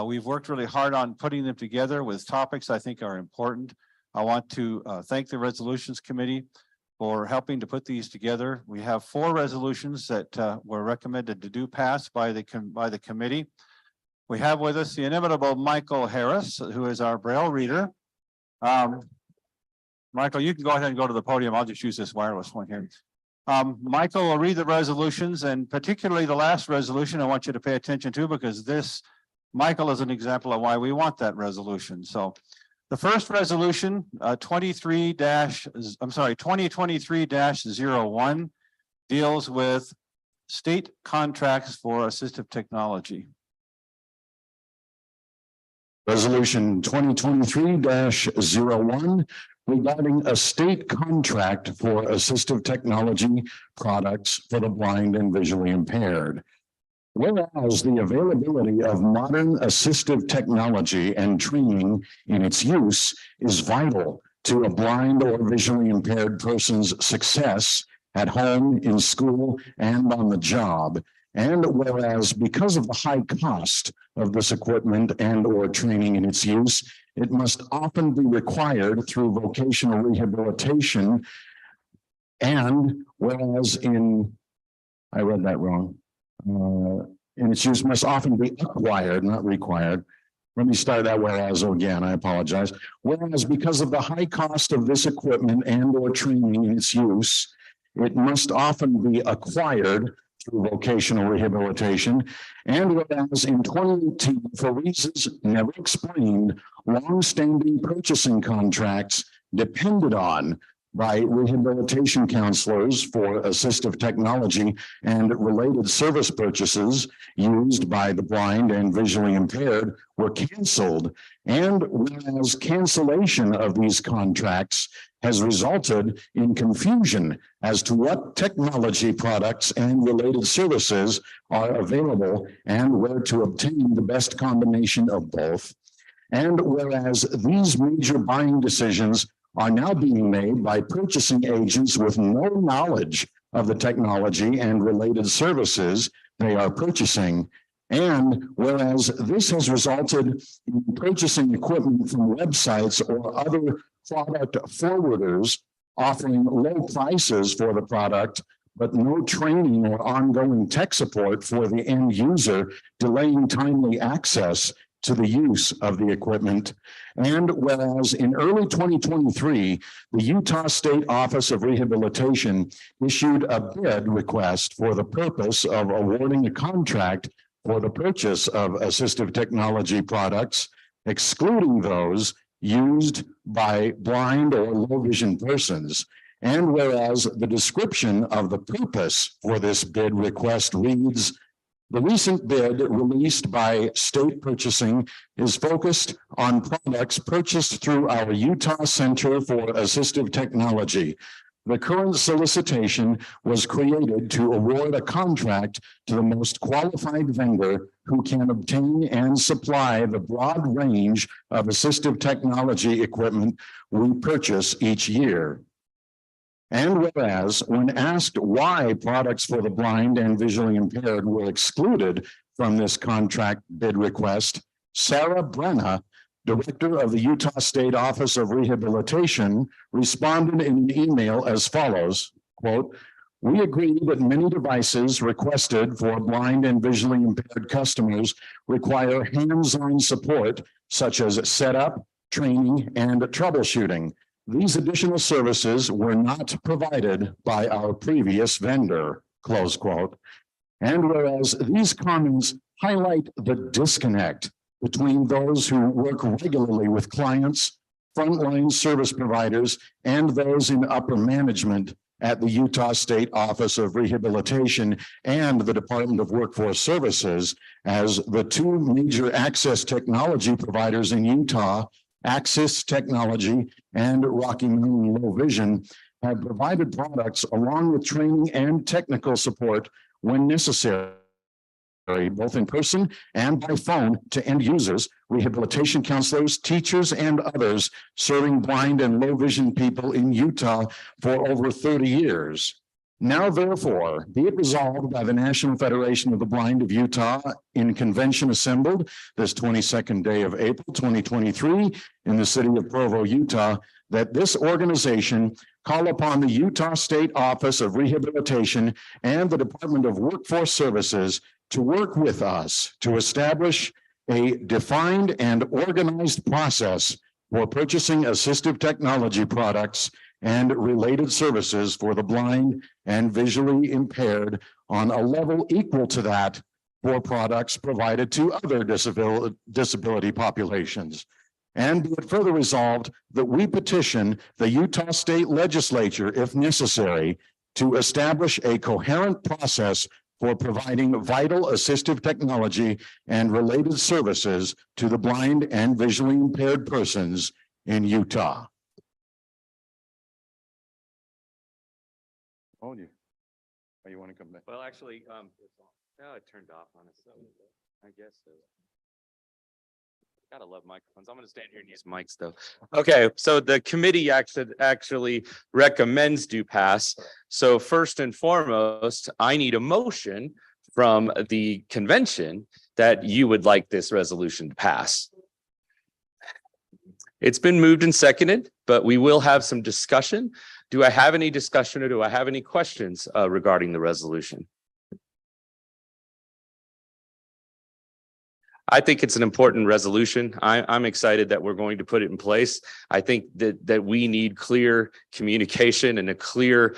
We've worked really hard on putting them together with topics I think are important. I want to thank the resolutions committee for helping to put these together. We have 4 resolutions that were recommended to do pass by the committee. We have with us the inimitable Michael Harris, who is our Braille reader. Michael, you can go ahead and go to the podium. I'll just use this wireless one here. Michael will read the resolutions, and particularly the last resolution I want you to pay attention to, because Michael is an example of why we want that resolution. So the first resolution, 2023-01, deals with state contracts for assistive technology. Resolution 2023-01 regarding a state contract for assistive technology products for the blind and visually impaired. Whereas the availability of modern assistive technology and training in its use is vital to a blind or visually impaired person's success at home, in school, and on the job. And whereas because of the high cost of this equipment and or training in its use, it must often be required through vocational rehabilitation. And whereas I read that wrong. In its use must often be acquired, not required. Let me start that whereas again, I apologize. Whereas because of the high cost of this equipment and or training in its use, it must often be acquired through vocational rehabilitation. And whereas in 2018, for reasons never explained, long-standing purchasing contracts depended on by rehabilitation counselors for assistive technology and related service purchases used by the blind and visually impaired were canceled. And whereas cancellation of these contracts has resulted in confusion as to what technology products and related services are available and where to obtain the best combination of both. And whereas these major buying decisions are now being made by purchasing agents with no knowledge of the technology and related services they are purchasing. And whereas this has resulted in purchasing equipment from websites or other product forwarders offering low prices for the product, but no training or ongoing tech support for the end user, delaying timely access to the use of the equipment. And whereas in early 2023, the Utah State Office of Rehabilitation issued a bid request for the purpose of awarding a contract for the purchase of assistive technology products, excluding those used by blind or low vision persons. And whereas the description of the purpose for this bid request reads, the recent bid released by state purchasing is focused on products purchased through our Utah Center for Assistive Technology. The current solicitation was created to award a contract to the most qualified vendor who can obtain and supply the broad range of assistive technology equipment we purchase each year. And whereas when asked why products for the blind and visually impaired were excluded from this contract bid request, Sarah Brenna, Director of the Utah State Office of Rehabilitation, responded in an email as follows, quote, we agree that many devices requested for blind and visually impaired customers require hands-on support such as setup, training, and troubleshooting. These additional services were not provided by our previous vendor, close quote. And whereas these comments highlight the disconnect between those who work regularly with clients, frontline service providers, and those in upper management at the Utah State Office of Rehabilitation and the Department of Workforce Services as the two major access technology providers in Utah, Access Technology and Rocky Mountain Low Vision, have provided products along with training and technical support when necessary, both in person and by phone to end users, rehabilitation counselors, teachers, and others serving blind and low vision people in Utah for over 30 years. Now, therefore, be it resolved by the National Federation of the Blind of Utah in convention assembled this 22nd day of April, 2023 in the city of Provo, Utah, that this organization call upon the Utah State Office of Rehabilitation and the Department of Workforce Services to work with us to establish a defined and organized process for purchasing assistive technology products and related services for the blind and visually impaired on a level equal to that for products provided to other disability populations. And be it further resolved that we petition the Utah State Legislature, if necessary, to establish a coherent process for providing vital assistive technology and related services to the blind and visually impaired persons in Utah. Oh, you want to come back? Well, actually, no, it turned off on us. So I guess so. Gotta love microphones. I'm gonna stand here and use mics though. Okay, so the committee actually recommends do pass. So first and foremost, I need a motion from the convention that you would like this resolution to pass. It's been moved and seconded, but we will have some discussion. Do I have any discussion or do I have any questions regarding the resolution? I think it's an important resolution. I'm excited that we're going to put it in place. I think that we need clear communication and a clear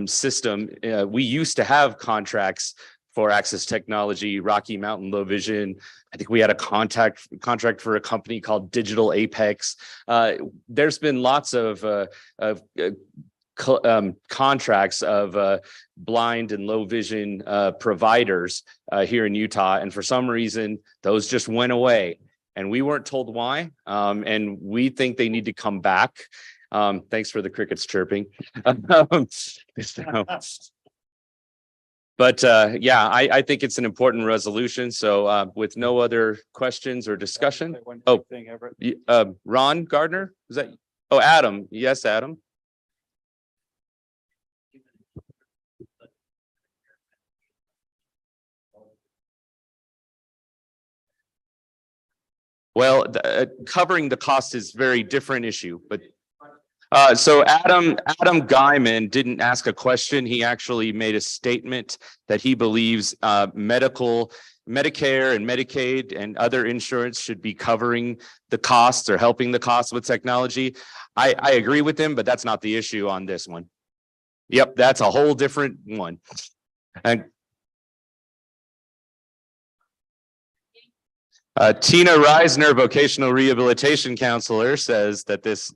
system. We used to have contracts for access technology, Rocky Mountain Low Vision. I think we had a contract for a company called Digital Apex. There's been lots of contracts of blind and low vision providers here in Utah. And for some reason, those just went away and we weren't told why. And we think they need to come back. Thanks for the crickets chirping. But yeah, I think it's an important resolution. So with no other questions or discussion. Oh, Ron Gardner, is that? Oh, Adam. Yes, Adam. Well, covering the cost is very different issue, but So Adam Guyman didn't ask a question. He actually made a statement that he believes Medicare and Medicaid and other insurance should be covering the costs or helping the costs with technology. I agree with him, but that's not the issue on this one. Yep, that's a whole different one. And Tina Reisner, vocational rehabilitation counselor, says that this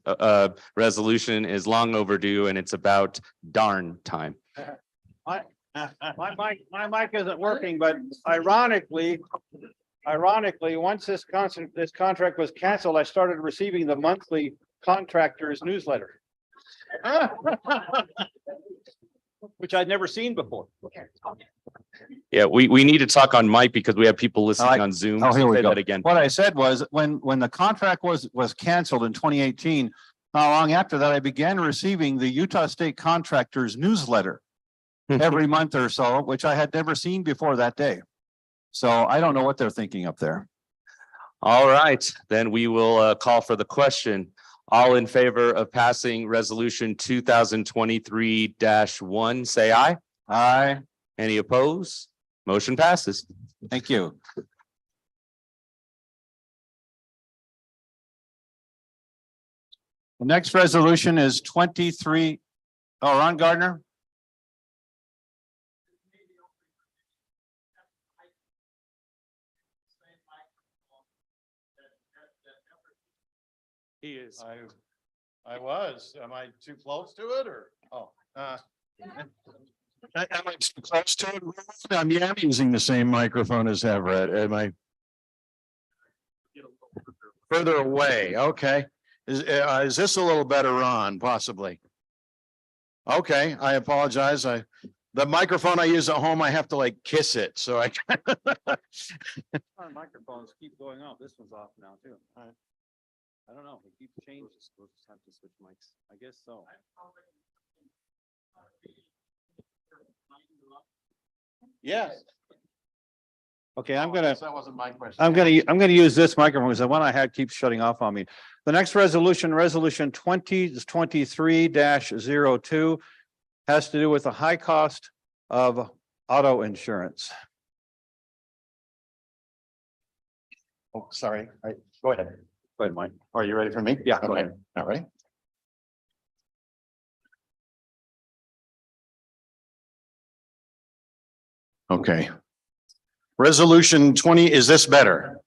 resolution is long overdue and it's about darn time. My mic isn't working, but ironically, once this contract was canceled, I started receiving the monthly contractor's newsletter. Which I'd never seen before. Yeah, we need to talk on mic because we have people listening on Zoom. Oh, here we Say go. that again. What I said was when the contract was canceled in 2018, not long after that, I began receiving the Utah State Contractors newsletter every month or so, which I had never seen before that day. So I don't know what they're thinking up there. All right, then we will call for the question. All in favor of passing resolution 2023-1, say aye. Aye. Any opposed? Motion passes. Thank you. The next resolution is 23. Oh, Ron Gardner. He is. I was. Am I too close to it or? Oh. Am I too close to it? I'm using the same microphone as Everett. Am I further away? Okay. Is this a little better, Ron? Possibly. Okay, I apologize. The microphone I use at home, I have to like kiss it. So I Our microphones keep going off. This one's off now too. I don't know. They keep changing. We'll just have to switch mics. I guess so. Yes. Okay, that wasn't my question. I'm gonna use this microphone because the one I had keeps shutting off on me. The next resolution 2023-02, has to do with the high cost of auto insurance. Oh, sorry. Go ahead. Go ahead, Mike. Are you ready for me? Yeah, go Okay. ahead. All right. Okay. Resolution 20, is this better?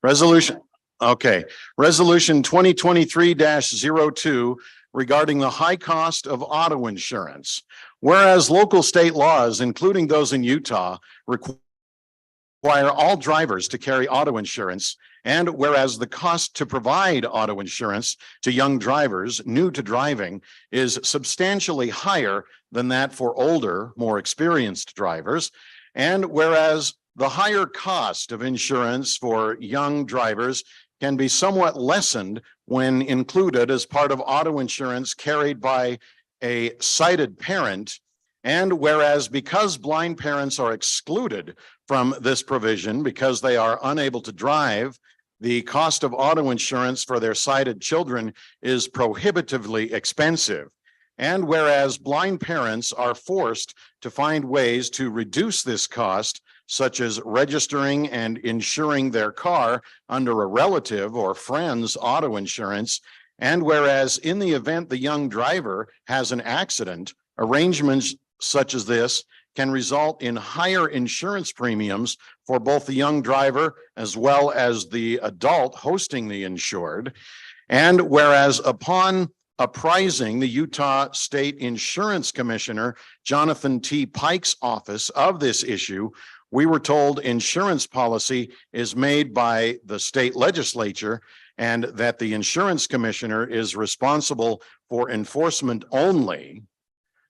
Resolution, okay. Resolution 2023-02 regarding the high cost of auto insurance. Whereas local state laws, including those in Utah, require all drivers to carry auto insurance, and whereas the cost to provide auto insurance to young drivers new to driving is substantially higher than that for older, more experienced drivers, and whereas the higher cost of insurance for young drivers can be somewhat lessened when included as part of auto insurance carried by a sighted parent, and whereas because blind parents are excluded from this provision because they are unable to drive, the cost of auto insurance for their sighted children is prohibitively expensive. And whereas blind parents are forced to find ways to reduce this cost, such as registering and insuring their car under a relative or friend's auto insurance, and whereas in the event the young driver has an accident, arrangements such as this can result in higher insurance premiums for both the young driver as well as the adult hosting the insured. And whereas upon apprising the Utah State Insurance Commissioner, Jonathan T. Pike's office of this issue, we were told insurance policy is made by the state legislature and that the insurance commissioner is responsible for enforcement only.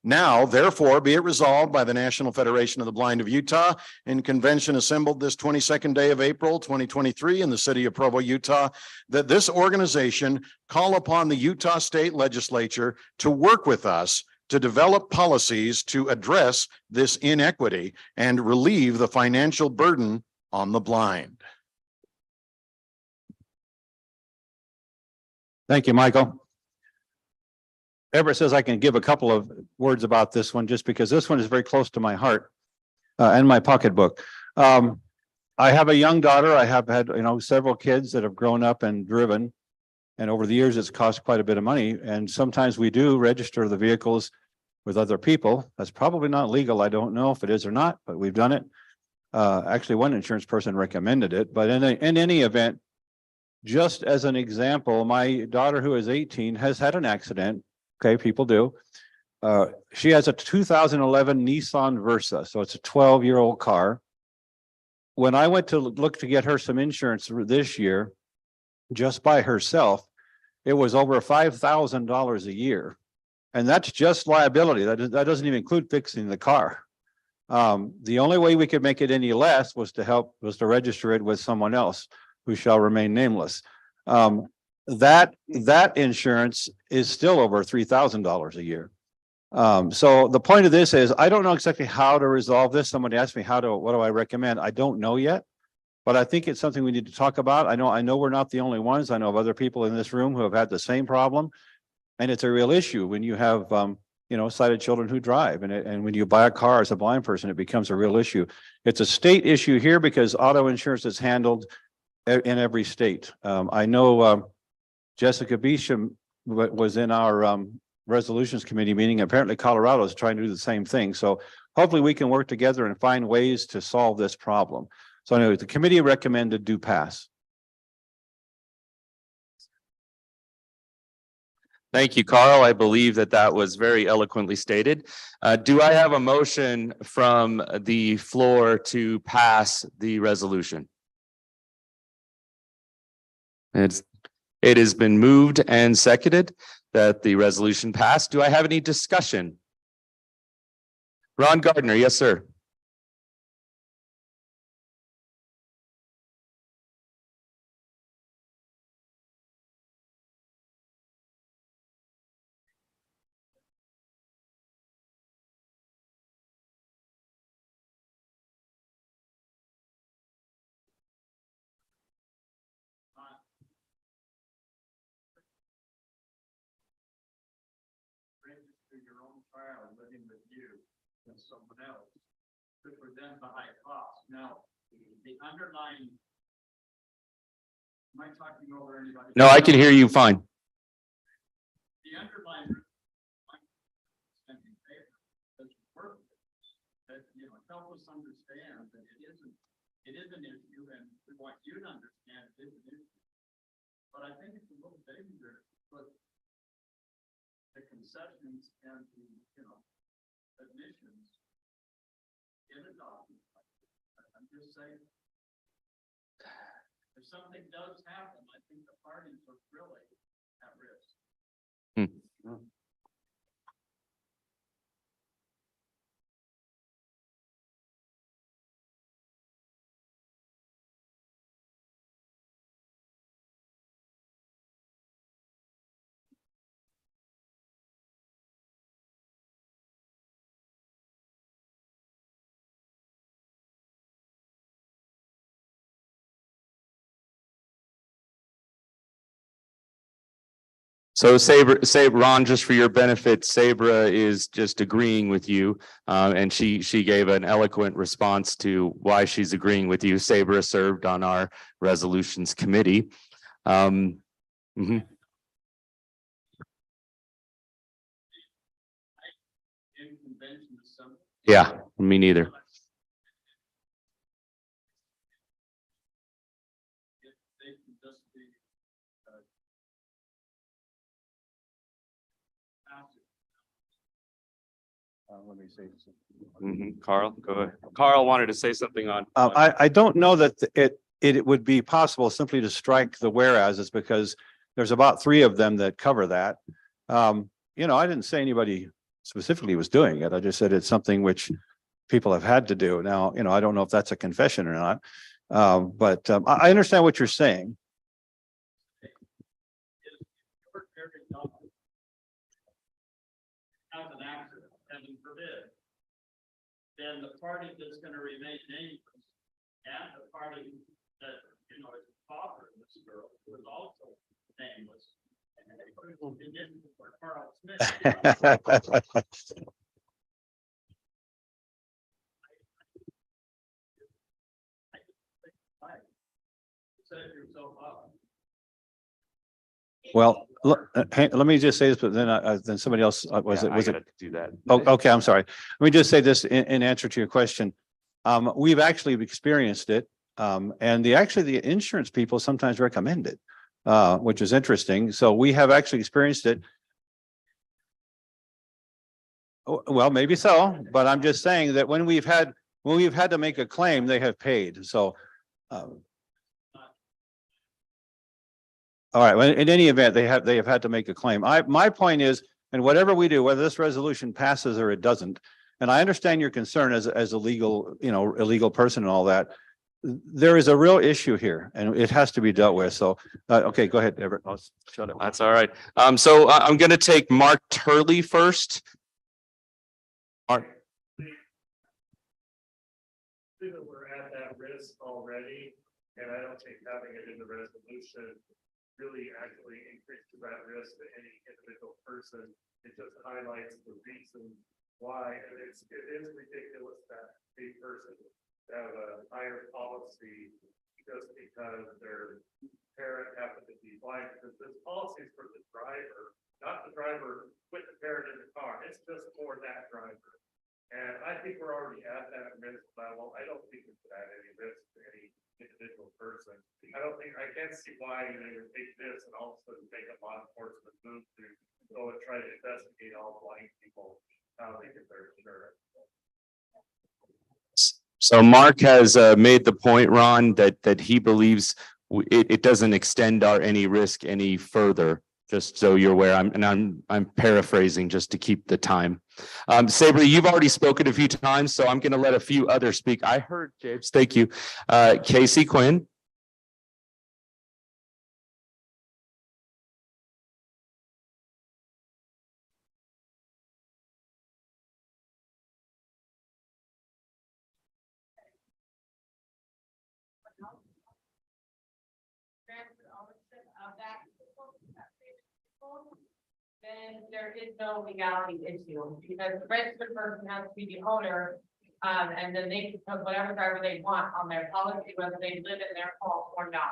Now, therefore, be it resolved by the National Federation of the Blind of Utah in convention assembled this 22nd day of April, 2023 in the city of Provo, Utah, that this organization call upon the Utah State Legislature to work with us to develop policies to address this inequity and relieve the financial burden on the blind. Thank you, Michael. Everett says I can give a couple of words about this one, just because this one is very close to my heart and my pocketbook. I have a young daughter. I have had, several kids that have grown up and driven. And over the years, it's cost quite a bit of money. And sometimes we do register the vehicles with other people. That's probably not legal. I don't know if it is or not, but we've done it. Actually, one insurance person recommended it, but in any event, just as an example, my daughter, who is 18, has had an accident. Okay, people do. She has a 2011 Nissan Versa, so it's a 12-year-old car. When I went to look to get her some insurance this year, just by herself, it was over $5,000 a year. And that's just liability. That doesn't even include fixing the car. The only way we could make it any less was to register it with someone else who shall remain nameless. That insurance is still over $3,000 a year. So the point of this is, I don't know exactly how to resolve this. Somebody asked me what do I recommend? I don't know yet, but I think it's something we need to talk about. I know we're not the only ones. I know of other people in this room who have had the same problem. And it's a real issue when you have, sighted children who drive, and when you buy a car as a blind person, it becomes a real issue. It's a state issue here because auto insurance is handled in every state. I know Jessica Beecham was in our resolutions committee meeting. Apparently Colorado is trying to do the same thing. So hopefully we can work together and find ways to solve this problem. So anyway, the committee recommended do pass. Thank you, Carl. I believe that was very eloquently stated. Do I have a motion from the floor to pass the resolution? It has been moved and seconded that the resolution pass. Do I have any discussion? Ron Gardner, yes, sir. Register your own child living with you and someone else to present the high cost. Now, the underlying. Am I talking over anybody? No, I can hear you fine. The underlying. Help us understand that it is an issue, and we want you to understand it is an issue. But I think it's a little dangerous to put the concessions and the, admissions in a document. I'm just saying, if something does happen, I think the parties are really at risk. So Ron, just for your benefit, Sabra is just agreeing with you. And she gave an eloquent response to why she's agreeing with you. Sabra served on our resolutions committee. Yeah, me neither. Let me say something. Carl, go ahead. Carl wanted to say something on. I don't know that it would be possible simply to strike the whereases, because there's about 3 of them that cover that. I didn't say anybody specifically was doing it. I just said it's something which people have had to do. Now, I don't know if that's a confession or not, but I understand what you're saying. Has an accident, heaven forbid, then the party that's going to remain nameless and the party that, is the father of this girl, who is also nameless, Well, hey, let me just say this, but then somebody else, was Yeah, it, I was it? gotta do that. Oh, okay, I'm sorry. Let me just say this in answer to your question. We've actually experienced it. And the insurance people sometimes recommend it, which is interesting. So we have actually experienced it. Oh, well, maybe so, but I'm just saying that when we've had to make a claim, they have paid. So, all right, well, in any event, they have had to make a claim. My point is, and whatever we do, whether this resolution passes or it doesn't, and I understand your concern as a legal, illegal person and all that. There is a real issue here and it has to be dealt with. So, okay, go ahead, Everett. I'll shut up. That's all right. So I'm gonna take Mark Turley first. Mark. We're at that risk already, and I don't think having it in the resolution really actually increases that risk to any individual person. It just highlights the reason why, and it is ridiculous that a person have a higher policy just because their parent happened to be blind, because this policy is for the driver, not the driver with the parent in the car. It's just for that driver. And I think we're already at that risk level. I don't think it should add any risk to any individual person. I can't see why they would take this and all of a sudden make a law enforcement move to go and try to investigate all blind people, how they get their insurance. So Mark has made the point, Ron, that he believes it doesn't extend any risk any further. Just so you're aware, I'm paraphrasing just to keep the time. Sabri, you've already spoken a few times, so I'm going to let a few others speak. I heard James. Thank you, Casey Quinn. Then there is no legality issue because the registered person has to be the owner. And then they can put whatever driver they want on their policy, whether they live in their home or not.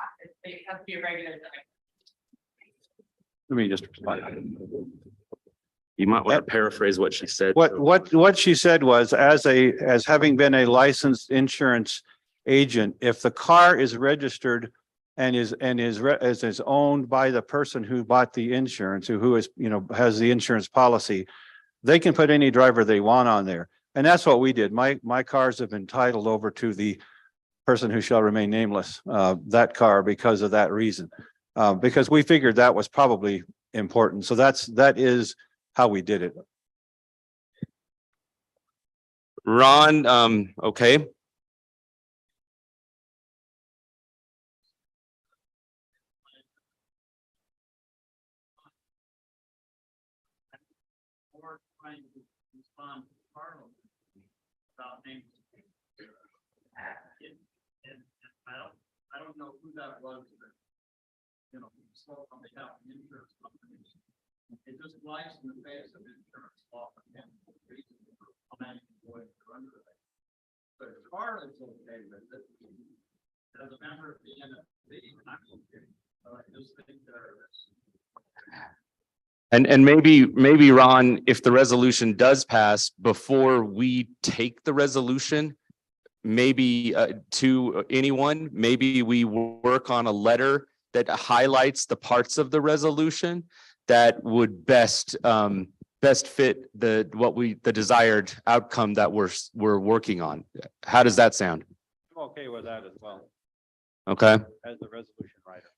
It has to be a regular driver. Let me just respond. You might want to paraphrase what she said. What she said was, as having been a licensed insurance agent, if the car is registered and is owned by the person who bought the insurance, who is, has the insurance policy, they can put any driver they want on there. And that's what we did. My cars have been titled over to the person who shall remain nameless, that car, because of that reason. Because we figured that was probably important. So that is how we did it. Ron, okay. Or trying to respond to Carlos about names. And I don't know who that was that, spoke on behalf of insurance companies. It just flies in the face of insurance law and reason for how many employees are under it. But as far as okay with it, as a member of the NFB, I'm okay. I just think there is. And maybe Ron, if the resolution does pass, before we take the resolution, maybe to anyone, maybe we work on a letter that highlights the parts of the resolution that would best fit the desired outcome that we're working on. How does that sound? I'm okay with that as well. Okay. As the resolution writer.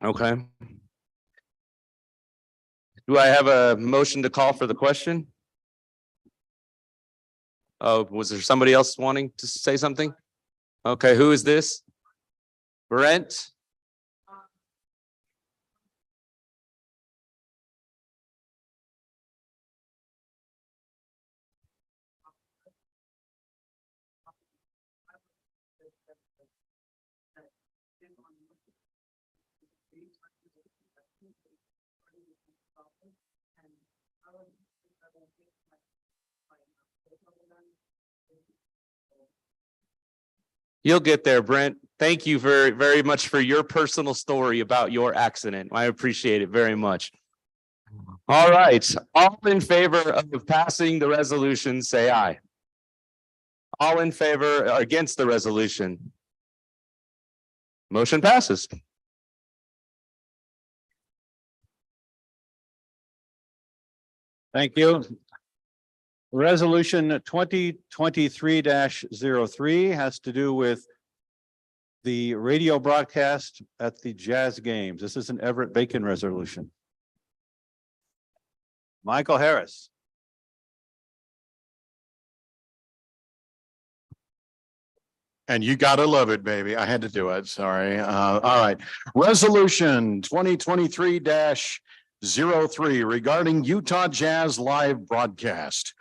Okay. Do I have a motion to call for the question? Oh, was there somebody else wanting to say something? Okay, who is this? Brent? You'll get there, Brent. Thank you very, very much for your personal story about your accident. I appreciate it very much. All right, all in favor of passing the resolution, say aye. All in favor or against the resolution? Motion passes. Thank you. Resolution 2023-03 has to do with the radio broadcast at the Jazz games. This is an Everett Bacon resolution. Michael Harris. And you gotta love it, baby. I had to do it. Sorry. All right. Resolution 2023-03 regarding Utah Jazz live broadcast.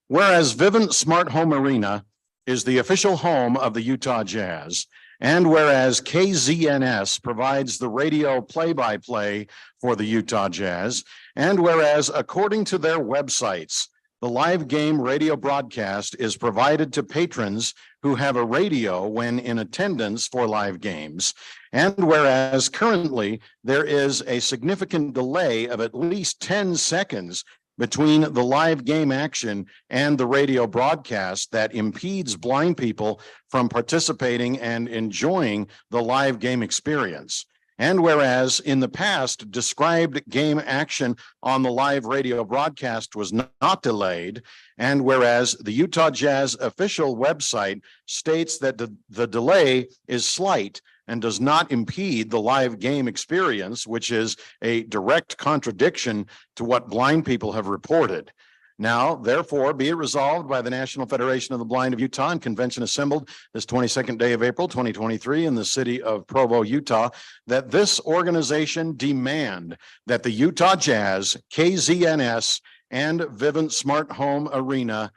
Whereas Vivint Smart Home Arena is the official home of the Utah Jazz, and whereas KZNS provides the radio play-by-play for the Utah Jazz, and whereas according to their websites, the live game radio broadcast is provided to patrons who have a radio when in attendance for live games. And whereas currently there is a significant delay of at least 10 seconds between the live game action and the radio broadcast that impedes blind people from participating and enjoying the live game experience. And whereas in the past, described game action on the live radio broadcast was not delayed, and whereas the Utah Jazz official website states that the delay is slight and does not impede the live game experience, which is a direct contradiction to what blind people have reported. Now, therefore, be it resolved by the National Federation of the Blind of Utah and convention assembled this 22nd day of April, 2023 in the city of Provo, Utah, that this organization demand that the Utah Jazz, KZNS, and Vivint Smart Home Arena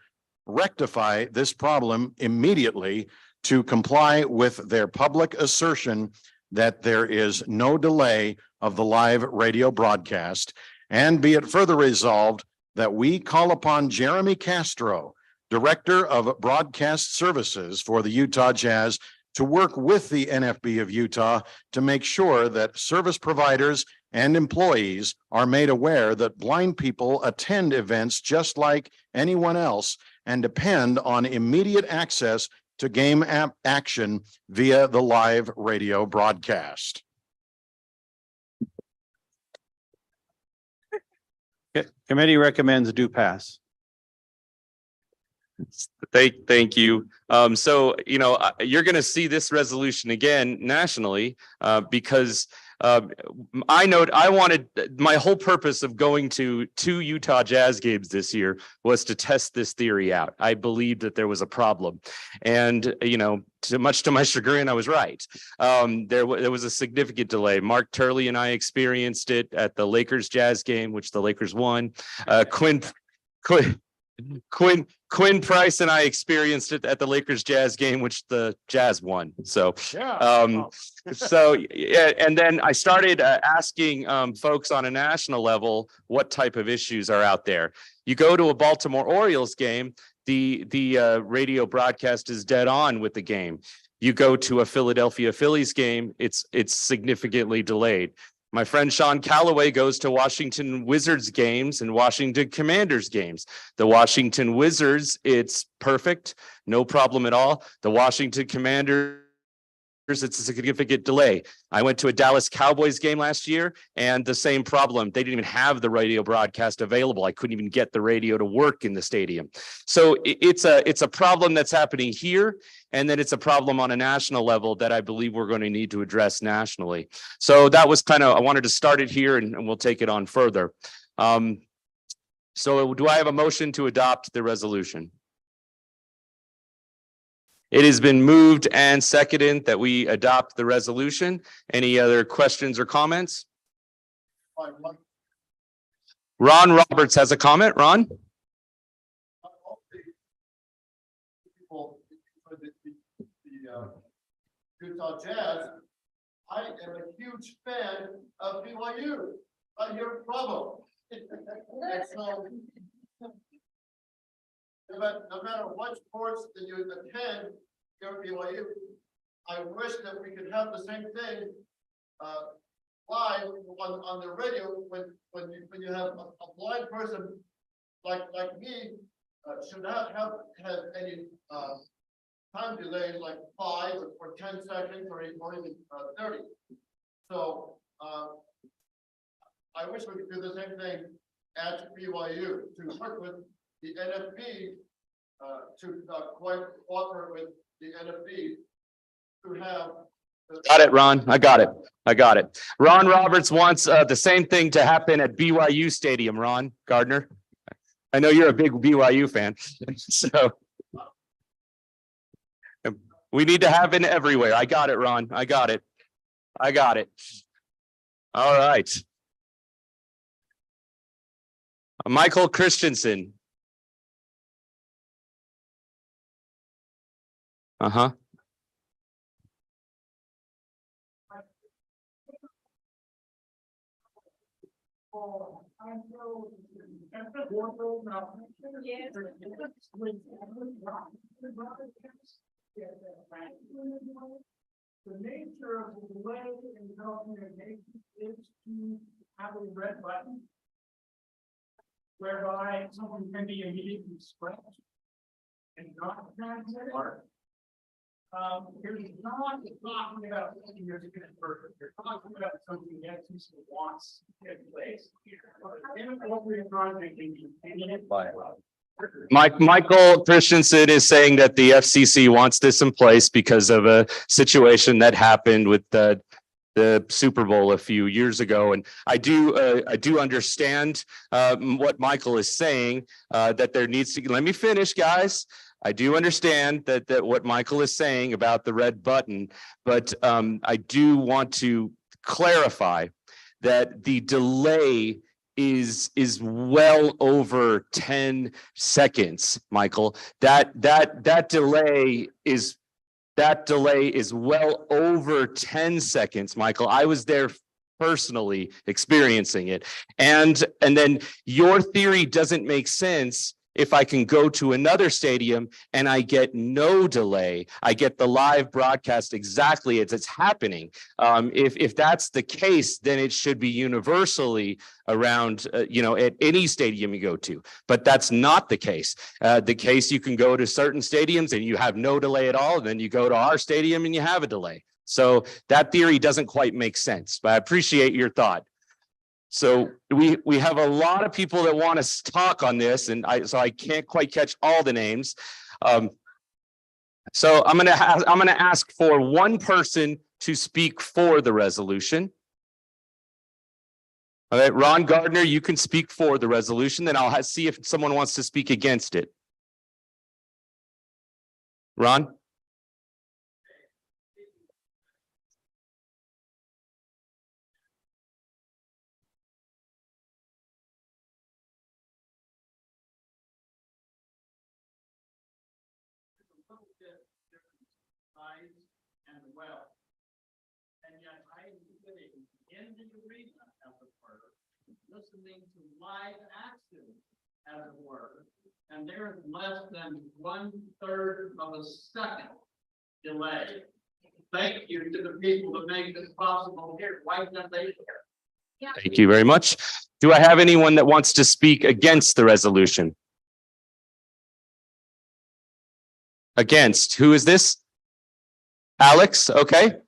rectify this problem immediately to comply with their public assertion that there is no delay of the live radio broadcast, and be it further resolved that we call upon Jeremy Castro, Director of Broadcast Services for the Utah Jazz, to work with the NFB of Utah to make sure that service providers and employees are made aware that blind people attend events just like anyone else and depend on immediate access to game action via the live radio broadcast. Committee recommends do pass. Thank you. So, you're going to see this resolution again nationally because my whole purpose of going to 2 Utah Jazz games this year was to test this theory out. I believed that there was a problem, and much to my chagrin, I was right. There was a significant delay. Mark Turley and I experienced it at the Lakers Jazz game, which the Lakers won. Quinn Price and I experienced it at the Lakers Jazz game, which the Jazz won. So, and then I started asking folks on a national level what type of issues are out there. You go to a Baltimore Orioles game, the radio broadcast is dead on with the game. You go to a Philadelphia Phillies game, it's significantly delayed. My friend Sean Calloway goes to Washington Wizards games and Washington Commanders games. The Washington Wizards, it's perfect, no problem at all. The Washington Commanders, it's a significant delay. I went to a Dallas Cowboys game last year and the same problem. They didn't even have the radio broadcast available. I couldn't even get the radio to work in the stadium. So it's a problem that's happening here. And then it's a problem on a national level that I believe we're going to need to address nationally. So that was I wanted to start it here and we'll take it on further. So do I have a motion to adopt the resolution? It has been moved and seconded that we adopt the resolution. Any other questions or comments? Ron Roberts has a comment. Ron? Utah Jazz, I am a huge fan of BYU. I hear Provo. And so, no matter what sports that you attend here at BYU, I wish that we could have the same thing live on the radio when you have a blind person like me should not have had any time delays like 5 or 10 seconds or even 30. So I wish we could do the same thing at BYU to work with the NFB to cooperate with the NFB to have. Got it, Ron. I got it. I got it. Ron Roberts wants the same thing to happen at BYU Stadium. Ron Gardner. I know you're a big BYU fan, so we need to have it everywhere. I got it, Ron. I got it. I got it. All right. Michael Christensen. Uh-huh. The nature of the delay in telecommunications is to have a red button whereby someone can be immediately scratched and not transmitted. You're not talking about something that's perfect. You're talking about something that wants to take place. Inappropriate project can be Michael Christensen is saying that the FCC wants this in place because of a situation that happened with the Super Bowl a few years ago. And I do understand what Michael is saying, that there needs to, let me finish, guys. I do understand that what Michael is saying about the red button, but I do want to clarify that the delay is well over 10 seconds, Michael. That delay is well over 10 seconds, Michael. I was there personally experiencing it. And then your theory doesn't make sense if I can go to another stadium and I get no delay. I get the live broadcast exactly as it's happening. If that's the case, then it should be universally around, at any stadium you go to. But that's not the case. The case, you can go to certain stadiums and you have no delay at all. And then you go to our stadium and you have a delay. So that theory doesn't quite make sense, but I appreciate your thought. So we have a lot of people that want to talk on this, and I can't quite catch all the names. So I'm gonna ask for one person to speak for the resolution. All right, Ron Gardner, you can speak for the resolution, then I'll see if someone wants to speak against it. Ron? And well. And yet I am sitting in the arena as it were, listening to live action as it were, and there is less than 1/3 of a second delay. Thank you to the people that make this possible here. Why can't they hear? Thank you very much. Do I have anyone that wants to speak against the resolution? Against, who is this? Alex, okay.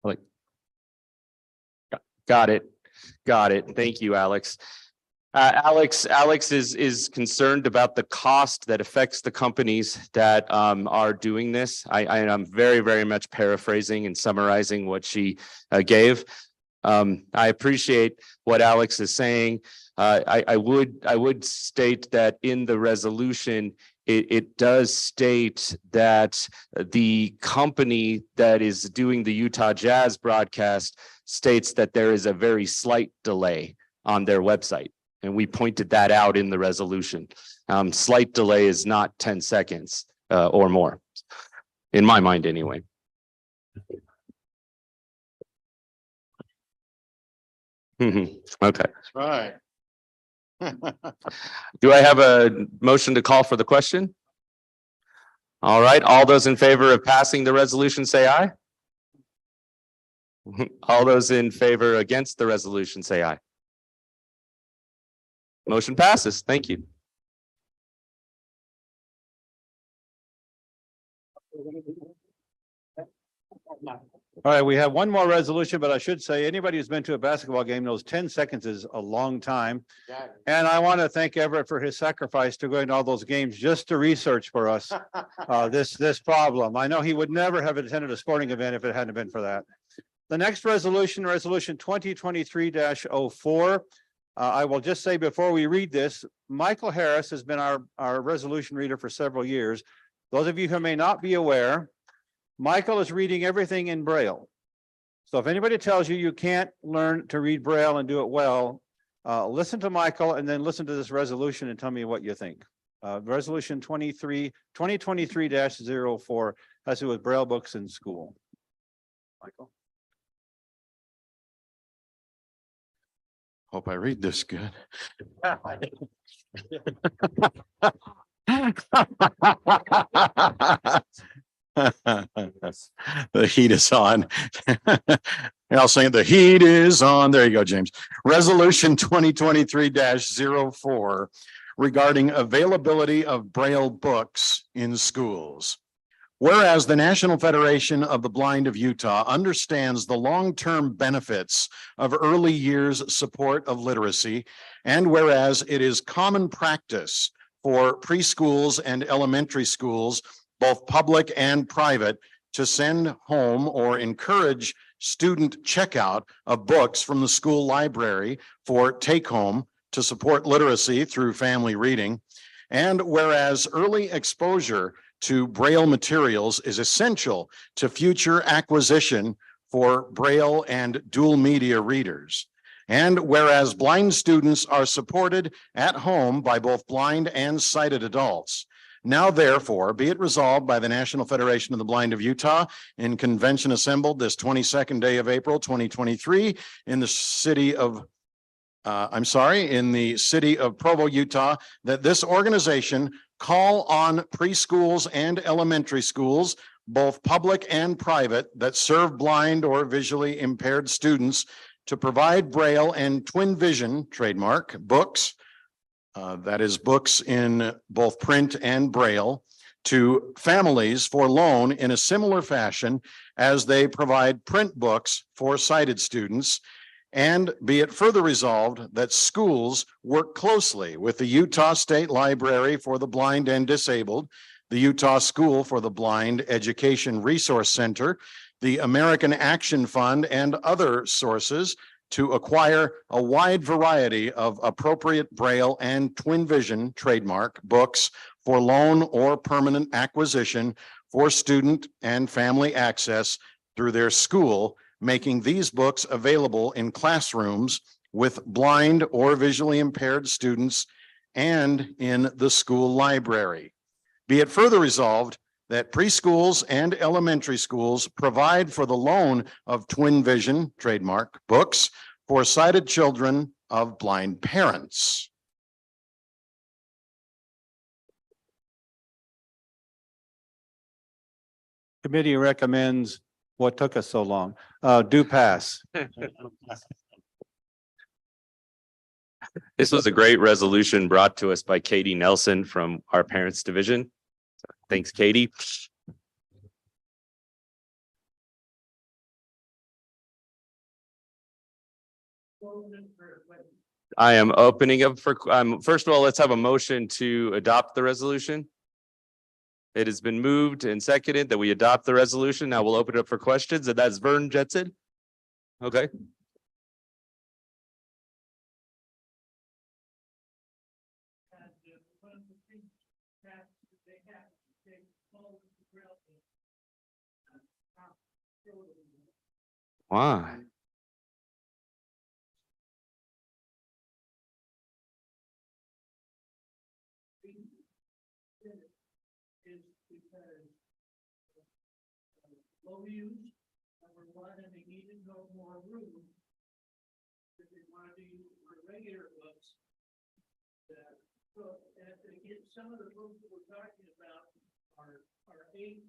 Like, got it. Got it. Thank you, Alex. Alex is concerned about the cost that affects the companies that are doing this. I'm very much paraphrasing and summarizing what she gave. I appreciate what Alex is saying. I would state that in the resolution, it does state that the company that is doing the Utah Jazz broadcast states that there is a very slight delay on their website. And we pointed that out in the resolution. Slight delay is not 10 seconds or more, in my mind anyway. Okay. That's right. Do I have a motion to call for the question? All right, all those in favor of passing the resolution, say aye. All those in favor against the resolution, say aye. Motion passes. Thank you. All right, we have one more resolution, but I should say anybody who's been to a basketball game knows 10 seconds is a long time. And I want to thank Everett for his sacrifice to going to all those games just to research for us this problem. I know he would never have attended a sporting event if it hadn't been for that. The next resolution, resolution 2023-04. I will just say before we read this, Michael Harris has been our resolution reader for several years. Those of you who may not be aware, Michael is reading everything in Braille. So if anybody tells you you can't learn to read Braille and do it well, listen to Michael and then listen to this resolution and tell me what you think. Resolution 2023-04 has to do with Braille books in school. Michael. Hope I read this good. The heat is on. I'll say the heat is on. There you go, James. Resolution 2023-04 regarding availability of Braille books in schools. Whereas the National Federation of the Blind of Utah understands the long-term benefits of early years support of literacy, and whereas it is common practice for preschools and elementary schools, both public and private, to send home or encourage student checkout of books from the school library for take home to support literacy through family reading. And whereas early exposure to Braille materials is essential to future acquisition for Braille and dual media readers. And whereas blind students are supported at home by both blind and sighted adults. Now therefore, be it resolved by the National Federation of the Blind of Utah in convention assembled this 22nd day of April, 2023 in the city of Provo, Utah, that this organization call on preschools and elementary schools, both public and private, that serve blind or visually impaired students to provide Braille and Twin Vision trademark books, that is books in both print and Braille, to families for loan in a similar fashion as they provide print books for sighted students. And be it further resolved that schools work closely with the Utah State Library for the Blind and Disabled, the Utah School for the Blind Education Resource Center, the American Action Fund, and other sources to acquire a wide variety of appropriate Braille and Twin Vision trademark books for loan or permanent acquisition for student and family access through their school, making these books available in classrooms with blind or visually impaired students and in the school library. Be it further resolved that preschools and elementary schools provide for the loan of Twin Vision trademark books for sighted children of blind parents. Committee recommends what took us so long. Do pass. This was a great resolution brought to us by Katie Nelson from our Parents Division. Thanks, Katie. I am opening up for, first of all, let's have a motion to adopt the resolution. It has been moved and seconded that we adopt the resolution. Now we'll open it up for questions, and that's Vern Jetson. Okay. Why? Low use, number one, and they needed no more room. If they wanted to use for regular books. So, and again, some of the books that we're talking about are 8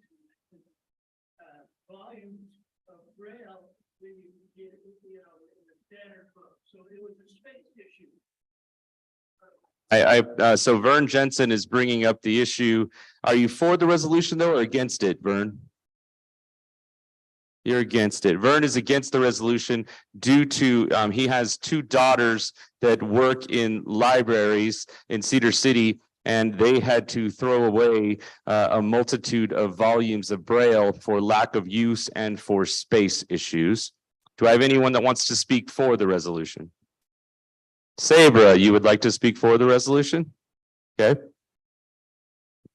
volumes of Braille that you can get, in a standard book. So it was a space issue. So Vern Jensen is bringing up the issue. Are you for the resolution though, or against it, Vern? You're against it. Vern is against the resolution due to, he has 2 daughters that work in libraries in Cedar City, and they had to throw away a multitude of volumes of Braille for lack of use and for space issues. Do I have anyone that wants to speak for the resolution? Sabra, you would like to speak for the resolution? Okay.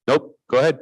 Nope, go ahead.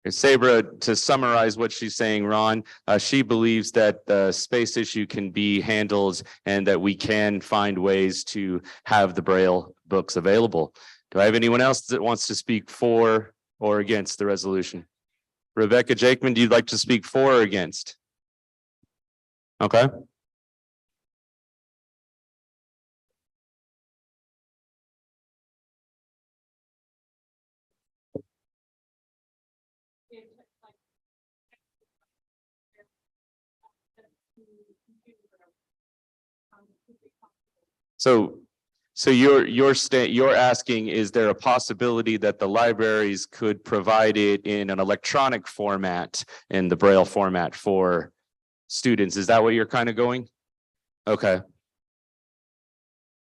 Sabra, to summarize what she's saying, Ron, she believes that the space issue can be handled and that we can find ways to have the Braille books available. Do I have anyone else that wants to speak for or against the resolution? Rebecca Jakeman, do you like to speak for or against? Okay. So you're asking, is there a possibility that the libraries could provide it in an electronic format, in the Braille format for students? Is that what you're kind of going? Okay.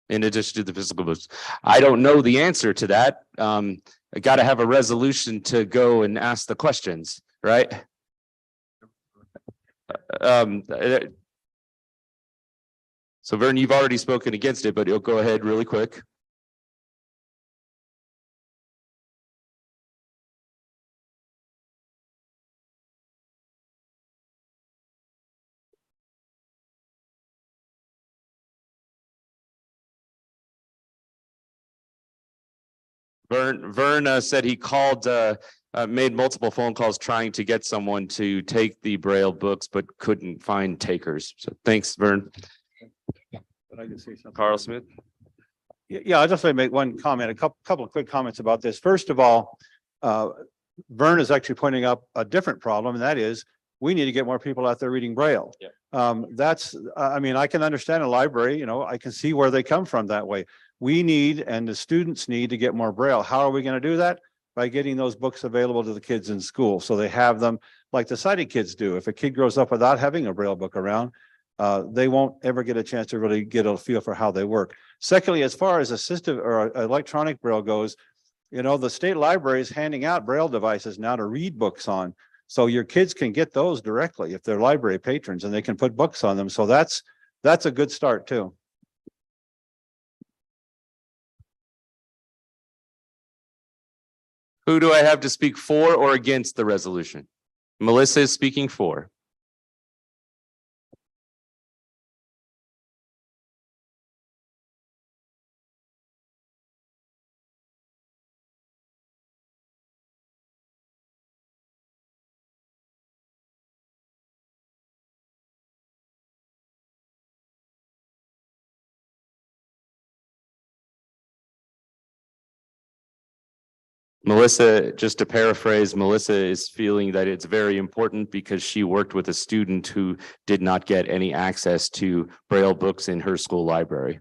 In addition to the physical books, I don't know the answer to that. I got to have a resolution to go and ask the questions, right? So Vern, you've already spoken against it, but you'll go ahead really quick. Vern said he called, made multiple phone calls trying to get someone to take the Braille books, but couldn't find takers. So thanks, Vern. I can say something. Carl Smith. Yeah, I'll just make one comment, a couple of quick comments about this. First of all, Vern is actually pointing up a different problem, and that is we need to get more people out there reading Braille. Yeah. That's, I mean, I can understand a library, I can see where they come from that way. We need, and the students need to get more Braille. How are we going to do that? by getting those books available to the kids in school. So they have them like the sighted kids do. If a kid grows up without having a Braille book around, they won't ever get a chance to really get a feel for how they work. Secondly, as far as assistive or electronic Braille goes, you know, the state library is handing out Braille devices now to read books on. So your kids can get those directly if they're library patrons, and they can put books on them. So that's a good start too. Who do I have to speak for or against the resolution? Melissa is speaking for. Melissa, just to paraphrase, Melissa is feeling that it's very important because she worked with a student who did not get any access to Braille books in her school library.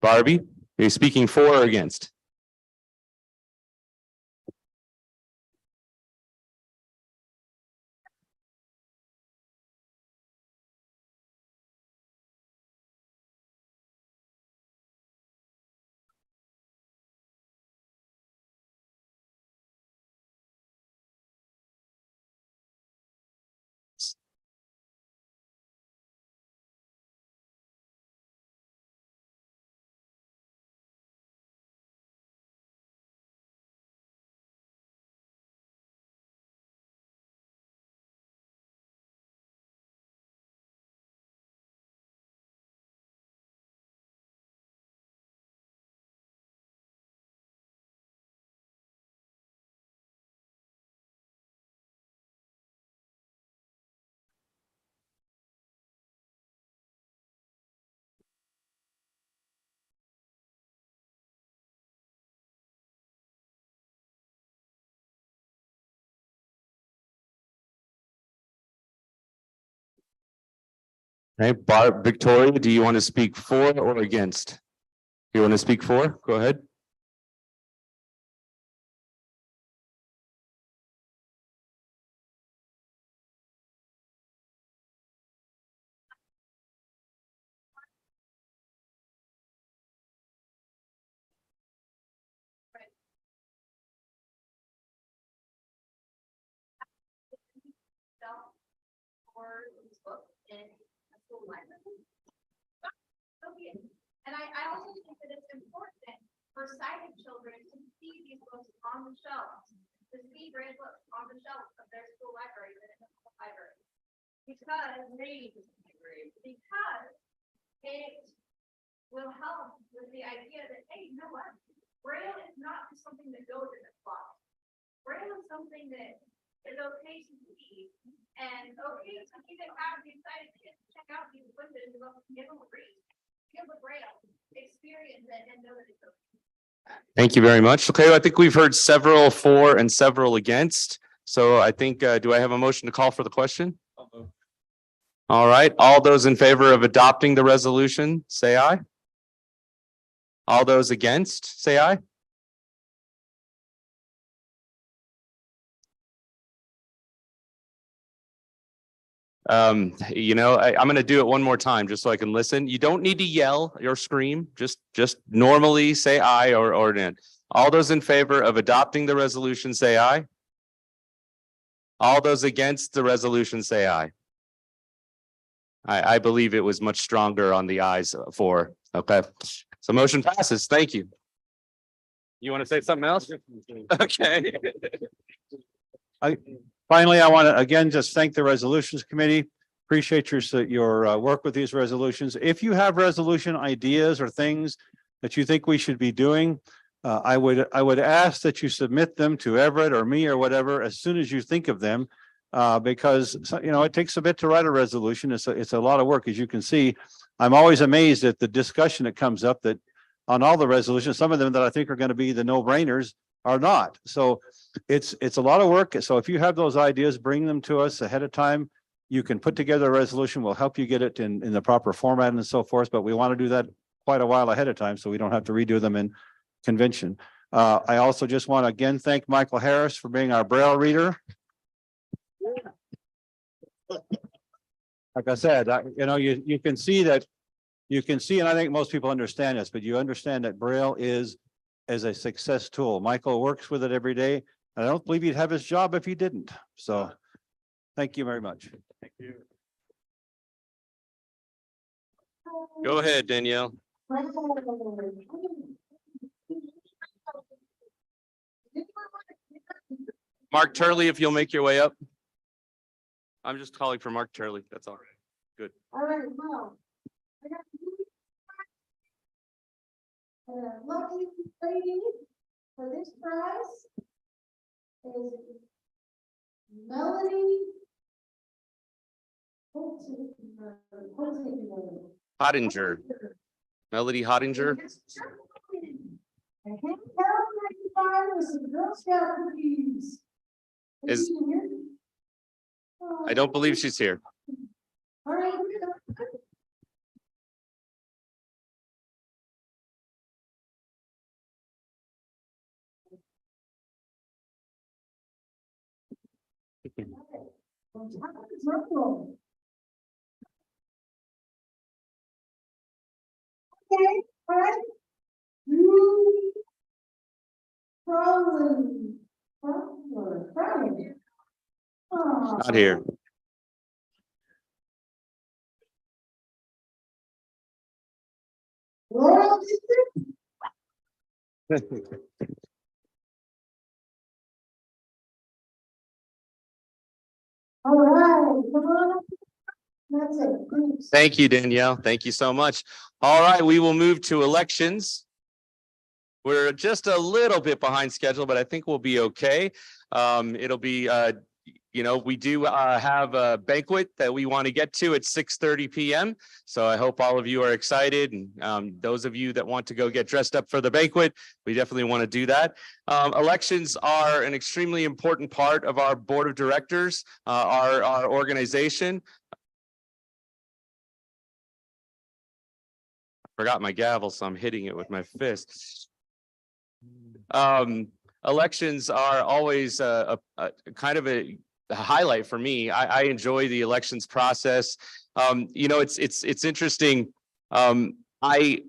Barbie, are you speaking for or against? Right, Victoria, do you want to speak for or against? You want to speak for? Go ahead. And I also think that it's important for sighted children to see these books on the shelves, to see Braille books on the shelves of their school library and in the school library. Because it will help with the idea that, hey, you know what? Braille is not just something that goes in the closet. Braille is something that is okay to see and okay to even have the excited kids check out these books and give them a read. Give a Braille experience and know that it's okay. Thank you very much. Okay, I think we've heard several for and several against. So I think, do I have a motion to call for the question? All right, all those in favor of adopting the resolution, say aye. All those against, say aye. You know, I'm going to do it one more time just so I can listen. You don't need to yell or scream. Just normally say aye or nay. All those in favor of adopting the resolution, say aye. All those against the resolution, say aye. I believe it was much stronger on the ayes for. Okay, so motion passes. Thank you. You want to say something else? Okay. Finally, I want to again just thank the resolutions committee. Appreciate your work with these resolutions. If you have resolution ideas or things that you think we should be doing, I would ask that you submit them to Everett or me or whatever as soon as you think of them. Because you know, it takes a bit to write a resolution. It's a lot of work, as you can see. I'm always amazed at the discussion that comes up that on all the resolutions, some of them that I think are going to be the no-brainers are not. So it's a lot of work. So if you have those ideas, bring them to us ahead of time. You can put together a resolution. We'll help you get it in the proper format and so forth. But we want to do that quite a while ahead of time so we don't have to redo them in convention. I also just want to again thank Michael Harris for being our Braille reader. Like I said, you can see that, and I think most people understand this, but you understand that Braille is a success tool. Michael works with it every day. I don't believe he'd have his job if he didn't. So thank you very much. Thank you. Go ahead, Danielle. Mark Turley, if you'll make your way up. I'm just calling for Mark Turley. That's all. Good. All right, well. I got lucky lady for this prize is Melody. What's it? Hottinger. Melody Hottinger. I can't tell with some Girl Scout cookies. Is I don't believe she's here. All right. Okay, all right. Not here. Laurel All right, come on up. That's it. Thanks. Thank you, Danielle. Thank you so much. All right, we will move to elections. We're just a little bit behind schedule, but I think we'll be okay. It'll be, we do have a banquet that we want to get to at 6:30 p.m. So I hope all of you are excited. And those of you that want to go get dressed up for the banquet, we definitely want to do that. Elections are an extremely important part of our board of directors, our organization. Forgot my gavel, so I'm hitting it with my fist. Elections are always a kind of a highlight for me. I enjoy the elections process. It's interesting. I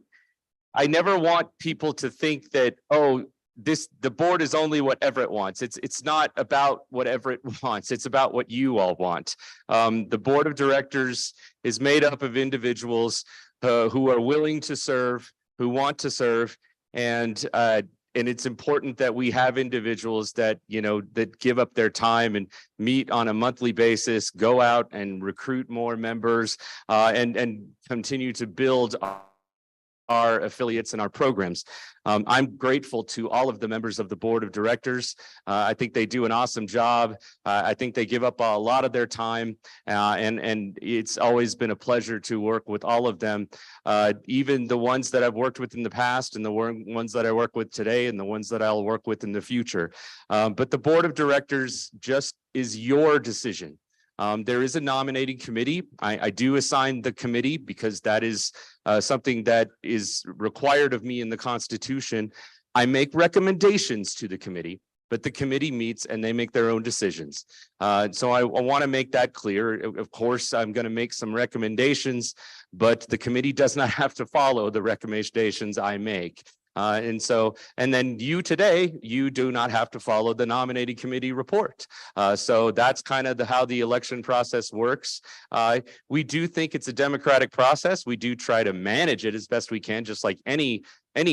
never want people to think that, oh, the board is only what Everett wants. It's not about what Everett wants. It's about what you all want. The board of directors is made up of individuals who are willing to serve, who want to serve, and it's important that we have individuals that, that give up their time and meet on a monthly basis, go out and recruit more members, and continue to build our affiliates and our programs. I'm grateful to all of the members of the board of directors. I think they do an awesome job. I think they give up a lot of their time, and it's always been a pleasure to work with all of them, even the ones that I've worked with in the past and the ones that I work with today and the ones that I'll work with in the future. But the board of directors just is your decision. There is a nominating committee. I do assign the committee because that is something that is required of me in the Constitution. I make recommendations to the committee, but the committee meets and they make their own decisions. So I want to make that clear. Of course, I'm going to make some recommendations, but the committee does not have to follow the recommendations I make. And then you today, you do not have to follow the nominating committee report. So that's kind of how the election process works. We do think it's a democratic process. We do try to manage it as best we can, just like any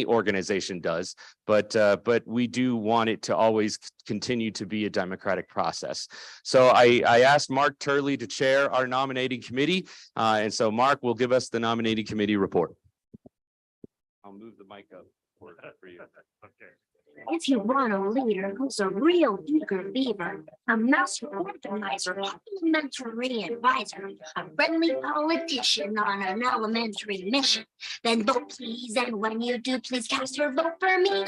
organization does, but we do want it to always continue to be a democratic process. So I asked Mark Turley to chair our nominating committee. And so Mark will give us the nominating committee report. I'll move the mic up for you. Okay. If you want a leader who's a real eager beaver, a master organizer, a complimentary advisor, a friendly politician on an elementary mission, then vote please, and when you do, please cast your vote for me. You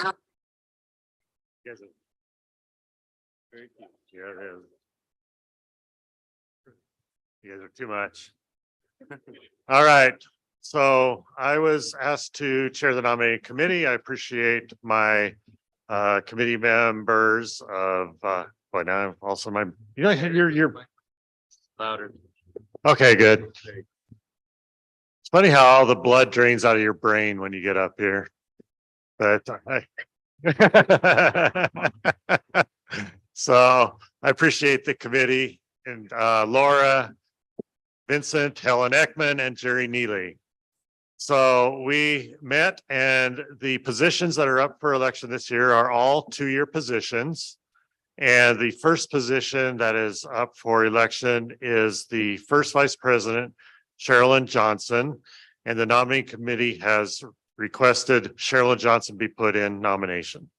guys are very cute. Yeah, it is. You guys are too much. All right. So I was asked to chair the nominating committee. I appreciate my committee members of, boy, now I'm also you're Louder. okay, good. It's funny how all the blood drains out of your brain when you get up here. But so I appreciate the committee and Laura, Vincent, Helen Ekman, and Jerry Neely. So we met, and the positions that are up for election this year are all 2-year positions. And the first position that is up for election is the first vice president, Sherilyn Johnson. And the nominating committee has requested Sherilyn Johnson be put in nomination.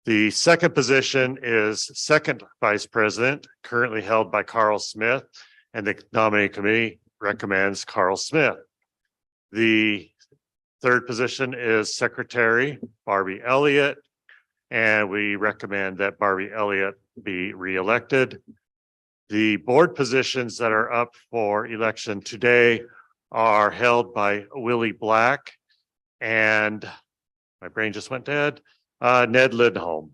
The second position is second vice president, currently held by Carl Smith, and the nominating committee recommends Carl Smith. The third position is secretary, Barbie Elliott, and we recommend that Barbie Elliott be reelected. The board positions that are up for election today are held by Willie Black and my brain just went dead, Ned Lindholm.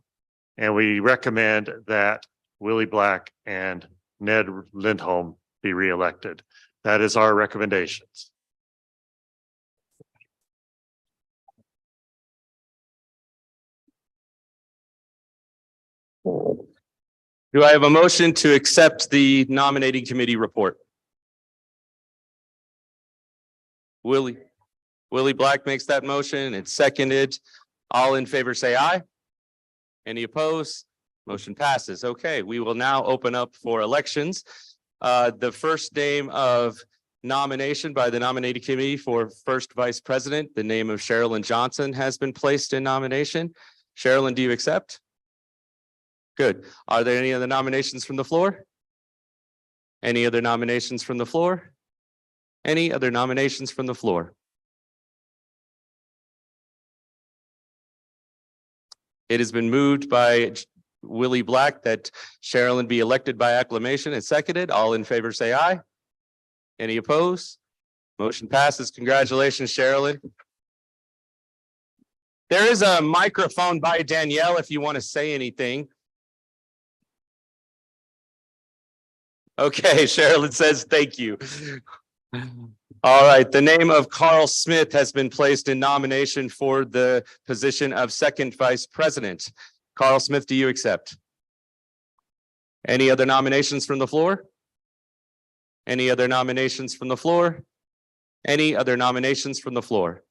And we recommend that Willie Black and Ned Lindholm be reelected. That is our recommendations. Do I have a motion to accept the nominating committee report? Willie Black makes that motion. It's seconded. All in favor say aye. Any opposed? Motion passes. Okay, we will now open up for elections. The first name of nomination by the nominating committee for first vice president, the name of Sherilyn Johnson has been placed in nomination. Sherilyn, do you accept? Good. Are there any other nominations from the floor? Any other nominations from the floor? Any other nominations from the floor? It has been moved by Willie Black that Sherilyn be elected by acclamation and seconded. All in favor say aye. Any opposed? Motion passes. Congratulations, Sherilyn. There is a microphone by Danielle if you want to say anything. Okay, Sherilyn says thank you. All right, the name of Carl Smith has been placed in nomination for the position of second vice president. Carl Smith, do you accept? Any other nominations from the floor? Any other nominations from the floor? Any other nominations from the floor?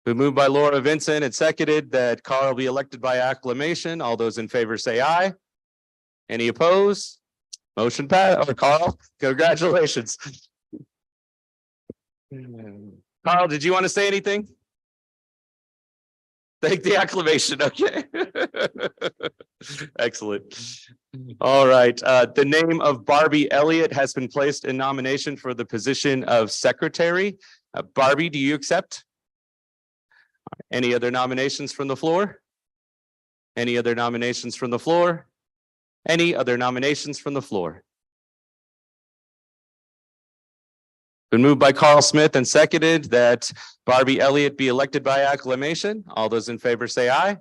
We moved by Laura Vincent and seconded that Carl be elected by acclamation. All those in favor say aye. Any opposed? Motion passed. Or Carl, congratulations. Carl, did you want to say anything? Thank the acclamation. Okay. Excellent. All right. The name of Barbie Elliott has been placed in nomination for the position of secretary. Barbie, do you accept? Any other nominations from the floor? Any other nominations from the floor? Any other nominations from the floor? Been moved by Carl Smith and seconded that Barbie Elliott be elected by acclamation. All those in favor say aye.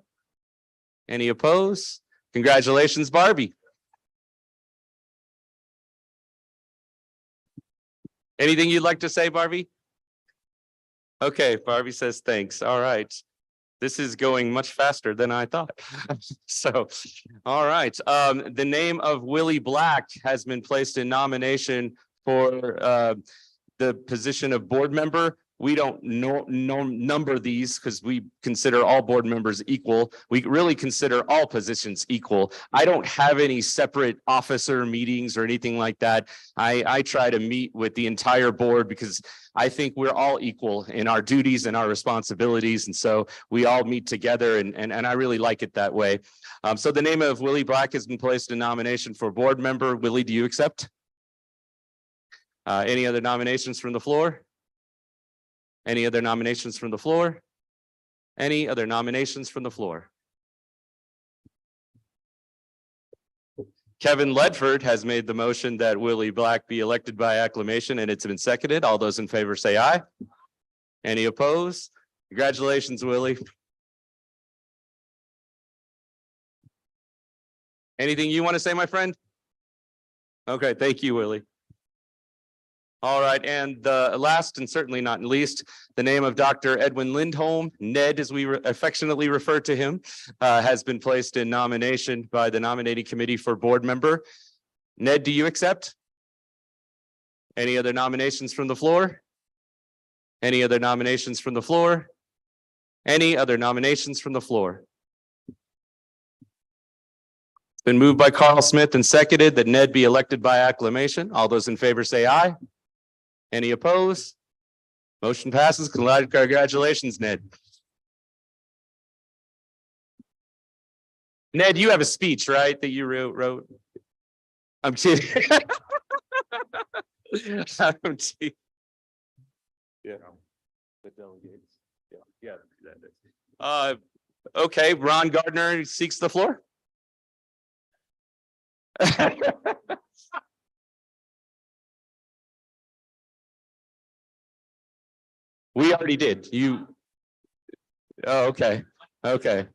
Any opposed? Congratulations, Barbie. Anything you'd like to say, Barbie? Okay, Barbie says thanks. All right. This is going much faster than I thought. So, all right. The name of Willie Black has been placed in nomination for the position of board member. We don't number these because we consider all board members equal. We really consider all positions equal. I don't have any separate officer meetings or anything like that. I try to meet with the entire board because I think we're all equal in our duties and our responsibilities. And so we all meet together and I really like it that way. So the name of Willie Black has been placed in nomination for board member. Willie, do you accept? Any other nominations from the floor? Any other nominations from the floor? Any other nominations from the floor? Kevin Ledford has made the motion that Willie Black be elected by acclamation, and it's been seconded. All those in favor say aye. Any opposed? Congratulations, Willie. Anything you want to say, my friend? Okay, thank you, Willie. All right, and the last and certainly not least, the name of Dr. Edwin Lindholm, Ned, as we affectionately refer to him, has been placed in nomination by the nominating committee for board member. Ned, do you accept? Any other nominations from the floor? Any other nominations from the floor? Any other nominations from the floor? Been moved by Carl Smith and seconded that Ned be elected by acclamation. All those in favor say aye. Any opposed? Motion passes. Congratulations, Ned. Ned, you have a speech, right, that you wrote? I'm kidding. I'm kidding. Yeah. The delegates. Yeah. Okay, Ron Gardner seeks the floor. We already did. You. Oh, okay. Okay.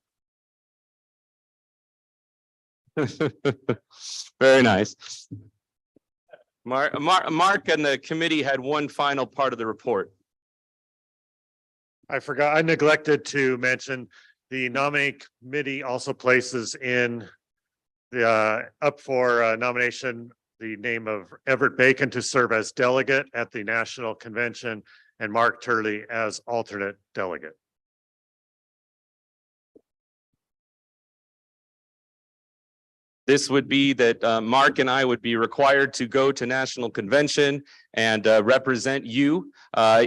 Very nice. Mark and the committee had one final part of the report. I forgot, I neglected to mention the nominating committee also places in the up for nomination the name of Everett Bacon to serve as delegate at the national convention and Mark Turley as alternate delegate. This would be that Mark and I would be required to go to national convention and represent you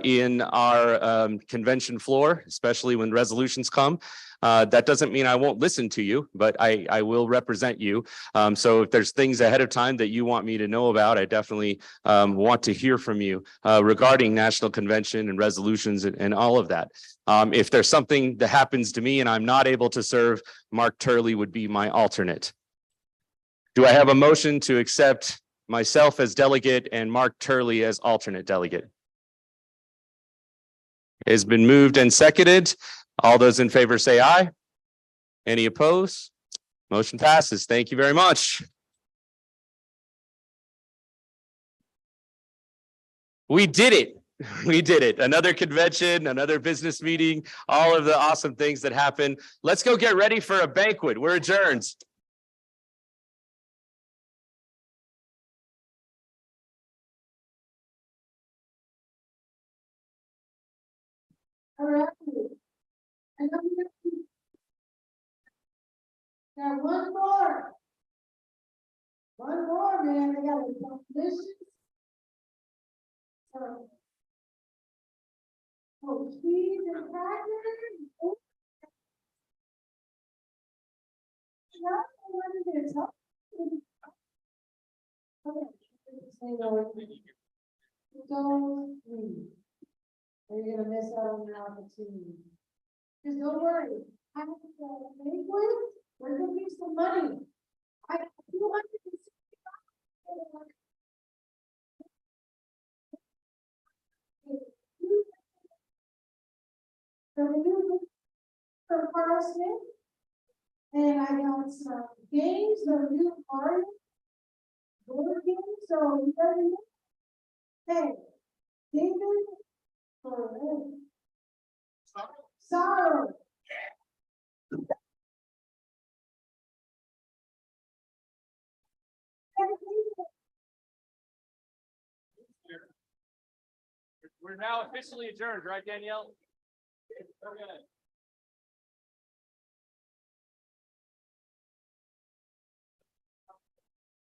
in our convention floor, especially when resolutions come. That doesn't mean I won't listen to you, but I will represent you. So if there's things ahead of time that you want me to know about, I definitely want to hear from you regarding national convention and resolutions and all of that. If there's something that happens to me and I'm not able to serve, Mark Turley would be my alternate. Do I have a motion to accept myself as delegate and Mark Turley as alternate delegate? It has been moved and seconded. All those in favor say aye. Any opposed? Motion passes. Thank you very much. We did it. We did it. Another convention, another business meeting, all of the awesome things that happen. Let's go get ready for a banquet. We're adjourned. All right. Now, one more. One more, man. I got a competition. Oh, cheese and crackers. Oh. Now, what is this? Okay. Don't leave. Or you're gonna miss out on your opportunity. Just don't worry. I have to make one. We're gonna give some money. I feel like it's from Carl Smith. And I got some games, the new card. Board games, so you better know. Hey, David. Sorrow. We're now officially adjourned, right, Danielle? Okay.